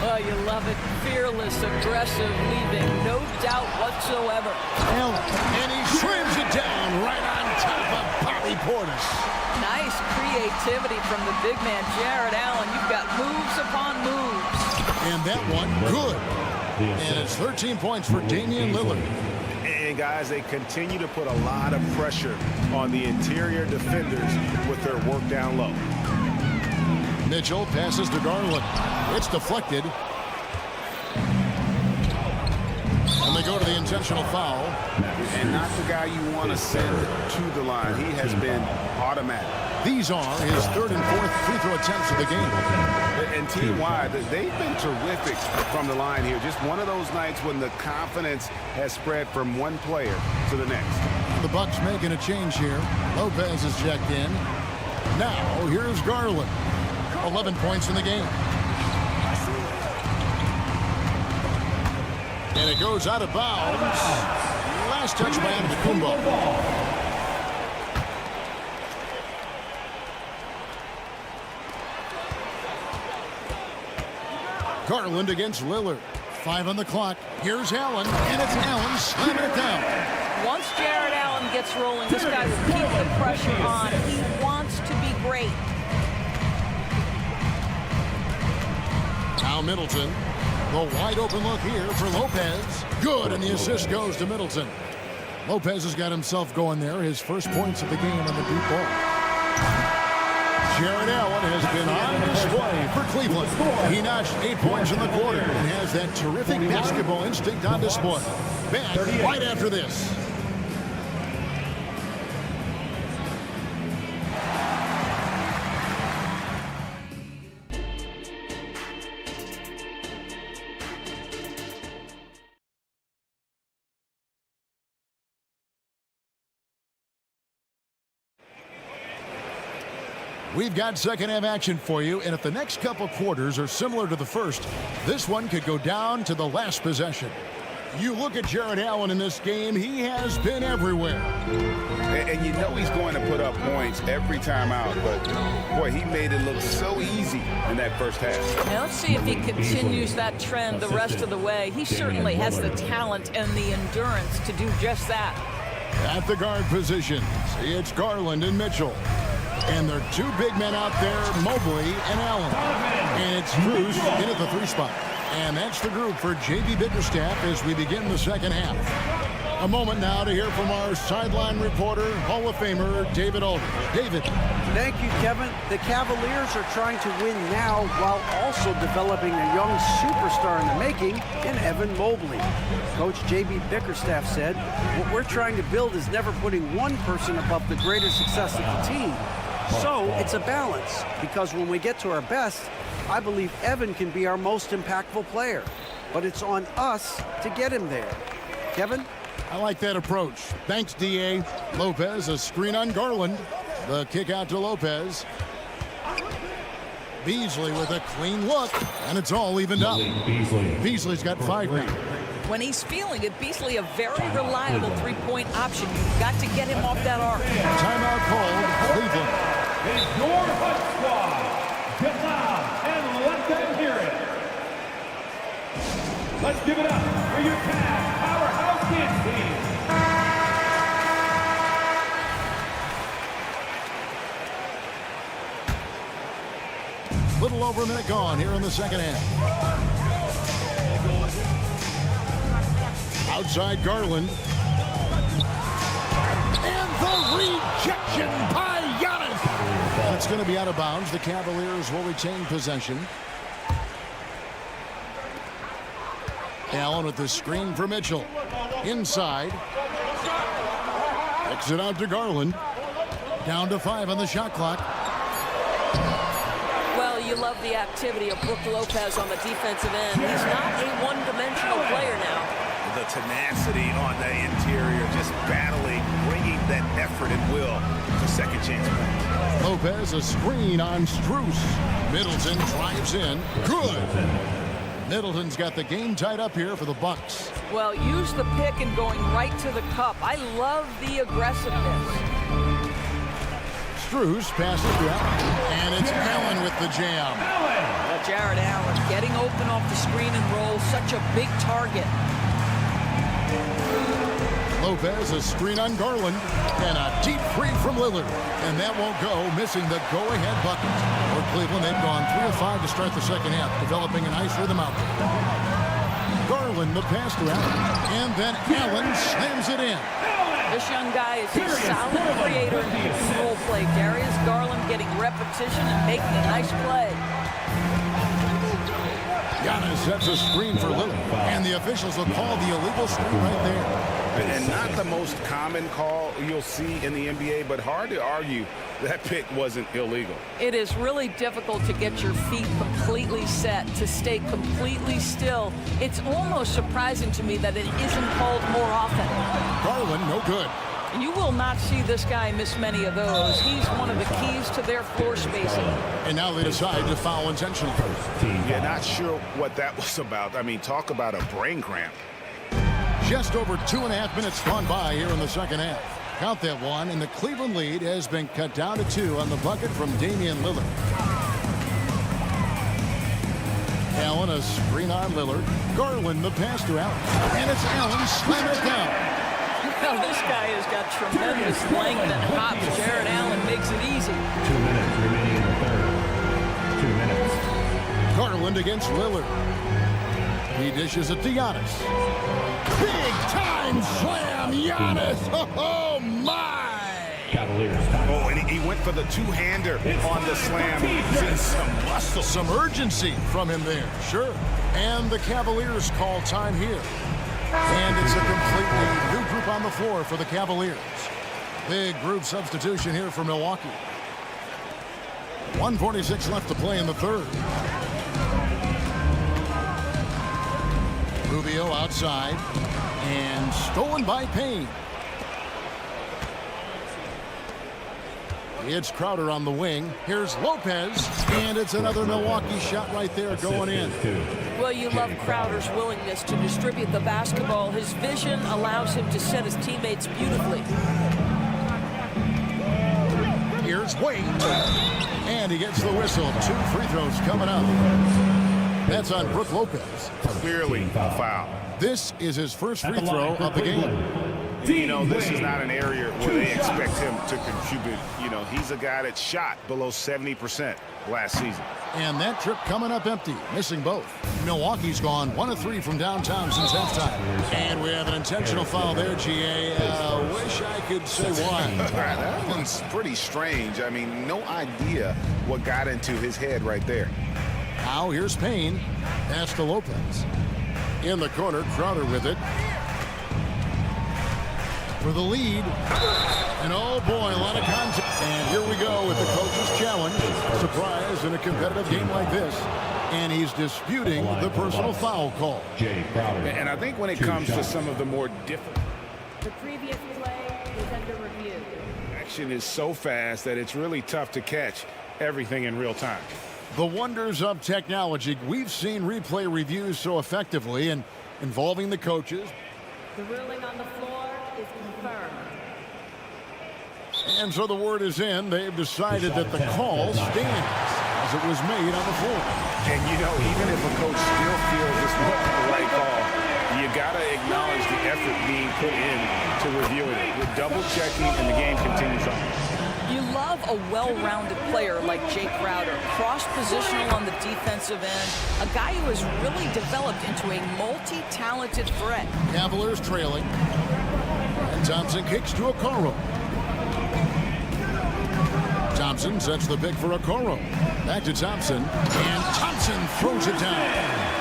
Oh, you love it. Fearless, aggressive, leaving no doubt whatsoever. And he slams it down right on top of Bobby Portis. Nice creativity from the big man, Jared Allen. You've got moves upon moves. And that one, good. And it's 13 points for Damian Lillard. And guys, they continue to put a lot of pressure on the interior defenders with their work down low. Mitchell passes to Garland. It's deflected. And they go to the intentional foul. And not the guy you want to send to the line. He has been automatic. These are his 3rd and 4th free throw attempts of the game. And team-wide, they've been terrific from the line here. Just one of those nights when the confidence has spread from one player to the next. The Bucks making a change here. Lopez is checked in. Now, here's Garland. 11 points in the game. And it goes out of bounds. Last touch by Antetokounmpo. Garland against Lillard. 5 on the clock. Here's Allen, and it's Allen slamming it down. Once Jared Allen gets rolling, this guy will keep the pressure on. He wants to be great. Now Middleton. The wide open look here for Lopez. Good, and the assist goes to Middleton. Lopez has got himself going there. His first points of the game on the deep ball. Jared Allen has been on display for Cleveland. He notched 8 points in the quarter and has that terrific basketball instinct on display. Back right after this. We've got second half action for you, and if the next couple quarters are similar to the first, this one could go down to the last possession. You look at Jared Allen in this game, he has been everywhere. And you know he's going to put up points every time out, but boy, he made it look so easy in that first half. Now let's see if he continues that trend the rest of the way. He certainly has the talent and the endurance to do just that. At the guard positions, it's Garland and Mitchell. And there are two big men out there, Mobley and Allen. And it's Strus in at the 3 spot. And that's the group for J.B. Bickerstaff as we begin the second half. A moment now to hear from our sideline reporter, Hall of Famer David Aldridge. David. Thank you, Kevin. The Cavaliers are trying to win now while also developing a young superstar in the making in Evan Mobley. Coach J.B. Bickerstaff said, what we're trying to build is never putting one person above the greater success of the team. So it's a balance, because when we get to our best, I believe Evan can be our most impactful player. But it's on us to get him there. Kevin? I like that approach. Thanks, D.A. Lopez, a screen on Garland. The kick out to Lopez. Beasley with a clean look, and it's all evened up. Beasley's got 5 now. When he's feeling it, Beasley a very reliable 3-point option. You've got to get him off that arc. Timeout called, Cleveland. It's your Hunt Squad. Get loud and let them hear it. Let's give it up for your Cavs powerhouse dance team. Little over a minute gone here in the second half. Outside Garland. And the rejection by Giannis. It's going to be out of bounds. The Cavaliers will retain possession. Allen with the screen for Mitchell. Inside. Exit out to Garland. Down to 5 on the shot clock. Well, you love the activity of Brook Lopez on the defensive end. He's not a one-dimensional player now. The tenacity on the interior, just battling, bringing that effort and will to second chance points. Lopez, a screen on Strus. Middleton drives in. Good. Middleton's got the game tied up here for the Bucks. Well, use the pick and going right to the cup. I love the aggressiveness. Strus passes to Allen, and it's Allen with the jam. Jared Allen getting open off the screen and roll. Such a big target. Lopez, a screen on Garland, and a deep three from Lillard. And that won't go, missing the go-ahead bucket. For Cleveland, they've gone 3 of 5 to start the second half, developing a nice rhythm out there. Garland, the pass to Allen, and then Allen slams it in. This young guy is a solid creator in role play. Darius Garland getting repetition and making a nice play. Giannis sets a screen for Lillard, and the officials will call the illegal screen right there. And not the most common call you'll see in the NBA, but hard to argue that pick wasn't illegal. It is really difficult to get your feet completely set, to stay completely still. It's almost surprising to me that it isn't called more often. Garland, no good. You will not see this guy miss many of those. He's one of the keys to their floor spacing. And now they decide to foul intentionally. Yeah, not sure what that was about. I mean, talk about a brain cramp. Just over 2.5 minutes gone by here in the second half. Count that one, and the Cleveland lead has been cut down to 2 on the bucket from Damian Lillard. Allen, a screen on Lillard. Garland, the pass to Allen. And it's Allen slamming it down. Now this guy has got tremendous length and hops. Jared Allen makes it easy. 2 minutes remaining in the third. 2 minutes. Garland against Lillard. He dishes it to Giannis. Big time slam, Giannis. Oh my! Cavaliers. Oh, and he went for the two-hander on the slam. Seeing some muscle. Some urgency from him there, sure. And the Cavaliers call time here. And it's a completely new group on the floor for the Cavaliers. Big group substitution here for Milwaukee. 1:46 left to play in the third. Rubio outside, and stolen by Payne. It's Crowder on the wing. Here's Lopez, and it's another Milwaukee shot right there going in. Well, you love Crowder's willingness to distribute the basketball. His vision allows him to set his teammates beautifully. Here's Wade, and he gets the whistle. 2 free throws coming up. That's on Brook Lopez. Clearly a foul. This is his first free throw of the game. You know, this is not an area where they expect him to contribute. You know, he's a guy that shot below 70% last season. And that trip coming up empty, missing both. Milwaukee's gone 1 of 3 from downtown since halftime. And we have an intentional foul there, GA. Wish I could say why. That one's pretty strange. I mean, no idea what got into his head right there. Now here's Payne. Pass to Lopez. In the corner, Crowder with it. For the lead. And oh boy, a lot of contact. And here we go with the coach's challenge. Surprise in a competitive game like this. And he's disputing the personal foul call. And I think when it comes to some of the more difficult, The previous play is under review. action is so fast that it's really tough to catch everything in real time. The wonders of technology. We've seen replay reviews so effectively and involving the coaches. The ruling on the floor is confirmed. And so the word is in. They've decided that the call stands as it was made on the floor. And, you know, even if a coach still feels this wasn't the right call, you got to acknowledge the effort being put in to reviewing it. You're double-checking, and the game continues on. You love a well-rounded player like Jay Crowder, cross-positional on the defensive end, a guy who has really developed into a multi-talented threat. Cavaliers trailing. And Thompson kicks to Okoro. Thompson sets the pick for Okoro. Back to Thompson. And Thompson throws it down.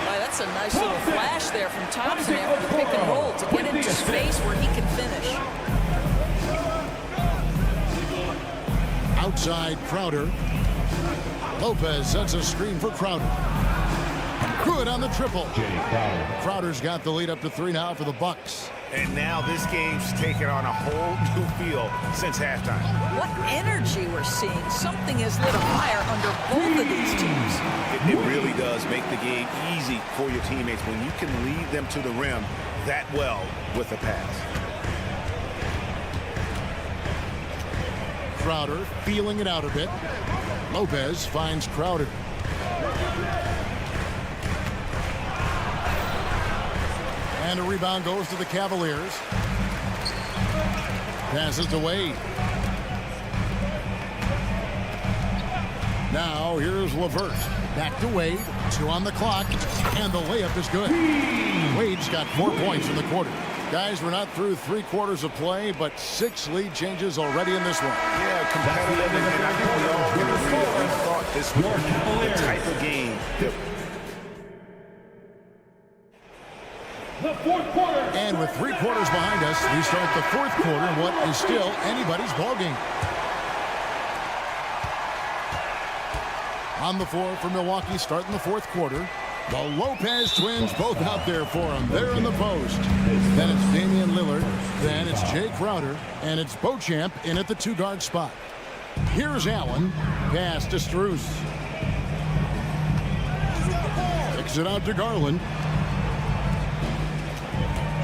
Boy, that's a nice little flash there from Thompson after the pick and roll to get into space where he can finish. Outside Crowder. Lopez sets a screen for Crowder. Good on the triple. Crowder's got the lead up to 3 now for the Bucks. And now this game's taken on a whole new feel since halftime. What energy we're seeing. Something has lit a fire under both of these teams. It really does make the game easy for your teammates when you can lead them to the rim that well with a pass. Crowder feeling it out a bit. Lopez finds Crowder. And a rebound goes to the Cavaliers. Passes to Wade. Now here's LeVert. Back to Wade. 2 on the clock. And the layup is good. Wade's got 4 points in the quarter. Guys, we're not through 3 quarters of play, but 6 lead changes already in this one. Yeah, competitive. And I think we all can agree that we thought this was the type of game that... The fourth quarter. And with 3 quarters behind us, we start the 4th quarter in what is still anybody's ballgame. On the floor for Milwaukee, starting the 4th quarter. The Lopez twins both out there for him. They're in the post. Then it's Damian Lillard. Then it's Jay Crowder. And it's Beauchamp in at the 2-guard spot. Here's Allen. Pass to Strus. Kicks it out to Garland.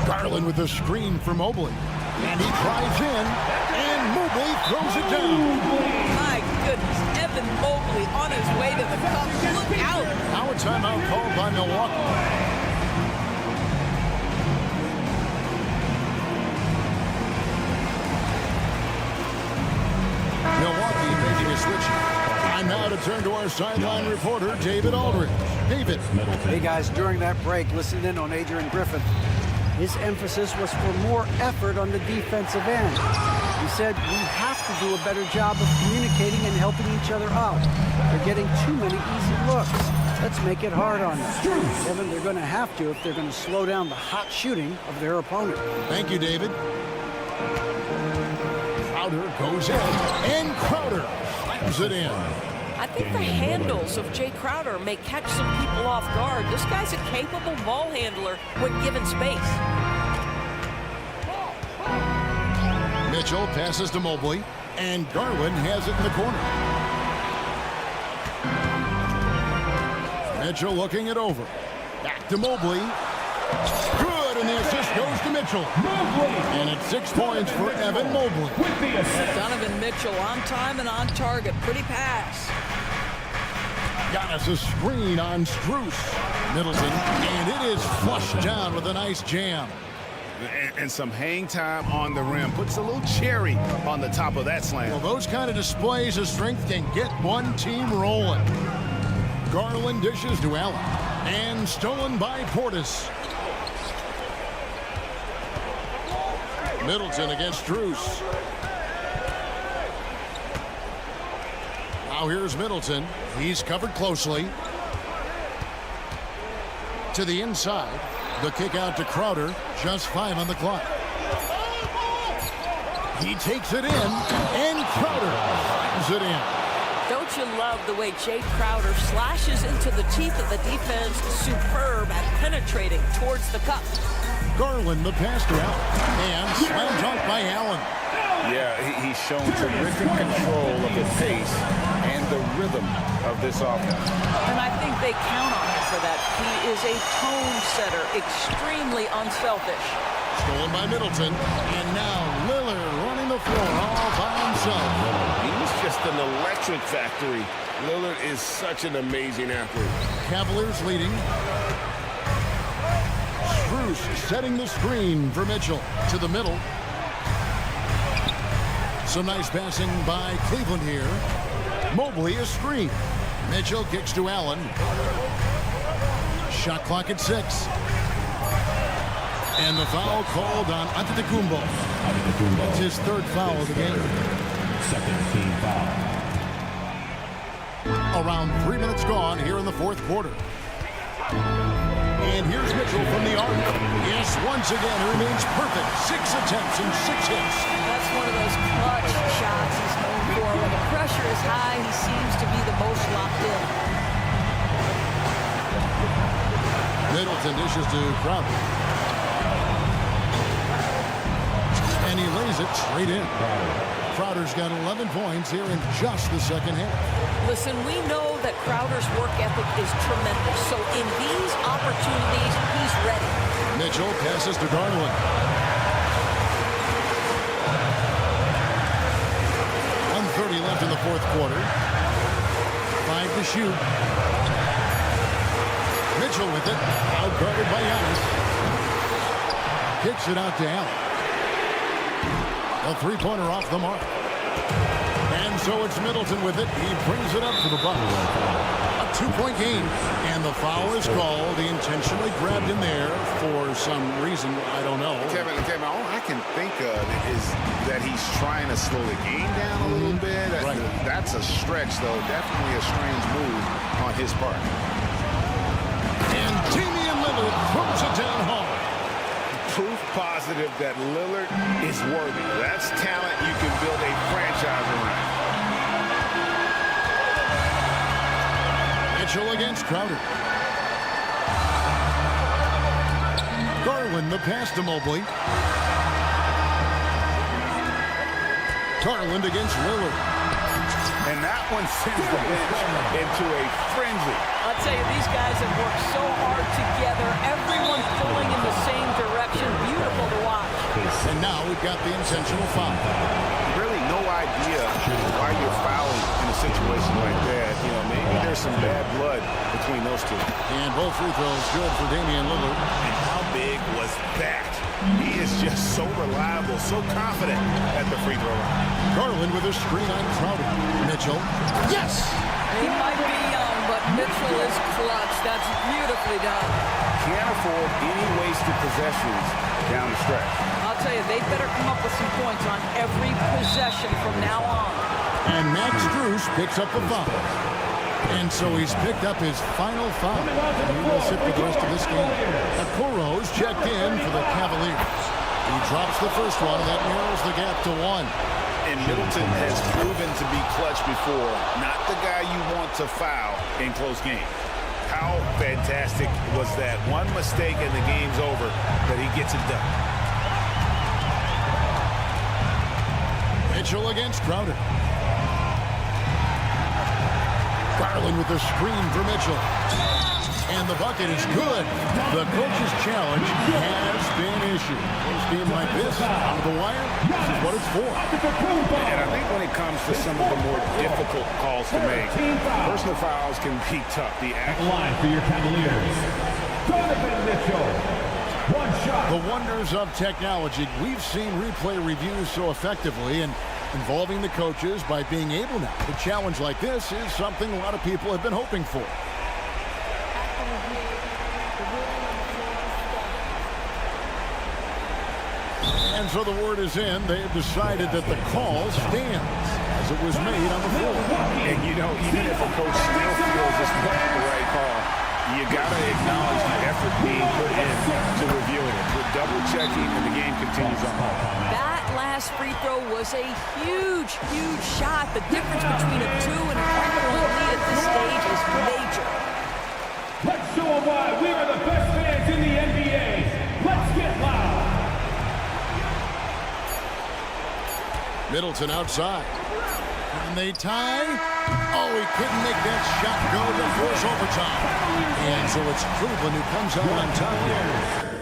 Garland with a screen for Mobley. And he drives in. And Mobley throws it down. My goodness, Evan Mobley on his way to the cup. Look out. Now a timeout called by Milwaukee. Milwaukee making a switch. Time now to turn to our sideline reporter, David Aldridge. David. Hey guys, during that break, listen in on Adrian Griffin. His emphasis was for more effort on the defensive end. He said we have to do a better job of communicating and helping each other out. They're getting too many easy looks. Let's make it hard on them. Kevin, they're going to have to if they're going to slow down the hot shooting of their opponent. Thank you, David. Crowder goes in, and Crowder slams it in. I think the handles of Jay Crowder may catch some people off guard. This guy's a capable ball handler when given space. Mitchell passes to Mobley, and Garland has it in the corner. Mitchell looking it over. Back to Mobley. Good, and the assist goes to Mitchell. And it's 6 points for Evan Mobley. Donovan Mitchell on time and on target. Pretty pass. Giannis a screen on Strus. Middleton, and it is flushed down with a nice jam. And some hang time on the rim. Puts a little cherry on the top of that slam. Well, those kind of displays of strength can get one team rolling. Garland dishes to Allen. And stolen by Portis. Middleton against Strus. Now here's Middleton. He's covered closely. To the inside. The kick out to Crowder. Just 5 on the clock. He takes it in, and Crowder finds it in. Don't you love the way Jay Crowder slashes into the teeth of the defense? Superb at penetrating towards the cup. Garland, the pass to Allen. And slam dunk by Allen. Yeah, he's shown terrific control of the pace and the rhythm of this offense. And I think they count on him for that. He is a tone setter, extremely unselfish. Stolen by Middleton. And now Lillard running the floor all by himself. He's just an electric factory. Lillard is such an amazing athlete. Cavaliers leading. Strus setting the screen for Mitchell. To the middle. Some nice passing by Cleveland here. Mobley a screen. Mitchell kicks to Allen. Shot clock at 6. And the foul called on Antetokounmpo. That's his 3rd foul of the game. Second team foul. Around 3 minutes gone here in the 4th quarter. And here's Mitchell from the arc. Yes, once again, he remains perfect. 6 attempts and 6 hits. That's one of those clutch shots he's known for. When the pressure is high, he seems to be the most locked in. Middleton dishes to Crowder. And he lays it straight in. Crowder's got 11 points here in just the 2nd half. Listen, we know that Crowder's work ethic is tremendous. So in these opportunities, he's ready. Mitchell passes to Garland. 1:30 left in the 4th quarter. 5 to shoot. Mitchell with it. Outguarded by Giannis. Kicks it out to Allen. A 3-pointer off the mark. And so it's Middleton with it. He brings it up to the Bucks. A 2-point game. And the foul is called. He intentionally grabbed in there for some reason. I don't know. Kevin, all I can think of is that he's trying to slow the game down a little bit. Right. That's a stretch, though. Definitely a strange move on his part. And Damian Lillard throws it down hard. Proof positive that Lillard is worthy. That's talent you can build a franchise around. Mitchell against Crowder. Garland the pass to Mobley. Garland against Lillard. And that one sends the bench into a frenzy. I'll tell you, these guys have worked so hard together. Everyone pulling in the same direction. Beautiful to watch. And now we've got the intentional foul. Really no idea why you're fouling in a situation like that. You know, maybe there's some bad blood between those two. And both free throws good for Damian Lillard. And how big was that? He is just so reliable, so confident at the free throw line. Garland with a screen on Crowder. Mitchell. Yes! He might be young, but Mitchell is clutch. That's beautifully done. Can't afford any wasted possessions down the stretch. I'll tell you, they better come up with some points on every possession from now on. And Max Strus picks up the foul. And so he's picked up his final foul. And he will sit for the rest of this game. Okoro's checked in for the Cavaliers. He drops the first one, and that narrows the gap to 1. And Middleton has proven to be clutch before. Not the guy you want to foul in close games. How fantastic was that? One mistake and the game's over, but he gets it done. Mitchell against Crowder. Garland with the screen for Mitchell. And the bucket is good. The coach's challenge has been issued. A game like this, on the wire, this is what it's for. And I think when it comes to some of the more difficult calls to make, personal fouls can be tough. The line for your Cavaliers, Donovan Mitchell. The wonders of technology. We've seen replay reviews so effectively and involving the coaches by being able now. A challenge like this is something a lot of people have been hoping for. And so the word is in. They have decided that the call stands as it was made on the floor. And, you know, even if a coach still feels this wasn't the right call, you got to acknowledge the effort being put in to reviewing it. We're double-checking, and the game continues on. That last free throw was a huge, huge shot. The difference between a 2 and a 3-point lead at this stage is major. Let's show them why we are the best fans in the NBA. Let's get loud. Middleton outside. And they tie. Oh, he couldn't make that shot go to force overtime. And so it's Cleveland who comes out on top here.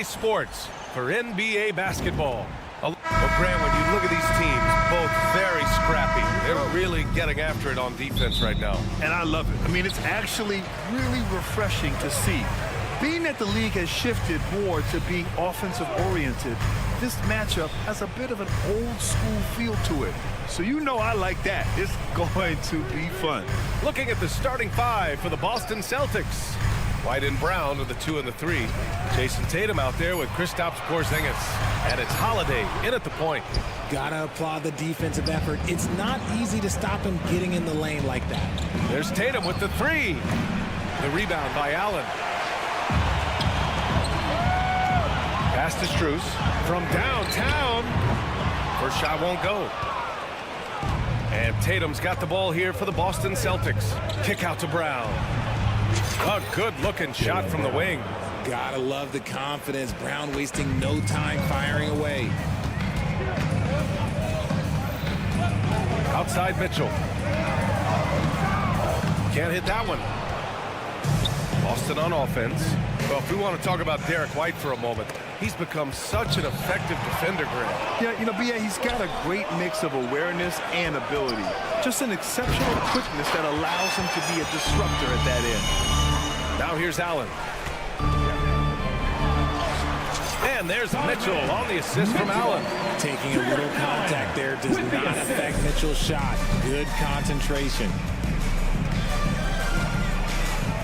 Sports for NBA basketball. Well, Grant, when you look at these teams, both very scrappy. They're really getting after it on defense right now. And I love it. I mean, it's actually really refreshing to see. Being that the league has shifted more to being offensive-oriented, this matchup has a bit of an old-school feel to it. So you know I like that. It's going to be fun. Looking at the starting five for the Boston Celtics. White and Brown with the 2 and the 3. Jason Tatum out there with Kristaps Porzingis. And it's Holiday in at the point. Gotta applaud the defensive effort. It's not easy to stop him getting in the lane like that. There's Tatum with the 3. The rebound by Allen. Pass to Strus from downtown. First shot won't go. And Tatum's got the ball here for the Boston Celtics. Kick out to Brown. A good-looking shot from the wing. Gotta love the confidence. Brown wasting no time firing away. Outside Mitchell. Can't hit that one. Boston on offense. Well, if we want to talk about Derek White for a moment, he's become such an effective defender, Grant. Yeah, you know, B.A., he's got a great mix of awareness and ability. Just an exceptional quickness that allows him to be a disruptor at that end. Now here's Allen. And there's Mitchell on the assist from Allen. Taking a little contact there does not affect Mitchell's shot. Good concentration.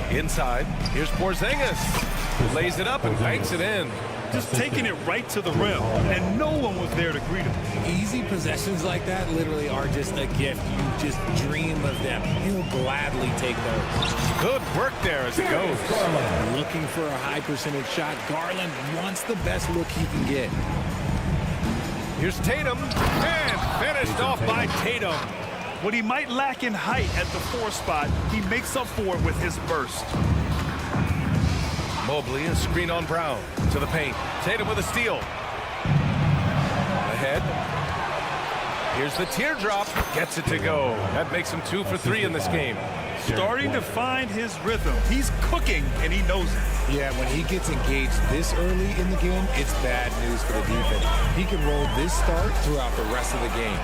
Inside, here's Porzingis. Lays it up and banks it in. Just taking it right to the rim, and no one was there to greet him. Easy possessions like that literally are just a gift. You just dream of them. He'll gladly take those. Good work there as it goes. Looking for a high percentage shot. Garland wants the best look he can get. Here's Tatum, and finished off by Tatum. What he might lack in height at the 4 spot, he makes up for it with his burst. Mobley, a screen on Brown to the paint. Tatum with a steal. Ahead. Here's the teardrop. Gets it to go. That makes him 2 for 3 in this game. Starting to find his rhythm. He's cooking, and he knows it. Yeah, when he gets engaged this early in the game, it's bad news for the defense. He can roll this start throughout the rest of the game.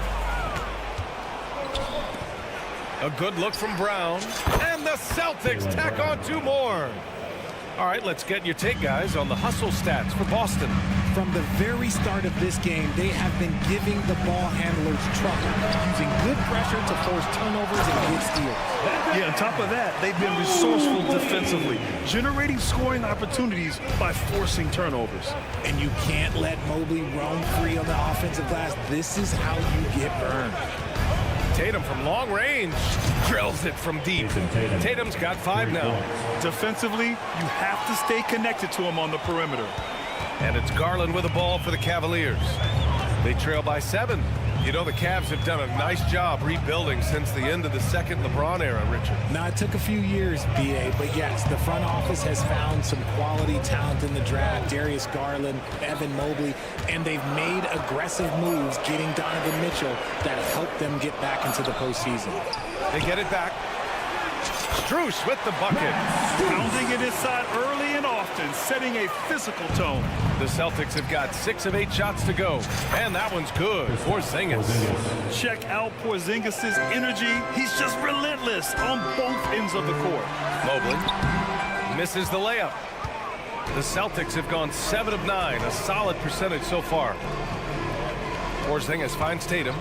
A good look from Brown. And the Celtics tack on 2 more. All right, let's get your take, guys, on the hustle stats for Boston. From the very start of this game, they have been giving the ball handlers trouble, using good pressure to force turnovers and get steals. Yeah, on top of that, they've been resourceful defensively, generating scoring opportunities by forcing turnovers. And you can't let Mobley roam free on the offensive glass. This is how you get burned. Tatum from long range drills it from deep. Tatum's got 5 now. Defensively, you have to stay connected to him on the perimeter. And it's Garland with the ball for the Cavaliers. They trail by 7. You know, the Cavs have done a nice job rebuilding since the end of the second LeBron era, Richard. Now, it took a few years, B.A., but yes, the front office has found some quality talent in the draft. Darius Garland, Evan Mobley, and they've made aggressive moves getting Donovan Mitchell that help them get back into the postseason. They get it back. Strus with the bucket. Pounding it inside early and often, setting a physical tone. The Celtics have got 6 of 8 shots to go, and that one's good. Porzingis. Check out Porzingis' energy. He's just relentless on both ends of the court. Mobley misses the layup. The Celtics have gone 7 of 9, a solid percentage so far. Porzingis finds Tatum.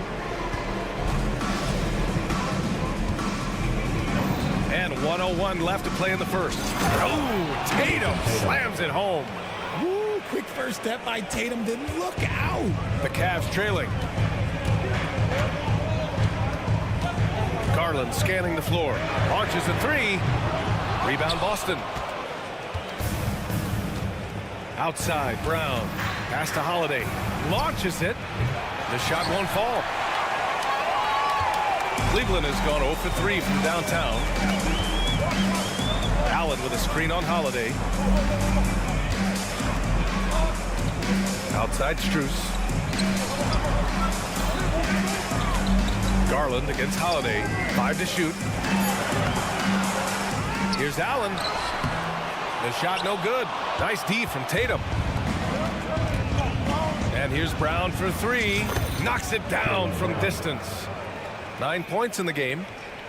And 1:01 left to play in the first. Oh, Tatum slams it home. Woo, quick first step by Tatum, then look out. The Cavs trailing. Garland scanning the floor. Launches a 3. Rebound Boston. Outside, Brown. Pass to Holiday. Launches it. The shot won't fall. Cleveland has gone 0 for 3 from downtown. Allen with a screen on Holiday. Outside Strus. Garland against Holiday. 5 to shoot. Here's Allen. The shot no good. Nice D from Tatum. And here's Brown for three. Knocks it down from distance. 9 points in the game.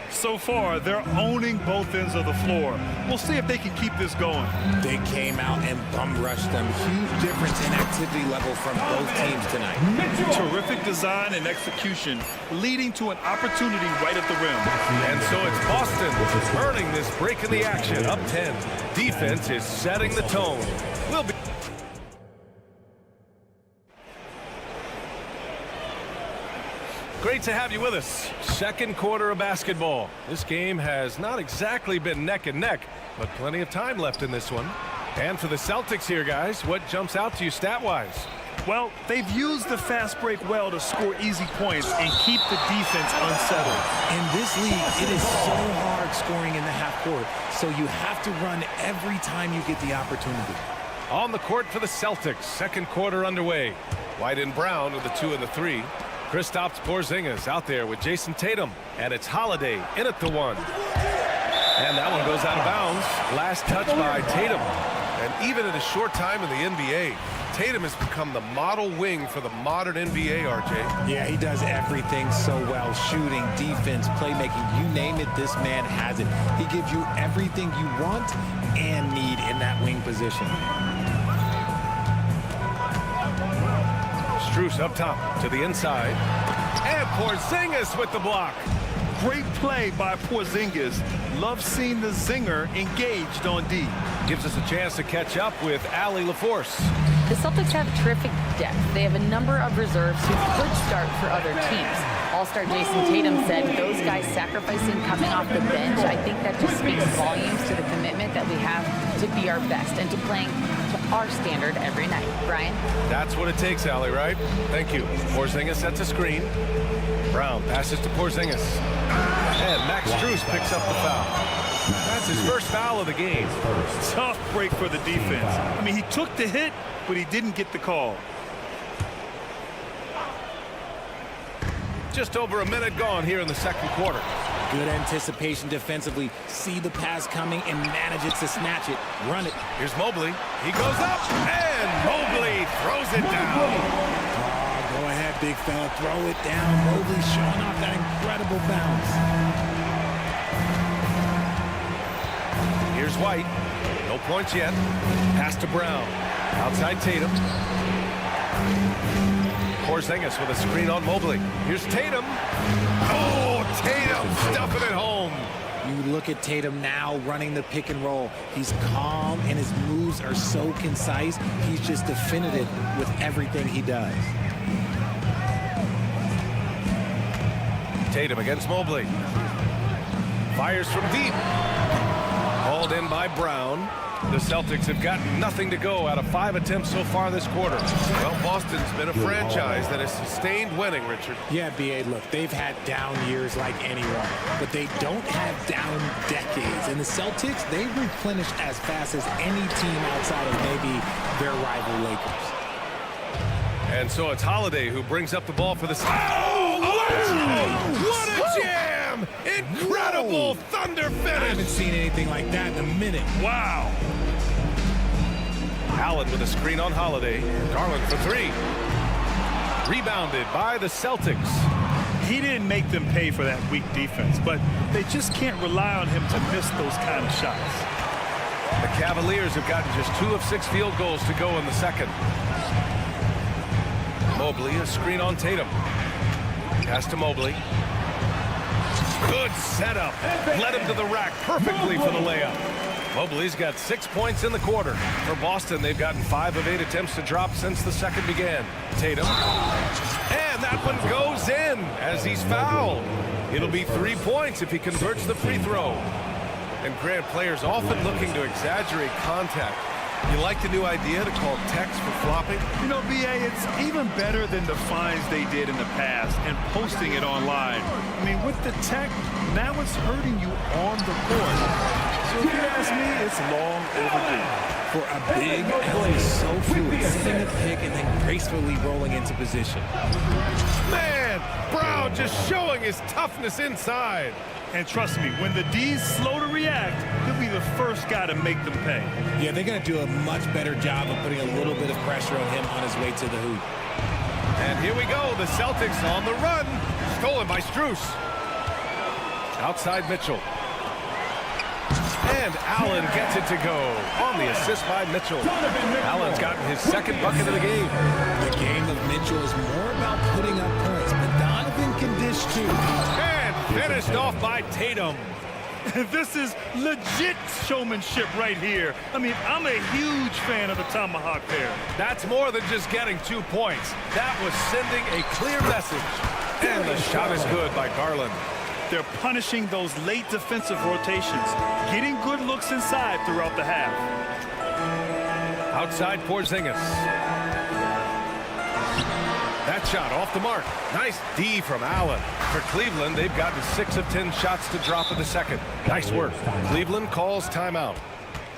So far, they're owning both ends of the floor. We'll see if they can keep this going. They came out and bum rushed them. Huge difference in activity level from both teams tonight. Terrific design and execution, leading to an opportunity right at the rim. And so it's Boston earning this break in the action. Up 10. Defense is setting the tone. We'll be... Great to have you with us. Second quarter of basketball. This game has not exactly been neck and neck, but plenty of time left in this one. And for the Celtics here, guys, what jumps out to you stat-wise? Well, they've used the fast break well to score easy points and keep the defense unsettled. In this league, it is so hard scoring in the half court, so you have to run every time you get the opportunity. On the court for the Celtics, second quarter underway. White and Brown with the 2 and the 3. Kristaps Porzingis out there with Jason Tatum, and it's Holiday in at the 1. And that one goes out of bounds. Last touch by Tatum. And even in a short time in the NBA, Tatum has become the model wing for the modern NBA, RJ. Yeah, he does everything so well. Shooting, defense, playmaking, you name it, this man has it. He gives you everything you want and need in that wing position. Strus up top to the inside. And Porzingis with the block. Great play by Porzingis. Love seeing the zinger engaged on D. Gives us a chance to catch up with Allie LaForce. The Celtics have terrific depth. They have a number of reserves who could start for other teams. All-star Jason Tatum said those guys sacrificing coming off the bench, I think that just speaks volumes to the commitment that we have to be our best and to playing to our standard every night. Brian? That's what it takes, Allie, right? Thank you. Porzingis sets a screen. Brown passes to Porzingis. And Max Strus picks up the foul. That's his first foul of the game. Tough break for the defense. I mean, he took the hit, but he didn't get the call. Just over a minute gone here in the second quarter. Good anticipation defensively. See the pass coming and manage it to snatch it. Run it. Here's Mobley. He goes up, and Mobley throws it down. Oh, go ahead, big fella. Throw it down. Mobley showing off that incredible bounce. Here's White. No points yet. Pass to Brown. Outside Tatum. Porzingis with a screen on Mobley. Here's Tatum. Oh, Tatum stuffing it home. You look at Tatum now running the pick and roll. He's calm and his moves are so concise. He's just definitive with everything he does. Tatum against Mobley. Fires from deep. Hauled in by Brown. The Celtics have gotten nothing to go out of 5 attempts so far this quarter. Well, Boston's been a franchise that has sustained winning, Richard. Yeah, B.A., look, they've had down years like anyone, but they don't have down decades. And the Celtics, they replenish as fast as any team outside of maybe their rival Lakers. And so it's Holiday who brings up the ball for the... Oh! What a jam! Incredible thunder finish! I haven't seen anything like that in a minute. Wow! Allen with a screen on Holiday. Garland for 3. Rebounded by the Celtics. He didn't make them pay for that weak defense, but they just can't rely on him to miss those kind of shots. The Cavaliers have gotten just 2 of 6 field goals to go in the second. Mobley, a screen on Tatum. Pass to Mobley. Good setup. Led him to the rack perfectly for the layup. Mobley's got 6 points in the quarter. For Boston, they've gotten 5 of 8 attempts to drop since the second began. Tatum. And that one goes in as he's fouled. It'll be 3 points if he converts the free throw. And Grant, players often looking to exaggerate contact. You like the new idea to call techs for flopping? You know, B.A., it's even better than the fines they did in the past and posting it online. I mean, with the tech, now it's hurting you on the court. So if you ask me, it's long overdue. For a big, Allen is so fluid, setting the pick and then gracefully rolling into position. Man, Brown Oh, just showing his toughness inside. And trust me, when the D's slow to react, he'll be the first guy to make them pay. Yeah, they're going to do a much better job of putting a little bit of pressure on him on his way to the hoop. And here we go, the Celtics on the run. Stolen by Strus. Outside Mitchell. And Allen gets it to go on the assist by Mitchell. Allen's gotten his second bucket of the game. The game of Mitchell is more about putting up points, but Donovan can dish too. And finished off by Tatum. This is legit showmanship right here. I mean, I'm a huge fan of the Tomahawk pair. That's more than just getting 2 points. That was sending a clear message. And the shot is good by Garland. They're punishing those late defensive rotations, getting good looks inside throughout the half. Outside Porzingis. That shot off the mark. Nice D from Allen. For Cleveland, they've gotten 6 of 10 shots to drop in the second. Nice work. Cleveland calls timeout.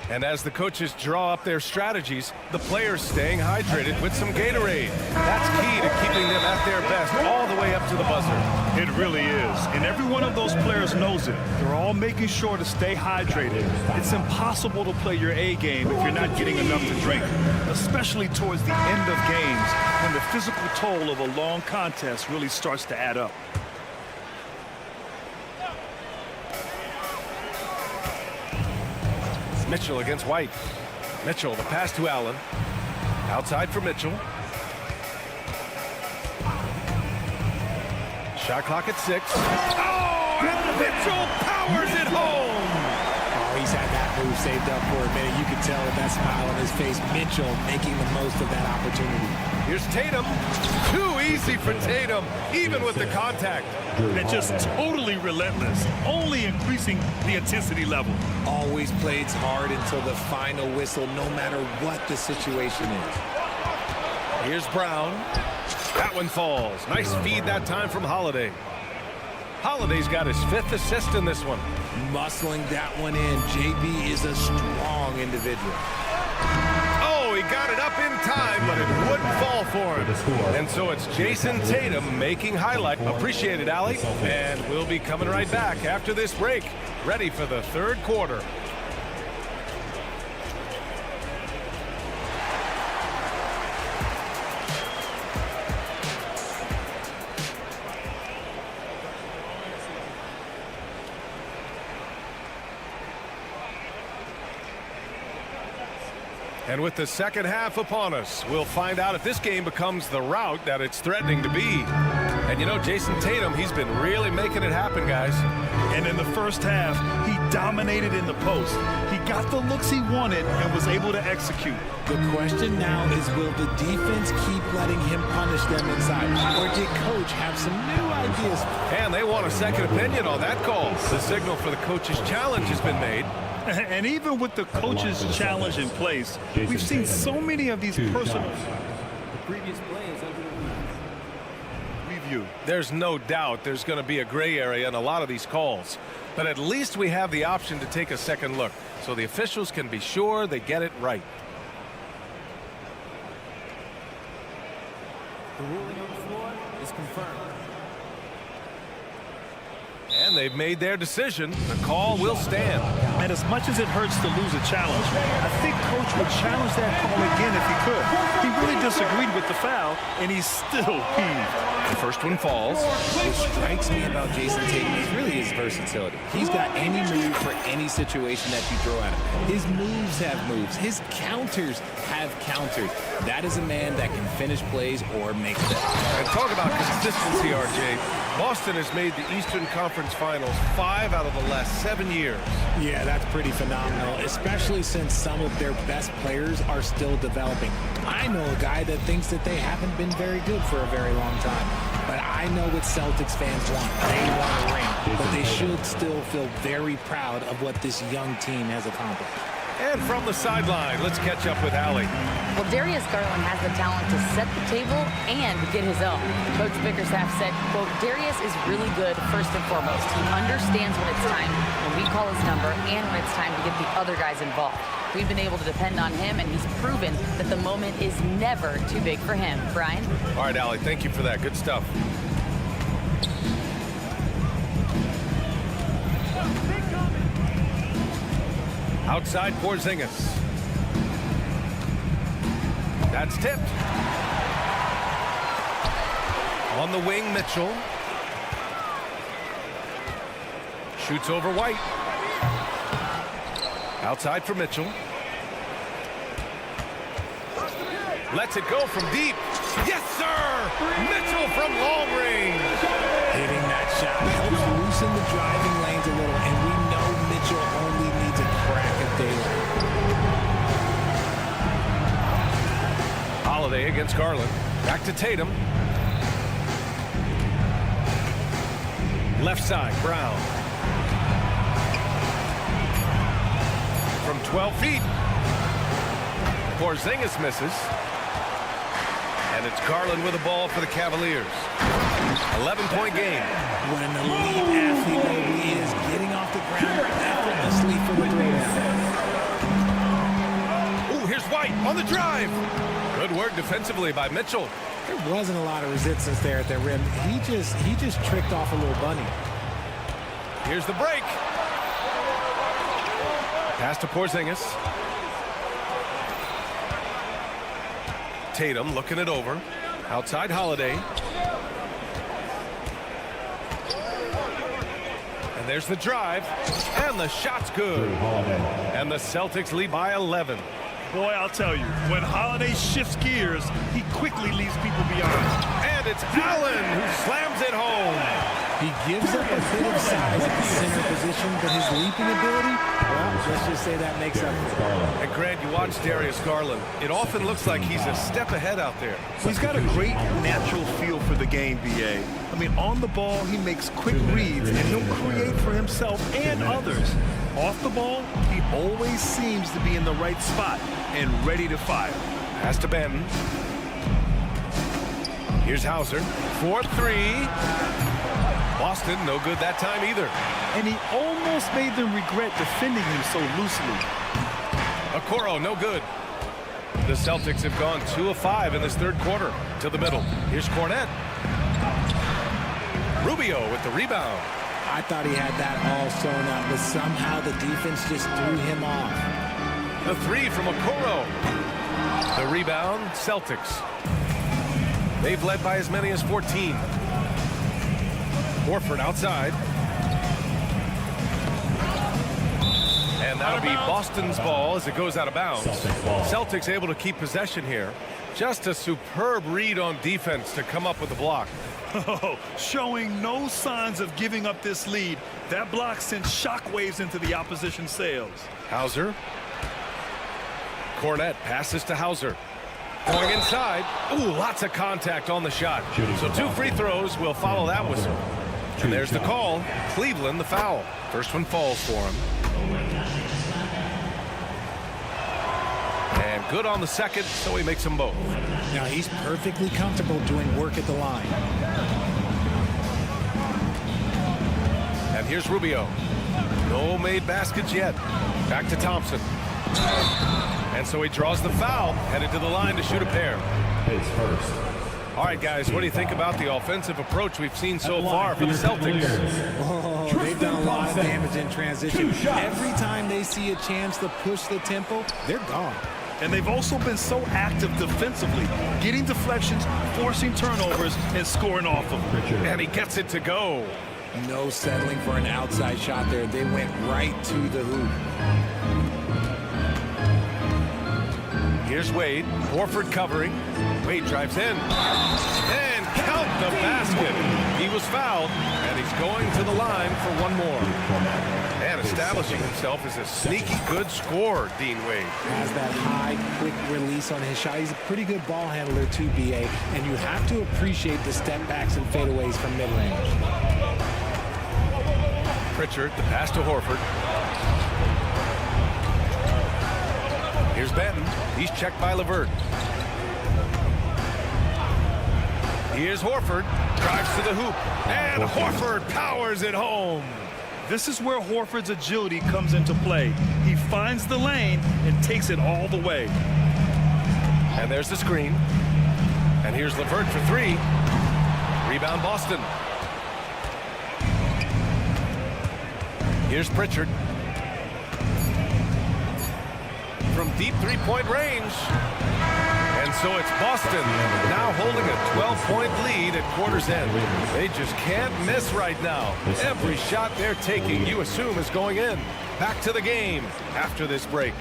And as the coaches draw up their strategies, the players staying hydrated with some Gatorade. That's key to keeping them at their best all the way up to the buzzer. It really is. And every one of those players knows it. They're all making sure to stay hydrated. It's impossible to play your A game if you're not getting enough to drink, especially towards the end of games when the physical toll of a long contest really starts to add up. Mitchell against White. Mitchell, the pass to Allen. Outside for Mitchell. Shot clock at 6. Oh, and Mitchell powers it home. Oh, he's had that move saved up for a minute. You can tell with that smile on his face. Mitchell making the most of that opportunity. Here's Tatum. Too easy for Tatum, even with the contact. And just totally relentless, only increasing the intensity level. Always plays hard until the final whistle, no matter what the situation is. Here's Brown. That one falls. Nice feed that time from Holiday. Holiday's got his 5th assist in this one. Muscling that one in. JB is a strong individual. Oh, he got it up in time, but it wouldn't fall for him. And so it's Jason Tatum making highlight. Appreciate it, Allie. And we'll be coming right back after this break, ready for the third quarter. And with the second half upon us, we'll find out if this game becomes the rout that it's threatening to be. And you know, Jason Tatum, he's been really making it happen, guys. And in the first half, he dominated in the post. He got the looks he wanted and was able to execute. The question now is, will the defense keep letting him punish them inside? Or did coach have some new ideas? And they want a second opinion on that call. The signal for the coach's challenge has been made. And even with the coach's challenge in place, we've seen so many of these personal. The previous play is under review. There's no doubt there's going to be a gray area in a lot of these calls. But at least we have the option to take a second look, so the officials can be sure they get it right. The ruling on the floor is confirmed. And they've made their decision. The call will stand. And as much as it hurts to lose a challenge, I think coach would challenge that call again if he could. He really disagreed with the foul, and he's still peeved. The first one falls. What strikes me about Jason Tatum is really his versatility. He's got any move for any situation that you throw at him. His moves have moves. His counters have counters. That is a man that can finish plays or make them. And talk about consistency, RJ. Boston has made the Eastern Conference Finals 5 out of the last 7 years. Yeah, that's pretty phenomenal, especially since some of their best players are still developing. I know a guy that thinks that they haven't been very good for a very long time. But I know what Celtics fans want. They want a ring. But they should still feel very proud of what this young team has accomplished. And from the sideline, let's catch up with Allie. Well, Darius Garland has the talent to set the table and get his own. Coach Bickerstaff said, quote, Darius is really good first and foremost. He understands when it's time, when we call his number, and when it's time to get the other guys involved. We've been able to depend on him, and he's proven that the moment is never too big for him. Brian? All right, Allie, thank you for that. Good stuff. Outside Porzingis. That's tipped. On the wing, Mitchell. Shoots over White. Outside for Mitchell. Lets it go from deep. Yes, sir! Mitchell from long range. Hitting that shot helps loosen the driving lanes a little, and we know Mitchell only needs a crack at daylight. Holiday against Garland. Back to Tatum. Left side, Brown. From 12 feet. Porzingis misses. And it's Garland with the ball for the Cavaliers. 11-point game. When an elite athlete Mobley is getting off the ground effortlessly for the throwdown. Ooh, here's White on the drive. Good work defensively by Mitchell. There wasn't a lot of resistance there at the rim. He just tricked off a little bunny. Here's the break. Pass to Porzingis. Tatum looking it over. Outside Holiday. And there's the drive. And the shot's good. And the Celtics lead by 11. Boy, I'll tell you, when Holiday shifts gears, he quickly leaves people behind. And it's Allen who slams it home. He gives up a bit of size at the center position, but his leaping ability, well, let's just say that makes up for it. And Grant, you watch Darius Garland. It often looks like he's a step ahead out there. He's got a great natural feel for the game, BA. I mean, on the ball, he makes quick reads, and he'll create for himself and others. Off the ball, he always seems to be in the right spot and ready to fire. Pass to Benton. Here's Hauser. 4-3. Boston, no good that time either. And he almost made them regret defending him so loosely. Okoro, no good. The Celtics have gone 2 of 5 in this third quarter. To the middle. Here's Cornette. Rubio with the rebound. I thought he had that all sewn up, but somehow the defense just threw him off. The 3 from Okoro. The rebound, Celtics. They've led by as many as 14. Horford outside. And that'll be Boston's ball as it goes out of bounds. Celtics able to keep possession here. Just a superb read on defense to come up with the block. Oh, showing no signs of giving up this lead. That block sent shockwaves into the opposition sails. Hauser. Cornette passes to Hauser. Going inside. Ooh, lots of contact on the shot. So 2 free throws will follow that whistle. And there's the call. Cleveland, the foul. First one falls for him. And good on the second, so he makes them both. Now he's perfectly comfortable doing work at the line. And here's Rubio. No made baskets yet. Back to Thompson. And so he draws the foul, headed to the line to shoot a pair. His first. All right, guys, what do you think about the offensive approach we've seen so far for the Celtics? Oh, they've done a lot of damage in transition. Every time they see a chance to push the tempo, they're gone. And they've also been so active defensively, getting deflections, forcing turnovers, and scoring off of them. And he gets it to go. No settling for an outside shot there. They went right to the hoop. Here's Wade. Horford covering. Wade drives in. And count the basket. He was fouled, and he's going to the line for one more. And establishing himself as a sneaky good scorer, Dean Wade. Has that high, quick release on his shot. He's a pretty good ball handler too, BA. And you have to appreciate the step backs and fadeaways from mid-range. Pritchard, the pass to Horford. Here's Benton. He's checked by LeVert. Here's Horford. Drives to the hoop. And Horford powers it home. This is where Horford's agility comes into play. He finds the lane and takes it all the way. And there's the screen. And here's LeVert for 3. Rebound Boston. Here's Pritchard. from deep three-point range. And so it's Boston now holding a 12-point lead at quarter's end. They just can't miss right now. Every shot they're taking, you assume, is going in. Back to the game after this break.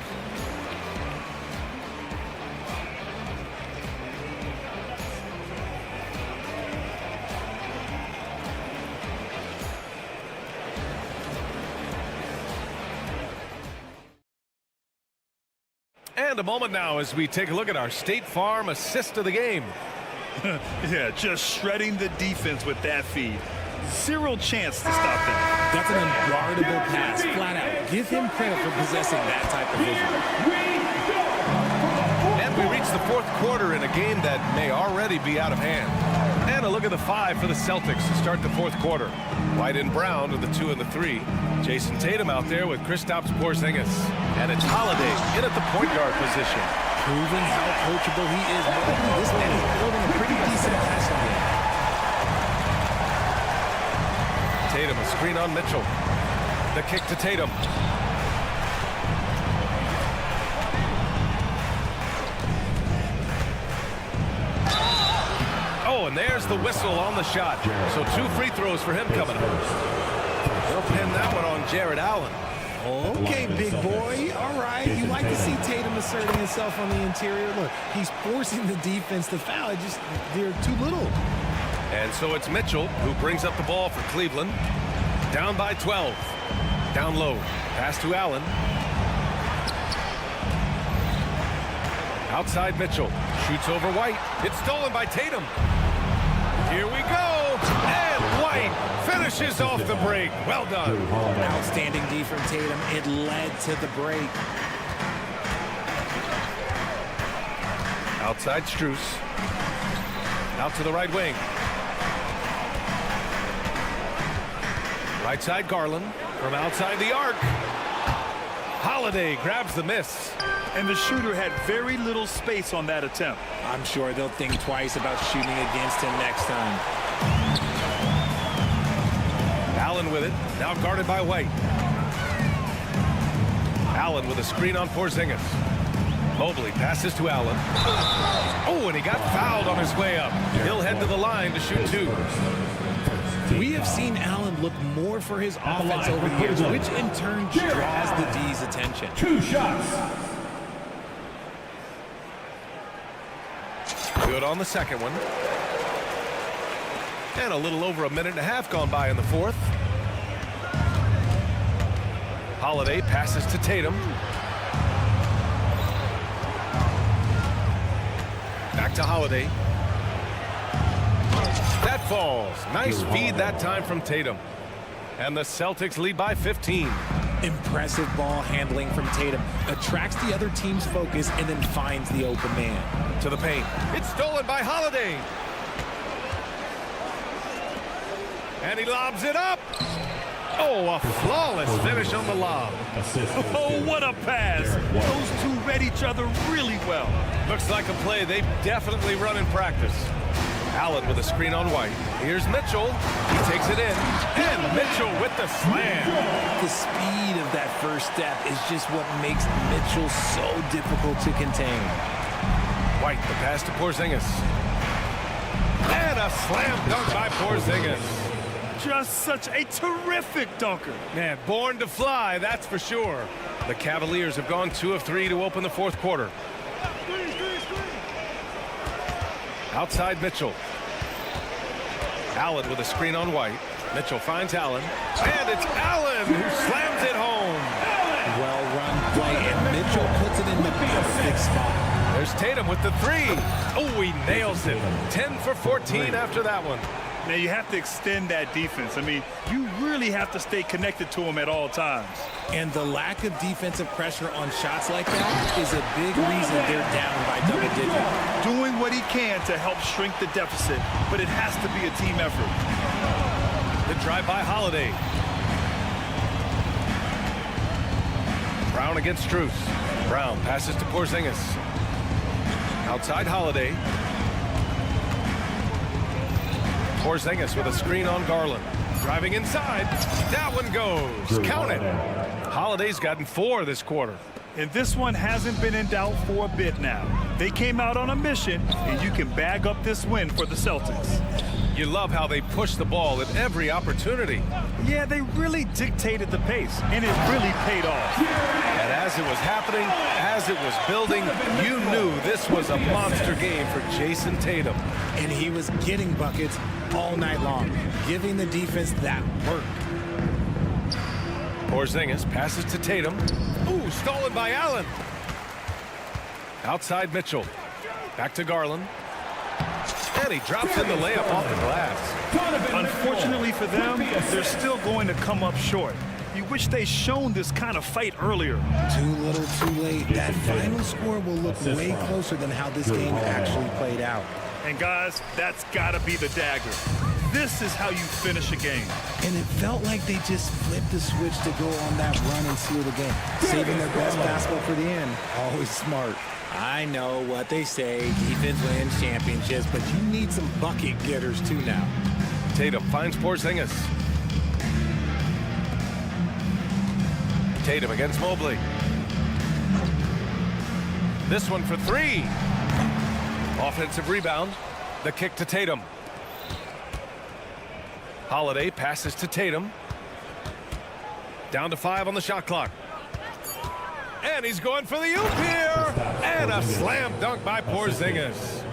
And a moment now as we take a look at our State Farm assist of the game. Yeah, just shredding the defense with that feed. Zero chance to stop that. That's an unguardable pass, flat out. Give him credit for possessing that type of vision. And we reach the fourth quarter in a game that may already be out of hand. And a look at the 5 for the Celtics to start the fourth quarter. White and Brown are the 2 and the 3. Jason Tatum out there with Kristaps Porzingis. And it's Holiday in at the point guard position. Proving how coachable he is. This man is building a pretty decent passing game. Tatum, a screen on Mitchell. The kick to Tatum. Oh, and there's the whistle on the shot. So 2 free throws for him coming up. They'll pin that one on Jared Allen. Okay, big boy. All right. You like to see Tatum asserting himself on the interior. Look, he's forcing the defense to foul. They're too little. And so it's Mitchell who brings up the ball for Cleveland. Down by 12. Down low. Pass to Allen. Outside Mitchell. Shoots over White. It's stolen by Tatum. Here we go. And White finishes off the break. Well done. Outstanding D from Tatum. It led to the break. Outside Strus. Out to the right wing. Right side Garland. From outside the arc. Holiday grabs the miss. And the shooter had very little space on that attempt. I'm sure they'll think twice about shooting against him next time. Allen with it. Now guarded by White. Allen with a screen on Porzingis. Mobley passes to Allen. Oh, and he got fouled on his way up. He'll head to the line to shoot 2. We have seen Allen look more for his offense over the years, which in turn draws the D's attention. 2 shots. Good on the second one. And a little over a minute and a half gone by in the fourth. Holiday passes to Tatum. Back to Holiday. That falls. Nice feed that time from Tatum. And the Celtics lead by 15. Impressive ball handling from Tatum. Attracts the other team's focus and then finds the open man. To the paint. It's stolen by Holiday. And he lobs it up. Oh, a flawless finish on the lob. Oh, what a pass. Those 2 read each other really well. Looks like a play they've definitely run in practice. Allen with a screen on White. Here's Mitchell. He takes it in. And Mitchell with the slam. The speed of that first step is just what makes Mitchell so difficult to contain. White, the pass to Porzingis. And a slam dunk by Porzingis. Just such a terrific dunker. Man, born to fly, that's for sure. The Cavaliers have gone 2 of 3 to open the fourth quarter. Outside Mitchell. Allen with a screen on White. Mitchell finds Allen. And it's Allen who slams it home. Well-run play, and Mitchell puts it in the perfect spot. There's Tatum with the 3. Oh, he nails it. 10 for 14 after that one. Now, you have to extend that defense. I mean, you really have to stay connected to him at all times. And the lack of defensive pressure on shots like that is a big reason they're down by double digits. Doing what he can to help shrink the deficit, but it has to be a team effort. The drive by Holiday. Brown against Strus. Brown passes to Porzingis. Outside Holiday. Porzingis with a screen on Garland. Driving inside. That one goes. Count it. Holiday's gotten 4 this quarter. And this one hasn't been in doubt for a bit now. They came out on a mission, and you can bag up this win for the Celtics. You love how they push the ball at every opportunity. Yeah, they really dictated the pace, and it really paid off. And as it was happening, as it was building, you knew this was a monster game for Jason Tatum. And he was getting buckets all night long, giving the defense that work. Porzingis passes to Tatum. Ooh, stolen by Allen. Outside Mitchell. Back to Garland. And he drops in the layup off the glass. Unfortunately for them, they're still going to come up short. You wish they shown this kind of fight earlier. Too little, too late. That final score will look way closer than how this game actually played out. And guys, that's got to be the dagger. This is how you finish a game. And it felt like they just flipped the switch to go on that run and seal the game. Saving their best basketball for the end. Always smart. I know what they say, defense wins championships, but you need some bucket getters too now. Tatum finds Porzingis. Tatum against Mobley. This one for three. Offensive rebound. The kick to Tatum. Holiday passes to Tatum. Down to 5 on the shot clock. And he's going for the oop here. And a slam dunk by Porzingis.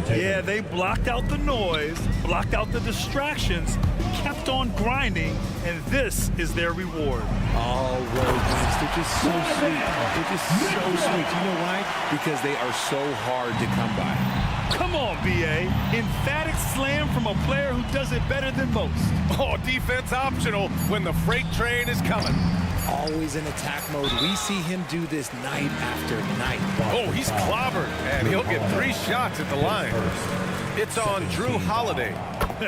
Yeah, they blocked out the noise, blocked out the distractions, kept on grinding, and this is their reward. All road wins. They're just so sweet. They're just so sweet. You know why? Because they are so hard to come by. Come on, B.A. Emphatic slam from a player who does it better than most. Oh, defense optional when the freight train is coming. Always in attack mode. We see him do this night after night. Oh, he's clobbered, and he'll get 3 shots at the line. It's on Drew Holiday.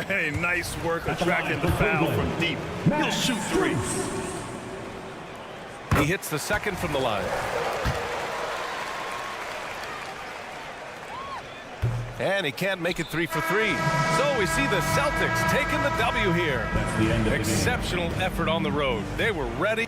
Hey, nice work attracting the foul from deep. He'll shoot 3. He hits the second from the line. And he can't make it 3 for 3. So we see the Celtics taking the W here. Exceptional effort on the road. They were ready.